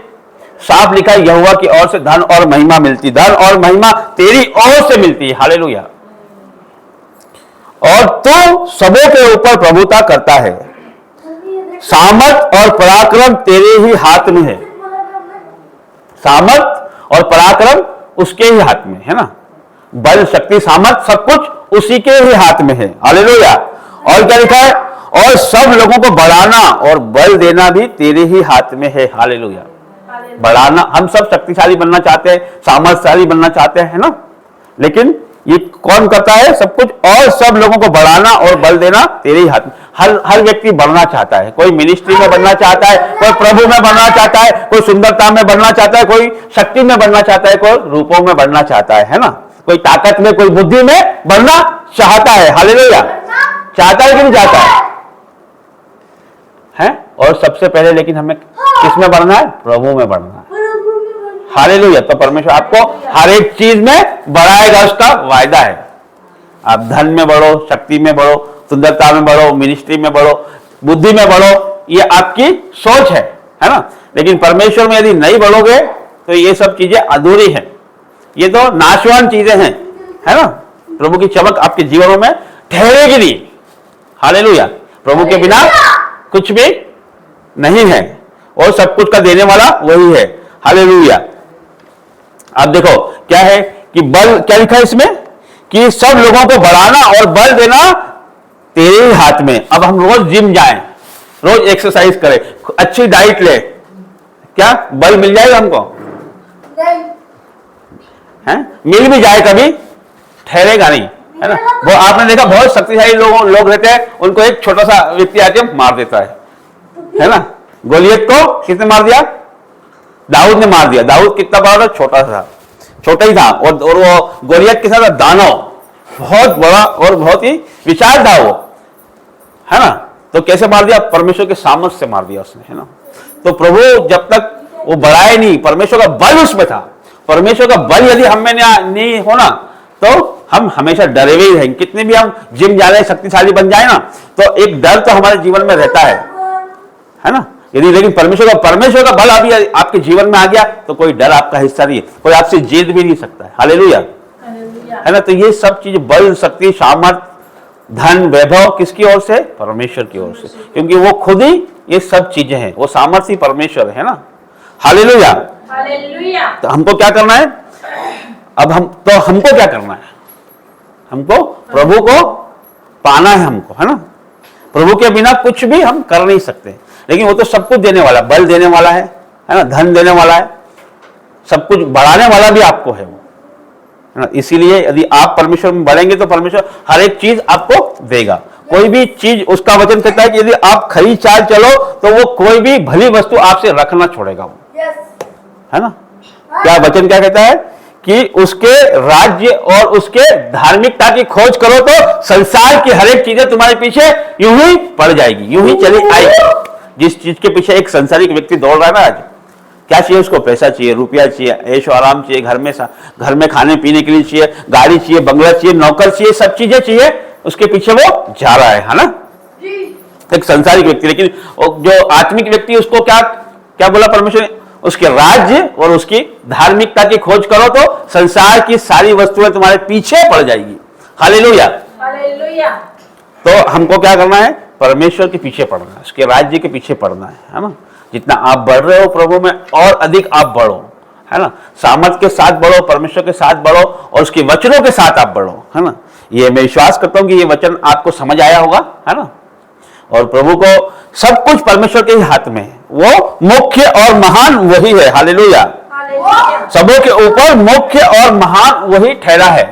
साफ लिखा है यहोवा की ओर से धन और महिमा मिलती, धन और महिमा तेरी ओर से मिलती है। हालेलुया। और तू सबों के ऊपर प्रभुता करता है, सामर्थ और पराक्रम तेरे ही हाथ में है। सामर्थ और पराक्रम उसके ही हाथ में है ना। बल, शक्ति, सामर्थ सब कुछ उसी के ही हाथ में है। हालेलुया। और क्या लिखा है? और सब लोगों को बढ़ाना और बल देना भी तेरे ही हाथ में है। हालेलुया। बढ़ाना, हम सब शक्तिशाली बनना चाहते हैं, सामर्थ्यशाली बनना चाहते हैं, है ना? लेकिन ये कौन करता है सब कुछ? और सब लोगों को बढ़ाना और बल देना तेरे ही हाथ में। हर व्यक्ति बढ़ना चाहता है। कोई मिनिस्ट्री में बढ़ना चाहता है, कोई प्रभु में बढ़ना चाहता है, कोई सुंदरता में बढ़ना चाहता है, कोई शक्ति में बढ़ना चाहता है, कोई रूपों में बढ़ना चाहता है ना? कोई ताकत में, कोई बुद्धि में बढ़ना चाहता है। हालेलुया। चाहता है कि नहीं चाहता है? और सबसे पहले लेकिन हमें किसमें बढ़ना है? प्रभु में बढ़ना है। हालेलुया। तो परमेश्वर आपको हर एक चीज में बढ़ाएगा, उसका वायदा है। आप धन में बढ़ो, शक्ति में बढ़ो, सुंदरता में बढ़ो, मिनिस्ट्री में बढ़ो, बुद्धि में बढ़ो, ये आपकी सोच है ना? लेकिन परमेश्वर में यदि नहीं बढ़ोगे तो ये सब चीजें अधूरी हैं, ये तो नाशवान चीजें हैं, है ना? प्रभु की चमक आपके जीवनों में ठहरेगी नहीं। हालेलुया। प्रभु के बिना कुछ भी नहीं है, और सब कुछ का देने वाला वही है। हालेलुया। अब देखो क्या है कि बल, क्या लिखा है इसमें कि सब लोगों को बढ़ाना और बल देना तेरे ही हाथ में। अब हम रोज जिम जाएं, रोज एक्सरसाइज करें, अच्छी डाइट ले, क्या बल मिल जाएगा हमको? नहीं। है? मिल भी जाए कभी ठहरेगा नहीं, है ना? वो आपने देखा बहुत शक्तिशाली लोग रहते हैं, उनको एक छोटा सा व्यक्ति आके मार देता है ना? गोलियत को किसने मार दिया? दाऊद ने मार दिया। दाऊद कितना बड़ा था? छोटा ही था, और वो गोलियत के साथ दानव बहुत बड़ा और बहुत ही विशाल था वो, है ना? तो कैसे मार दिया? परमेश्वर के सामर्थ्य से मार दिया उसने, है ना? तो प्रभु जब तक वो बढ़ाए नहीं, परमेश्वर का बल उसमें था। परमेश्वर का बल यदि हम में नहीं होना तो हम हमेशा डरे हुए ही रहेंगे। कितने भी हम जिम जाने शक्तिशाली बन जाए ना, तो एक डर तो हमारे जीवन में रहता है ना? यदि लेकिन परमेश्वर का बल अभी आपके जीवन में आ गया तो कोई डर आपका हिस्सा नहीं है, कोई आपसे जीत भी नहीं सकता है। हालेलुया, है ना? तो ये सब चीज, बल, शक्ति, सामर्थ, धन, वैभव किसकी ओर से? परमेश्वर की ओर से, क्योंकि वो खुद ही ये सब चीजें हैं, वो सामर्थ्य परमेश्वर है ना? हालेलुया। हालेलुया। तो हमको क्या करना है? अब हमको क्या करना है? हमको प्रभु को पाना है हमको, है ना? प्रभु के बिना कुछ भी हम कर नहीं सकते, लेकिन वो तो सब कुछ देने वाला, बल देने वाला है ना? धन देने वाला है, सब कुछ बढ़ाने वाला भी आपको है वो, है ना? इसीलिए यदि आप परमेश्वर में बढ़ेंगे तो परमेश्वर हर एक चीज आपको देगा। कोई भी चीज, उसका वचन कहता है कि यदि आप खरी चाल चलो तो वो कोई भी भली वस्तु आपसे रखना छोड़ेगा वो, है ना? क्या वचन क्या कहता है कि उसके राज्य और उसके धार्मिकता की खोज करो तो संसार की हर एक चीजें तुम्हारे पीछे यूं ही पड़ जाएगी, यूं ही चली आएगी। जिस चीज के पीछे एक संसारिक व्यक्ति दौड़ रहा है ना आज, क्या चाहिए उसको? पैसा चाहिए, रुपया चाहिए, ऐशो आराम चाहिए, घर में खाने पीने के लिए चाहिए, गाड़ी चाहिए, बंगला चाहिए, नौकर चाहिए, सब चीजें चाहिए, उसके पीछे वो जा रहा है ना? एक संसारिक व्यक्ति। लेकिन जो आत्मिक व्यक्ति, उसको क्या बोला परमेश्वर ने? उसके राज्य और उसकी धार्मिकता की खोज करो तो संसार की सारी वस्तुएं तुम्हारे पीछे पड़ जाएगी। हालेलुया। हालेलुया। तो हमको क्या करना है? परमेश्वर के पीछे पड़ना है, उसके राज्य के पीछे पड़ना है ना? जितना आप बढ़ रहे हो प्रभु में, और अधिक आप बढ़ो, है ना? सामर्थ के साथ बढ़ो, परमेश्वर के साथ बढ़ो, और उसके वचनों के साथ आप बढ़ो, है ना? ये मैं विश्वास करता हूं कि ये वचन आपको समझ आया होगा, है ना? और प्रभु को सब कुछ परमेश्वर के ही हाथ में है, वो मुख्य और महान वही है। हालेलुया। सबों के ऊपर मुख्य और महान वही ठहरा है,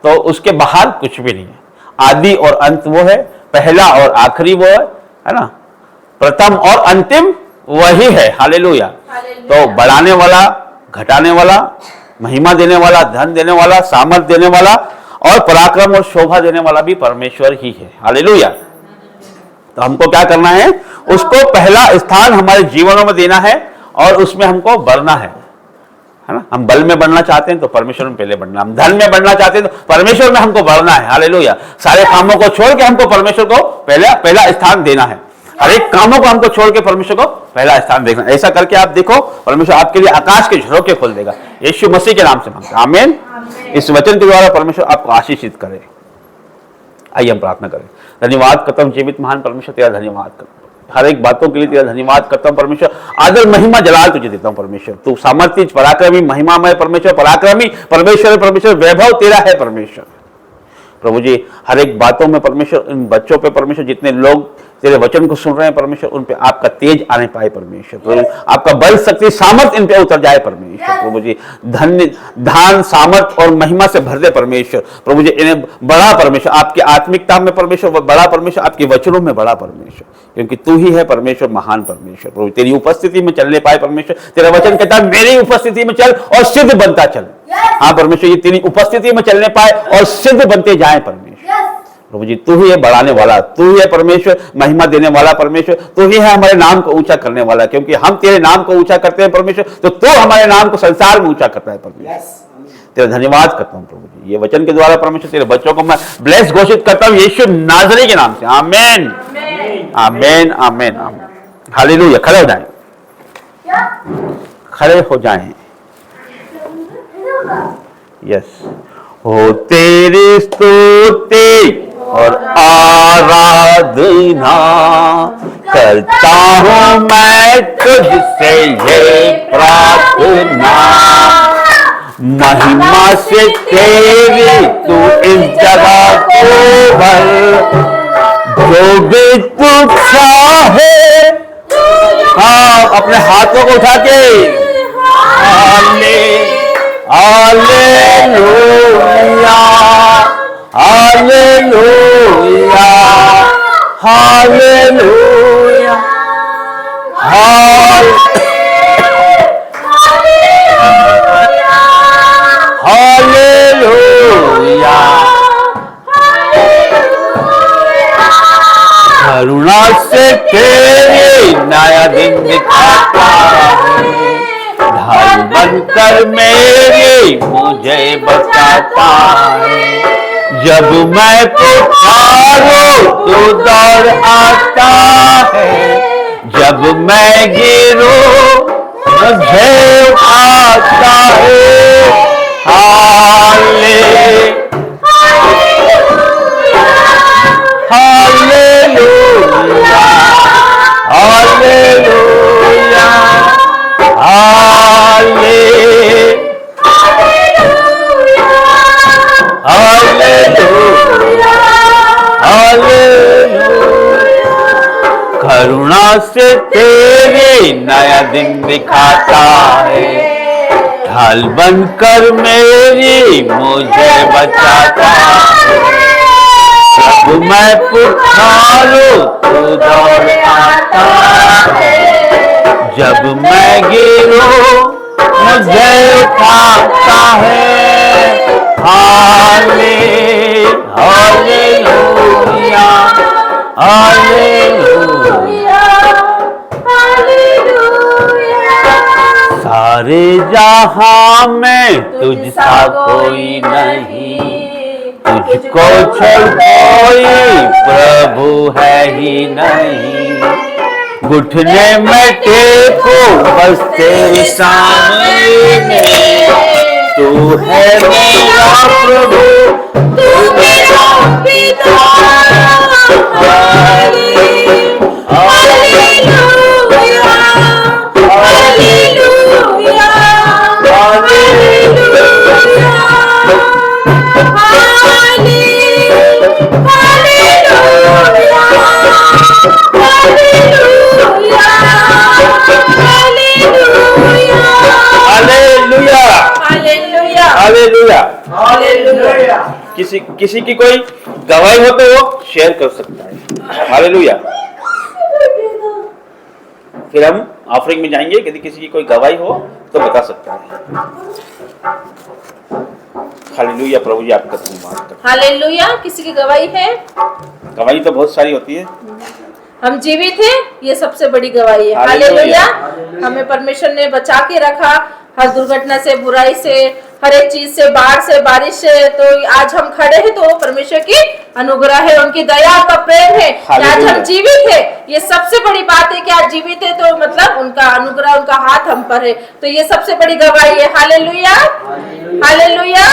तो उसके बाहर कुछ भी नहीं है। आदि और अंत वो है, पहला और आखिरी वो है ना? प्रथम और अंतिम वही है। हालेलुया। तो बढ़ाने वाला, घटाने वाला, महिमा देने वाला, धन देने वाला, सामर्थ देने वाला और पराक्रम और शोभा देने वाला भी परमेश्वर ही है। हालेलुया। तो हमको क्या करना है? उसको पहला स्थान हमारे जीवनों में देना है और उसमें हमको बढ़ना है ना? हम बल में बढ़ना चाहते हैं तो परमेश्वर में पहले बढ़ना, हम धन में बढ़ना चाहते हैं तो परमेश्वर में हमको बढ़ना है। हालेलुया। सारे कामों को छोड़ के हमको परमेश्वर को पहला स्थान देना है। हर एक कामों को हमको छोड़ के परमेश्वर को पहला स्थान देखना। ऐसा करके आप देखो, परमेश्वर आपके लिए आकाश के झरोखे खोल देगा। यीशु मसीह के नाम से मांगते हैं, आमीन। इस वचन के द्वारा परमेश्वर आपको आशीषित करे। आइए हम प्रार्थना करें। धन्यवाद करता हूं जीवित महान परमेश्वर, तेरा धन्यवाद करता हूं हर एक बातों के लिए, तेरा धन्यवाद करता हूं परमेश्वर। आदर महिमा जलाल तुझे देता हूं परमेश्वर। तू सामर्थ्य, पराक्रमी, महिमामय परमेश्वर, पराक्रमी परमेश्वर, परमेश्वर वैभव तेरा है परमेश्वर। प्रभु जी हर एक बातों में परमेश्वर, इन बच्चों पे परमेश्वर, जितने लोग तेरे वचन को सुन रहे हैं परमेश्वर, उन पे आपका तेज आने पाए परमेश्वर, प्रभु आपका बल शक्ति सामर्थ इन पे उतर जाए परमेश्वर, प्रभु जी धन्य धान सामर्थ और महिमा से भर दे परमेश्वर, प्रभु जी इन्हें बड़ा परमेश्वर, आपकी आत्मिकता में परमेश्वर बड़ा परमेश्वर, आपके वचनों में बड़ा परमेश्वर, क्योंकि तू ही है परमेश्वर महान परमेश्वर, प्रभु तेरी उपस्थिति में चलने पाए परमेश्वर। तेरा वचन कहता है मेरी उपस्थिति में चल और सिद्ध बनता चल। हाँ परमेश्वर, ये तेरी उपस्थिति में चलने पाए और सिद्ध बनते जाए परमेश्वर। प्रभु जी तू ही है बढ़ाने वाला, तू ही है परमेश्वर महिमा देने वाला परमेश्वर, तू ही है हमारे नाम को ऊंचा करने वाला, क्योंकि हम तेरे नाम को ऊंचा करते हैं परमेश्वर, तो तू हमारे नाम को संसार में ऊंचा करता है परमेश्वर। तेरा धन्यवाद करता हूँ प्रभु जी, ये वचन के द्वारा परमेश्वर तेरे बच्चों को मैं ब्लेस घोषित करता हूँ यीशु नाज़री के नाम से। आमीन आमीन आमीन आमीन। हालेलुया। खड़े हो जाएं, खड़े हो जाएं। यस। हो तेरी स्तुति और आराधना करता हूँ मैं तुझसे ये प्रार्थना, महिमा से तेरी तू इस जगह को भर, जो भी तू चाहे। हाँ अपने हाथों को उठा के हालेलुया हालेलुया हालेलुया हालेलुया। करुणा से तेरी नया दिन दिखाता है, ढाल बनकर मेरी मुझे बचाता है, जब मैं पुकारूं तो दौड़ आता है, जब मैं गिरूं मुझे उठाता है। Hallelujah hallelujah hallelujah hallelujah. करुणा से तेरी नया दिन दिखाता है, ढाल बनकर मेरी मुझे बचाता है, जब मैं पुकारूं तो दौड़ आता है, जब मैं गिरूं मुझे उठाता है। हालेलुया हालेलुया सारे जहां में तुझसा कोई नहीं, तुझको छोड़ कोई प्रभु है ही नहीं, घुटने में टेको बस तेरे सामने, तू है मेरा प्रभु तू मेरा पिता। हालेलुया। किसी की कोई गवाही हो तो वो शेयर कर सकता है। हालेलुया। फिर हम ऑफरिंग में जाएंगे, यदि किसी की कोई गवाही हो तो बता सकता है। हालेलुया। प्रभु जी आपका धन्यवाद। हालेलुया। किसी की गवाही है? गवाही तो बहुत सारी होती है। हम जीवित हैं, ये सबसे बड़ी गवाही है। हालेलुया। हमें परमेश्वर ने बचा के रखा हर दुर्घटना से, बुराई से, हर एक चीज से, बाढ़ से, बारिश से। तो आज हम खड़े हैं तो परमेश्वर की अनुग्रह है, उनकी दया का प्रेम है कि आज हम जीवित है। ये सबसे बड़ी बात है कि आज जीवित है तो मतलब उनका अनुग्रह, उनका हाथ हम पर है, तो ये सबसे बड़ी गवाही है। Hallelujah hallelujah.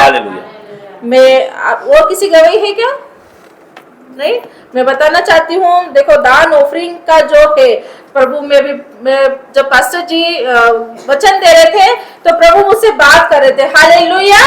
वो किसी गवाही है क्या? नहीं। मैं बताना चाहती हूँ, देखो दान ऑफरिंग का जो है, प्रभु में भी जब पास्टर जी वचन दे रहे थे तो प्रभु मुझसे बात कर रहे थे। Hallelujah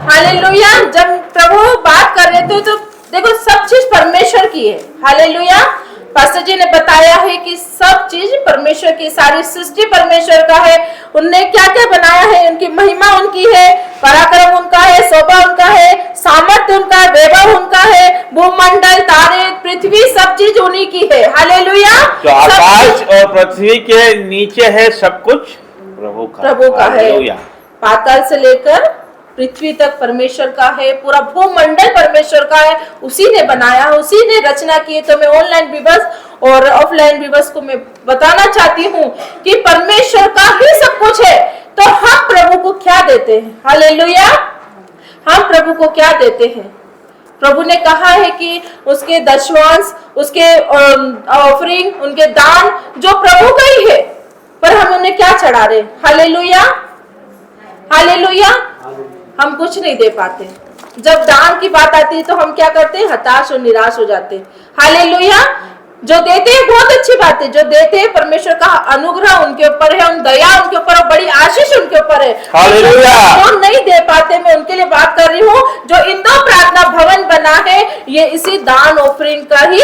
hallelujah. जब प्रभु बात कर रहे थे तो देखो सब चीज परमेश्वर की है। हालेलुया। पास्टर जी ने बताया है कि सब चीज परमेश्वर की, सारी सृष्टि परमेश्वर का है। उनने क्या क्या बनाया है, उनकी महिमा उनकी है, पराक्रम उनका है, शोभा उनका है, सामर्थ्य उनका है, वैभव उनका है, भूमंडल, तारे, पृथ्वी, सब चीज उन्हीं की है। हालेलुया। जो आकाश और पृथ्वी के नीचे है सब कुछ प्रभु का है। पाताल से लेकर पृथ्वी तक परमेश्वर का है, पूरा भूमंडल परमेश्वर का है, उसी ने बनाया, उसी ने रचना की है। तो मैं ऑनलाइन विवर्स और ऑफलाइन विवर्स को मैं बताना चाहती हूँ कि परमेश्वर का ही सब कुछ है। तो हम प्रभु को क्या देते हैं? हालेलुया। हम प्रभु को क्या देते हैं? प्रभु ने कहा है कि उसके दशवांश, उसके ऑफरिंग, उनके दान जो प्रभु का ही है, पर हम उन्हें क्या चढ़ा रहे? हालेलुया। हालेलुया। हम कुछ नहीं दे पाते। जब दान की बात आती है तो हम क्या करते हैं? हताश और निराश हो जाते हैं। हालेलुया। जो देते हैं बहुत अच्छी बात है, जो देते हैं परमेश्वर का अनुग्रह उनके ऊपर है, उन दया उनके ऊपर है, बड़ी आशीष उनके ऊपर है। हालेलुया। जो नहीं दे पाते, मैं उनके लिए बात कर रही हूँ। जो इंदो प्रार्थना भवन बना है, ये इसी दान ऑफरिंग का ही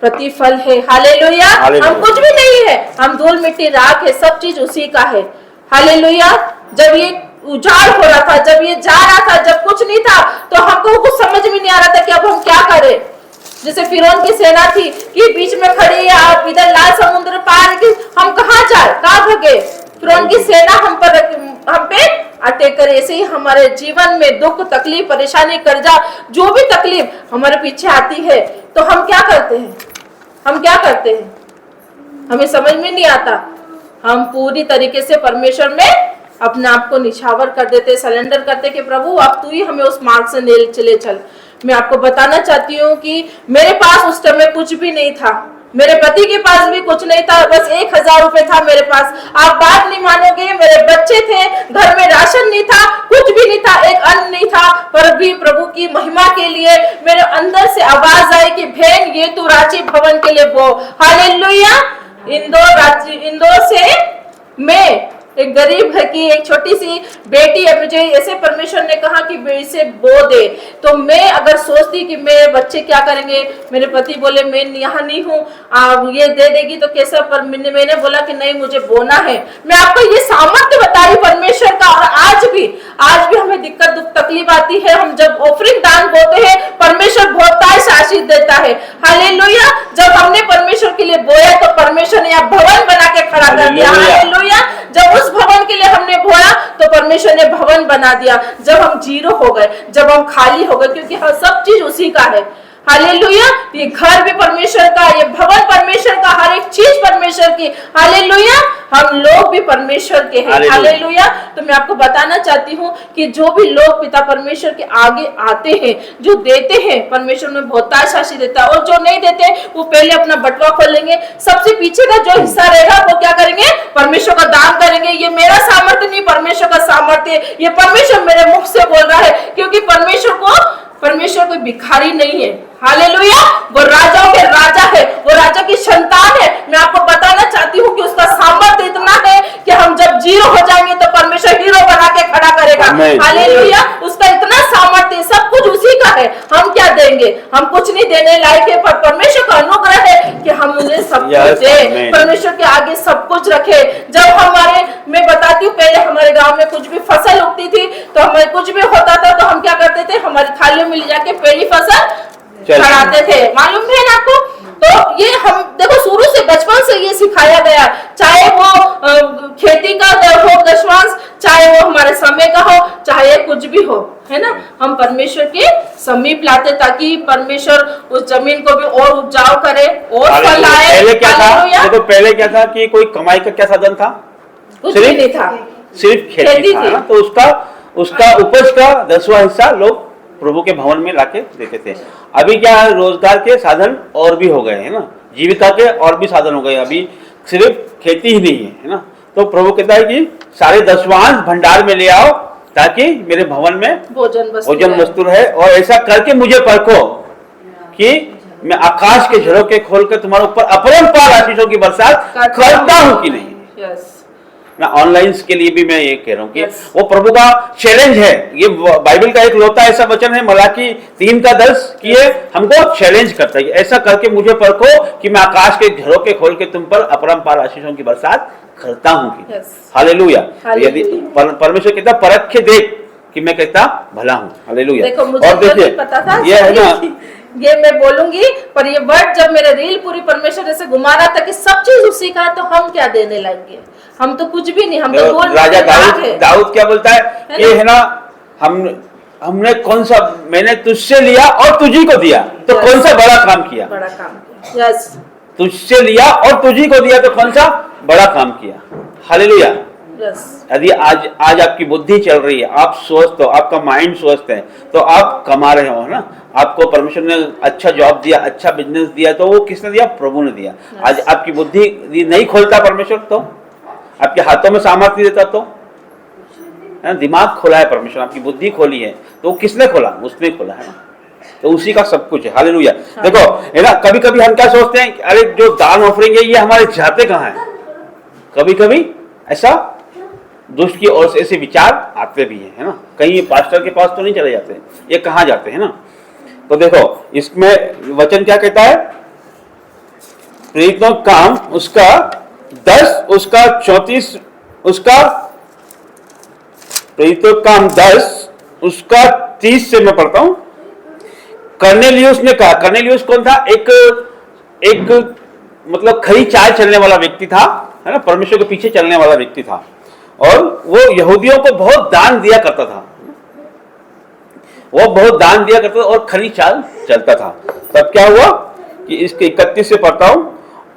प्रतिफल है। हालेलुया। हम कुछ भी नहीं है, हम धूल मिट्टी राख है, सब चीज उसी का है। हालेलुया। जब ये उजाड़ हो रहा था, जब ये जा रहा था, जब कुछ नहीं था, तो हमको कुछ समझ में नहीं आ रहा था कि अब हम क्या करें। जैसे फिरौन की सेना थी कि बीच में खड़ी है, आप इधर लाल समुद्र पार की, हम कहाँ जाए, कहाँ भागे? फिरौन की सेना हम पे अटैक करे। ऐसे ही हमारे जीवन में दुख, तकलीफ, परेशानी, कर्जा, जो भी तकलीफ हमारे पीछे आती है, तो हम क्या करते हैं? हम क्या करते हैं? हमें समझ में नहीं आता। हम पूरी तरीके से परमेश्वर में अपने आप को निछावर कर देते, सरेंडर करते कि प्रभु अब तू ही हमें उस मार्ग से ले चले चल। मैं आपको बताना चाहती हूँ कि मेरे पास उस समय कुछ भी नहीं था, मेरे पति के पास भी कुछ नहीं था, बस 1000 रुपए था मेरे पास। आप बात नहीं मानोगे, मेरे बच्चे थे, घर में राशन नहीं था, कुछ भी नहीं था, एक अन्न नहीं था, पर भी प्रभु की महिमा के लिए मेरे अंदर से आवाज आई कि बहन ये तू रांची भवन के लिए बो। हालेलुया। इंदौर से मैं एक गरीब घर की एक छोटी सी बेटी है, मुझे ऐसे परमेश्वर ने कहा कि इसे बो दे। तो मैं अगर सोचती कि मेरे बच्चे क्या करेंगे, मेरे पति बोले मैं यहाँ नहीं हूँ, ये दे देगी तो कैसा, पर मैंने बोला कि नहीं मुझे बोना है। मैं आपको ये सामर्थ्य बता रही परमेश्वर का। और आज भी हमें दिक्कत, दुख, तकलीफ आती है, हम जब ऑफरिंग दान बोते हैं, परमेश्वर बहुतायत से आशीष देता है। हालेलुया। जब हमने परमेश्वर के लिए बोया तो परमेश्वर ने यहाँ भवन बना के खड़ा कर दिया। हालेलुया। जब उस भवन के लिए हमने बोया तो परमेश्वर ने भवन बना दिया। जब हम जीरो हो गए, जब हम खाली हो गए, क्योंकि हम सब चीज उसी का है। हालेलुया। ये घर भी परमेश्वर का, ये भवन परमेश्वर का, हर एक चीज परमेश्वर की। हालेलुया। हम लोग भी परमेश्वर के हैं। हालेलुया। तो मैं आपको बताना चाहती हूँ कि जो भी लोग पिता परमेश्वर के आगे आते हैं, जो देते हैं, परमेश्वर में बहुतायत आशीष देता है। और जो नहीं देते वो पहले अपना बटवा खोलेंगे, सबसे पीछे का जो हिस्सा रहेगा वो क्या करेंगे? परमेश्वर का दान करेंगे। ये मेरा सामर्थ्य नहीं, परमेश्वर का सामर्थ्य, ये परमेश्वर मेरे मुख से बोल रहा है। क्योंकि परमेश्वर कोई भिखारी नहीं है। हालेलुया। वो राजाओं के राजा है, वो राजा की संतान है। मैं आपको बताना चाहती हूँ कि उसका सामर्थ्य इतना है कि हम जब जीरो हो जाएंगे तो परमेश्वर हीरो बना के खड़ा करेगा। हालेलुया। उसका इतना सामर्थ्य, सब कुछ उसी का है। हम क्या देंगे? हम कुछ नहीं देने लायक है, पर परमेश्वर का अनुग्रह है कि हम उन्हें सब कुछ दे, परमेश्वर के आगे सब कुछ रखे। जब मैं बताती हूँ, पहले हमारे गाँव में कुछ भी फसल उगती थी तो हमें कुछ भी होता था तो हम क्या करते थे? हमारी थालियों में ले जाके पहली फसल चढ़ाते थे। मालूम है ना आपको? तो ये हम देखो शुरू से बचपन से ये सिखाया गया, चाहे वो खेती का हो दशवांश, चाहे वो हमारे समय का हो, चाहे कुछ भी हो, है ना। हम परमेश्वर के समीप लाते ताकि परमेश्वर उस जमीन को भी और उपजाऊ करे और फल आए। पहले क्या था? देखो पहले क्या था कि कोई कमाई का क्या साधन था? कुछ भी नहीं था, सिर्फ खेती था। तो उसका उपज का 10वां हिस्सा लोग प्रभु के भवन में लाके देते थे। अभी क्या है? रोजगार के साधन और भी हो गए हैं ना, जीविका के और भी साधन हो गए। अभी सिर्फ खेती ही नहीं है ना। तो प्रभु कहता है कि सारे दशवांश भंडार में ले आओ ताकि मेरे भवन में भोजन वस्तु रहे। और ऐसा करके मुझे परखो कि मैं आकाश के झरोखे खोल कर तुम्हारे ऊपर अपरंपार आशीषों की बरसात करता हूँ कि नहीं। ना ऑनलाइन के लिए भी मैं ये कह रहा हूँ कि वो प्रभु का चैलेंज है। ये बाइबल का एक लौता ऐसा वचन है मलाकी 3:10 कि ये हमको चैलेंज करता है, ऐसा करके मुझे परखो कि मैं आकाश के झरोखे खोल के तुम पर अपरंपार आशीषों की बरसात करता हूँ। हालेलुया। यदि परमेश्वर कहता परख के देख कि मैं कहता भला हूँ। हालेलुया। देखो मुझे और देखिए पता था ये है ना, ये मैं बोलूंगी, पर ये वर्ड जब मेरे रील पूरी परमेश्वर ऐसे घुमा रहा था कि सब चीज उसी का है, तो हम क्या देने लगेंगे? हम तो कुछ भी नहीं, हम तो बोल राजा दाऊद क्या बोलता है, ये है ना, हमने कौन सा, मैंने तुझसे लिया और तुझी को दिया तो कौन सा बड़ा काम किया? बड़ा काम किया। यस, तुझसे लिया और तुझी को दिया तो कौन सा बड़ा काम किया? हालेलुया। यदि आज आपकी बुद्धि चल रही है, आप स्वस्थ हो, आपका माइंड स्वस्थ है, तो आप कमा रहे हो ना, आपको परमेश्वर ने अच्छा जॉब दिया, अच्छा बिजनेस दिया, तो वो किसने दिया? प्रभु ने दिया। आज आपकी बुद्धि नहीं खोलता परमेश्वर, तो आपके हाथों में सामर्थ्य देता, तो दिमाग खोला है परमेश्वर, आपकी बुद्धि खोली है, तो किसने खोला? उसने खोला है ना, तो उसी का सब कुछ है। हालेलुया। देखो है ना, कभी कभी हम क्या सोचते हैं, अरे जो दान ऑफरिंग है ये हमारे जाते कहाँ है? कभी कभी ऐसा दुष्ट की ओर से ऐसे विचार आते भी हैं, है ना, कहीं पास्टर के पास तो नहीं चले जाते, ये कहाँ जाते हैं ना। तो देखो इसमें वचन क्या कहता है, प्रेरितों काम उसका 10 उसका 34 उसका प्रेरितों काम 10 उसका 30 से मैं पढ़ता हूं। कर्नेलियुस ने कहा, कर्नेलियुस कौन था? एक मतलब खरी चाल चलने वाला व्यक्ति था, है ना, परमेश्वर के पीछे चलने वाला व्यक्ति था, और वो यहूदियों को बहुत दान दिया करता था, वो बहुत दान दिया करता था और खरी चाल चलता था। तब क्या हुआ कि इसके 31 से पढ़ता हूं,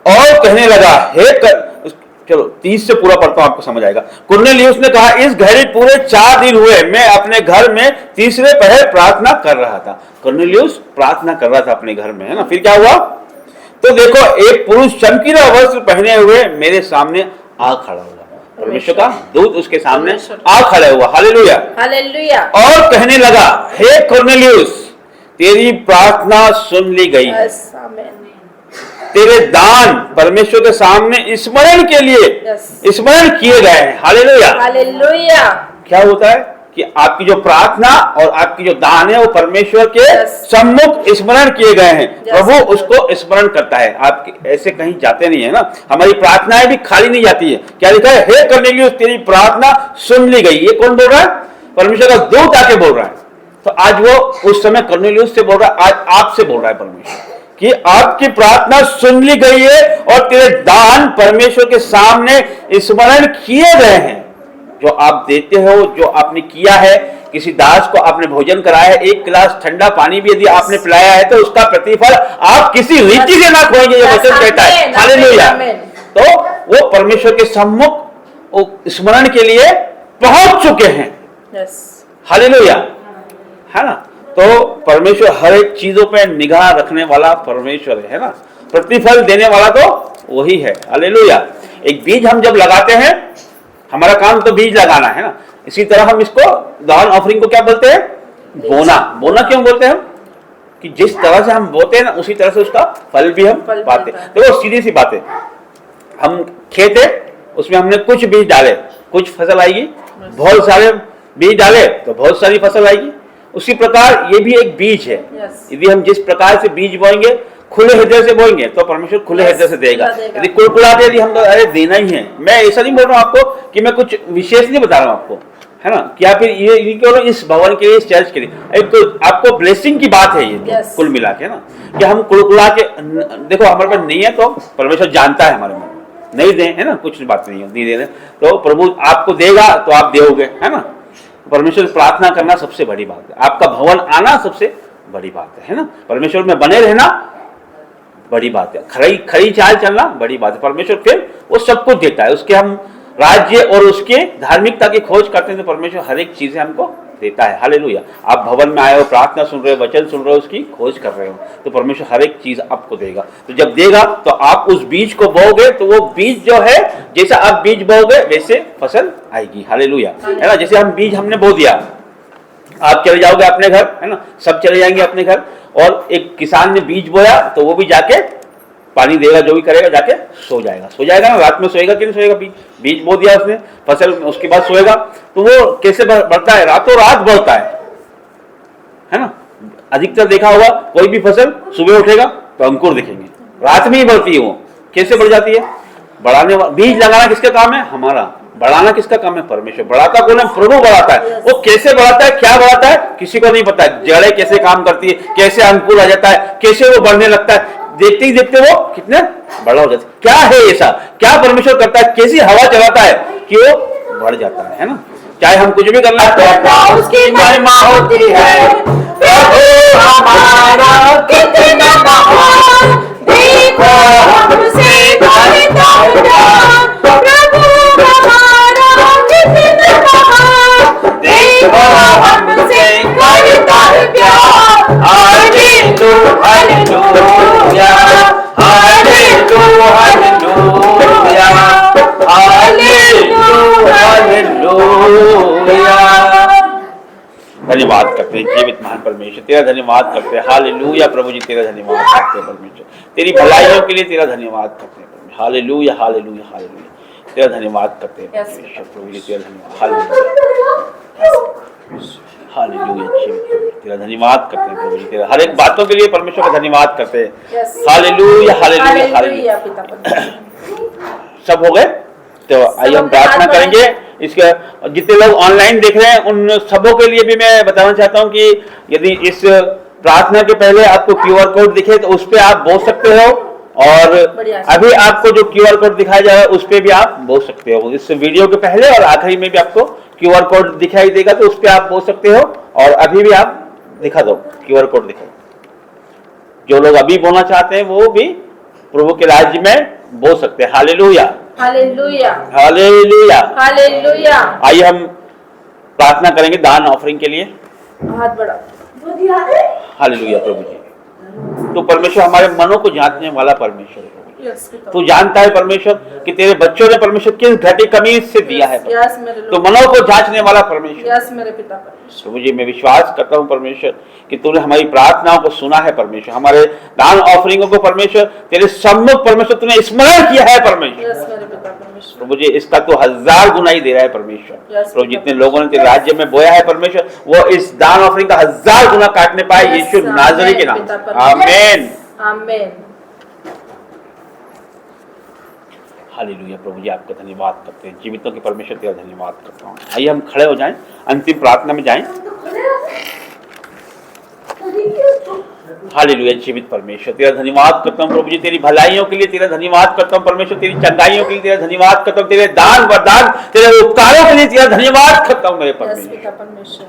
और कहने लगा, चलो 30 से पूरा पढ़ता हूं, आपको समझ आएगा। कुरनेलियुस ने कहा, इस घड़ी पूरे 4 दिन हुए मैं अपने घर में तीसरे पहर प्रार्थना कर रहा था। कुरनेलियुस प्रार्थना कर रहा था अपने घर में, है ना। फिर क्या हुआ, तो देखो एक पुरुष चमकीला वस्त्र पहने हुए मेरे सामने आ खड़ा हुआ, परमेश्वर का दूत उसके सामने आ खड़ा हुआ। Hallelujah, hallelujah. और कहने लगा, हे कुरनेलियुस, तेरी प्रार्थना सुन ली गई है, तेरे दान परमेश्वर के सामने स्मरण के लिए स्मरण किए गए हैं। Hallelujah, hallelujah. क्या होता है कि आपकी जो प्रार्थना और आपकी जो दान है वो परमेश्वर के सम्मुख स्मरण किए गए हैं। प्रभु उसको स्मरण करता है, आप ऐसे कहीं जाते नहीं है ना, हमारी प्रार्थनाएं भी खाली नहीं जाती है। क्या लिखा है, हे कर्नेलियुस, तेरी प्रार्थना सुन ली गई। ये कौन बोल रहा है? परमेश्वर का दूत आके बोल रहा है। तो आज वो उस समय कर्नेलियुस से बोल रहा है, आज आपसे बोल रहा है परमेश्वर कि आपकी प्रार्थना सुन ली गई है और तेरे दान परमेश्वर के सामने स्मरण किए गए हैं। जो आप देते हो, जो आपने किया है, किसी दास को आपने भोजन कराया है, 1 गिलास ठंडा पानी भी यदि आपने पिलाया है, तो उसका प्रतिफल आप किसी रीति से ना खोएंगे, ये वचन कहता है। हालेलुया। तो वो परमेश्वर के सम्मुख स्मरण के लिए पहुंच चुके हैं। हालेलुया, है ना। तो परमेश्वर हर एक चीजों पे निगाह रखने वाला परमेश्वर है ना, प्रतिफल देने वाला तो वही है। हालेलुया। एक बीज हम जब लगाते हैं, हमारा काम तो बीज लगाना है ना, इसी तरह हम इसको दान ऑफरिंग को क्या बोलते हैं? बोना। बोना क्यों बोलते हैं हम? कि जिस तरह से हम बोते हैं ना, उसी तरह से उसका फल भी हम पाते हैं। देखो सीधी सी बात है, हम खेत है, उसमें हमने कुछ बीज डाले, कुछ फसल आएगी, बहुत सारे बीज डाले तो बहुत सारी फसल आएगी। उसी प्रकार ये भी एक बीज है। यदि हम जिस प्रकार से बीज बोएंगे, खुले हृदय से बोएंगे, तो परमेश्वर खुले हृदय से देगा। यदि कुलकुलाते यदि हम अरे देना ही है, मैं ऐसा नहीं बोल रहा हूँ आपको कि मैं कुछ विशेष नहीं बता रहा हूँ आपको, है ना, कि आप ये इस भवन के लिए, इस चर्च के लिए, एक तो आपको ब्लेसिंग की बात है ये कुल मिला के ना, कि हम कुलकुला के, देखो हमारे पास नहीं है तो परमेश्वर जानता है हमारे मन, नहीं दे, है ना, कुछ बात नहीं है, नहीं दे रहे तो प्रभु आपको देगा तो आप दोगे, है ना। परमेश्वर से प्रार्थना करना सबसे बड़ी बात है, आपका भवन आना सबसे बड़ी बात है ना, परमेश्वर में बने रहना बड़ी बात है, खरी चाल चलना बड़ी बात है। परमेश्वर फिर वो सब कुछ देता है, उसके हम राज्य और उसके धार्मिकता की खोज करते हैं तो परमेश्वर हर एक चीजें हमको देता है। हालेलुया। आप भवन में आए हो, प्रार्थना सुन रहे हो, वचन सुन रहे हो, उसकी खोज कर रहे हो, तो परमेश्वर हर एक चीज आपको देगा। तो जब देगा तो आप उस बीज को बोओगे, तो वो बीज जो है, जैसा आप बीज बोओगे वैसे फसल आएगी। हालेलुया, है ना। जैसे हम बीज हमने बो दिया, आप चले जाओगे अपने घर, है ना, सब चले जाएंगे अपने घर, और एक किसान ने बीज बोया तो वो भी जाके पानी देगा, जो भी करेगा, जाके सो जाएगा ना। रात में सोएगा कि नहीं सोएगा? बीज बो दिया उसने, फसल, उसके बाद सोएगा, तो वो कैसे बढ़ता है? रातों रात बढ़ता है ना। अधिकतर देखा होगा, कोई भी फसल सुबह उठेगा तो अंकुर दिखेंगे, रात में ही बढ़ती है। वो कैसे बढ़ जाती है? बढ़ाने बीज लगाना किसका काम है? हमारा। बढ़ाना किसका काम है? परमेश्वर। बढ़ाता कौन है? प्रभु बढ़ाता है। वो कैसे बढ़ाता है, क्या बढ़ाता है, किसी को नहीं पता है। जड़ें कैसे काम करती है, कैसे अंकुर आ जाता है, कैसे वो बढ़ने लगता है, देखते ही देखते वो कितने बड़ा हो जाता है। क्या है ऐसा, क्या परमेश्वर करता है, कैसी हवा चलाता है कि वो बढ़ जाता है ना। चाहे हम कुछ भी करना तो उसकी महिमा होती है। प्रभु हमारा कितना महान, देखो हमसे करता प्यार। प्रभु हमारा कितना महान, देखो हमसे करता प्यार। Hallelujah, hallelujah, hallelujah, hallelujah, hallelujah. धन्यवाद करते हैं जीवित महान परमेश्वर, तेरा धन्यवाद करते हैं। हालेलुया प्रभु जी, तेरा धन्यवाद करते हैं परमेश्वर, तेरी भलाइयों के लिए तेरा धन्यवाद करते हैं। हालेलुया, हालेलुया, हालेलुया, तेरा धन्यवाद करते हैं परमेश्वर प्रभु जी, तेरा धन्यवाद। हालेलुया, तेरा धन्यवाद करते हैं प्रभु जी, तेरा हर एक बातों के लिए परमेश्वर का धन्यवाद करते हैं। Hallelujah, hallelujah, hallelujah. सब हो गए? तो आइए हम प्रार्थना करेंगे। इसके जितने लोग ऑनलाइन देख रहे हैं उन सबों के लिए भी मैं बताना चाहता हूँ कि यदि इस प्रार्थना के पहले आपको QR कोड दिखे तो उस पर आप बोल सकते हो, और अभी आपको जो QR कोड दिखाया जा रहा है उस पर भी आप बोल सकते हो। इस वीडियो के पहले और आखिरी में भी आपको QR कोड दिखाई देगा, तो उस पर आप बोल सकते हो, और अभी भी आप दिखा दो, QR कोड दिखाओ। जो लोग अभी बोलना चाहते हैं वो भी प्रभु के राज्य में बोल सकते हैं। Hallelujah, hallelujah, hallelujah, hallelujah. आइए हम प्रार्थना करेंगे दान ऑफरिंग के लिए। हाथ बढ़ाओ। हालेलुया प्रभु जी, तो परमेश्वर हमारे मनों को जांचने वाला परमेश्वर है। तू जानता है परमेश्वर कि तेरे बच्चों ने परमेश्वर किस घटी कमी से दिया है, तो मनों को जांचने वाला परमेश्वर। मेरे पिता प्रभु जी, मैं विश्वास करता हूँ परमेश्वर कि तूने हमारी प्रार्थनाओं को सुना है परमेश्वर, हमारे दान ऑफरिंगों को परमेश्वर तेरे सम्मुख परमेश्वर तूने स्मरण किया है परमेश्वर। प्रभु जी, इसका तो 1000 गुना ही दे रहा है परमेश्वर। प्रभु, जितने लोगों ने तेरे राज्य में बोया है परमेश्वर, वो इस दान ऑफरिंग का 1000 गुना काटने पाए यीशु नाज़री के नाम से। आमीन, आमीन। हालेलुया प्रभु जी, आपका धन्यवाद करते हैं। जीवितों के परमेश्वर तेरा धन्यवाद करता हूँ। आइए हम खड़े हो जाएं, अंतिम प्रार्थना में जाएं। हालेलुया, जीवित परमेश्वर तेरा धन्यवाद करता हूँ प्रभु जी, तेरी भलाइयों के लिए तेरा धन्यवाद करता हूँ परमेश्वर, तेरी चंगाइयों के लिए तेरा धन्यवाद करता हूँ, तेरे दान वरदान तेरे उपकारों के लिए तेरा धन्यवाद करता हूँ मेरे परमेश्वर।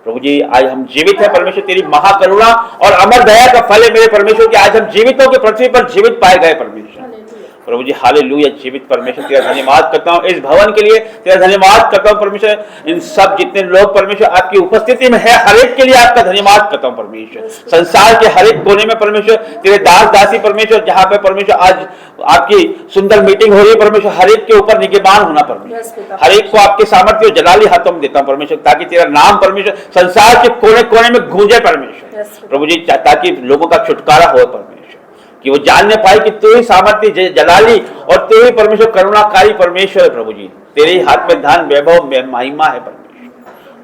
प्रभु जी, आज हम जीवित है परमेश्वर, तेरी महाकरुणा और अमर दया का फल है मेरे परमेश्वर कि आज हम जीवितों के पृथ्वी पर जीवित पाए गए परमेश्वर। प्रभु जी, हालेलुया, जीवित परमेश्वर तेरा धन्यवाद करता हूँ इस भवन के लिए, तेरा धन्यवाद करता हूँ परमेश्वर। इन सब जितने लोग परमेश्वर आपकी उपस्थिति में है, हर एक के लिए आपका धन्यवाद करता हूँ परमेश्वर। संसार के हर एक कोने में परमेश्वर तेरे दास दासी परमेश्वर, जहाँ पे परमेश्वर आज आपकी सुंदर मीटिंग हो रही है परमेश्वर, हर एक के ऊपर निगहबान होना परमेश्वर, हर एक को आपके सामर्थ्य और जलाली हाथों में देता हूँ परमेश्वर, ताकि तेरा नाम परमेश्वर संसार के कोने कोने में गूंजे परमेश्वर। प्रभु जी, ताकि लोगों का छुटकारा हो परमेश्वर, कि वो जानने पाए कि तू ही सामर्थ्य जलाली और तू ही परमेश्वर करुणाकारी परमेश्वर है। प्रभु जी, तेरे ही हाथ में धन वैभव महिमा है परमेश्वर।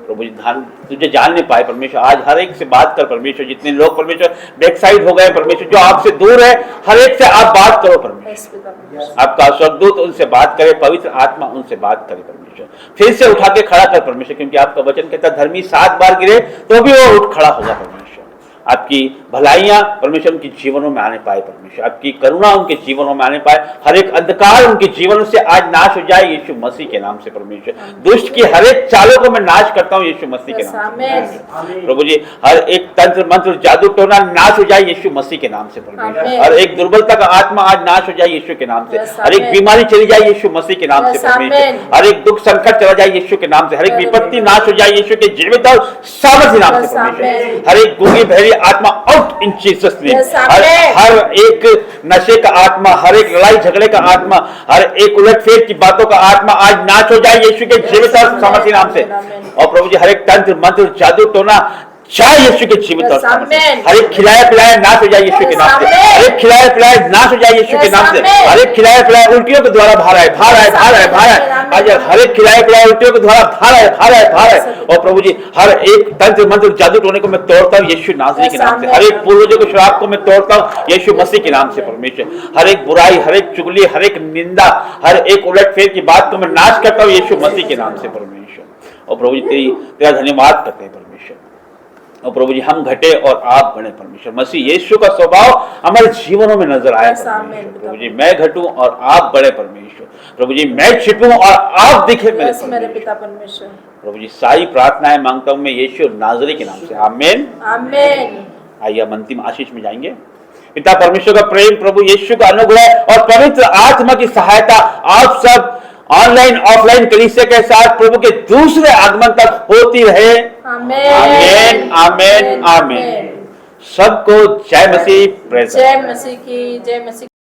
प्रभु जी, धन तुझे जानने पाए परमेश्वर, आज हर एक से बात कर परमेश्वर। जितने लोग परमेश्वर बैक साइड हो गए परमेश्वर, जो आपसे दूर है, हर एक से आप बात करो परमेश्वर। आपका स्वर्गदूत उनसे बात करे, पवित्र आत्मा उनसे बात करे परमेश्वर, फिर से उठा के खड़ा कर परमेश्वर, क्योंकि आपका वचन कहता है धर्मी 7 बार गिरे तो भी वो उठ खड़ा होगा परमेश्वर। आपकी भलाइयां परमेश्वर उनके जीवनों में आने पाए परमेश्वर, आपकी करुणा उनके जीवनों में आने पाए, हर एक अंधकार उनके जीवन से आज नाश हो जाए यीशु मसीह के नाम से परमेश्वर। दुष्ट की हर एक चालों को मैं नाश करता हूँ यीशु मसीह के नाम से प्रभु जी। हर एक तंत्र मंत्र जादू टोना नाश हो जाए यीशु मसीह के नाम से परमेश्वर। हर एक दुर्बलता का आत्मा आज नाश हो जाए यीशु के नाम से, हर एक बीमारी चली जाए यीशु मसीह के नाम से परमेश्वर। हर एक दुख संकट चला जाए यीशु के नाम से, हर एक विपत्ति नाश हो जाए यीशु के जीवित और सामर्थ्य नाम से परमेश्वर। हर एक गूंगी बहरी आत्मा आउट इन जीसस नेम। हर एक नशे का आत्मा, हर एक लड़ाई झगड़े का आत्मा, हर एक उलटफेर की बातों का आत्मा आज नाश हो जाए यीशु के जीवित और सामर्थ्य नाम से। और प्रभु जी, हर एक तंत्र मंत्र जादू टोना जाए यीशु के जीवित और आमीन। हर एक खिलाया पिलाया नाश हो जाए यीशु के नाम से, आमीन। हर एक खिलाया पिलाया नाश हो जाए यीशु के नाम से, आमीन। हर एक खिलाया पिलाया उल्टियों के द्वारा भार है आज हर एक खिलाया पिलाया उल्टियों के द्वारा भार है और प्रभु जी हर एक तंत्र मंत्र जादू टोने को मैं तोड़ता हूँ यीशु नासरी के नाम से, हर एक पूर्वजों के श्राप को मैं तोड़ता हूँ यीशु मसीह के नाम से परमेश्वर, हर एक बुराई, हर एक चुगली, हर एक निंदा, हर एक उलटफेर की बात को मैं नाश करता हूँ यीशु मसीह के नाम से परमेश्वर। और प्रभु जी तेरा धन्यवाद करते हैं परमेश्वर। और प्रभु जी हम घटे और आप बढ़े परमेश्वर, मसीह यीशु का स्वभाव हमारे जीवनों में नजर आए परमेश्वर। प्रभु जी मैं घटूं और आप बढ़े परमेश्वर, प्रभु जी मैं छिपूं और आप दिखे मेरे पिता परमेश्वर। प्रभु जी सारी प्रार्थनाएं मांगता हूं मैं यीशु नाजरी के नाम से, आमीन आमीन। आइए हम अंतिम आशीष में जाएंगे। पिता परमेश्वर का प्रेम, प्रभु यीशु का अनुग्रह और पवित्र आत्मा की सहायता आप सब ऑनलाइन ऑफलाइन कलीसिया के साथ प्रभु के दूसरे आगमन तक होती रहे। आमीन आमीन आमीन। सबको जय मसीह, प्रेज़ जय मसीह की जय मसीह।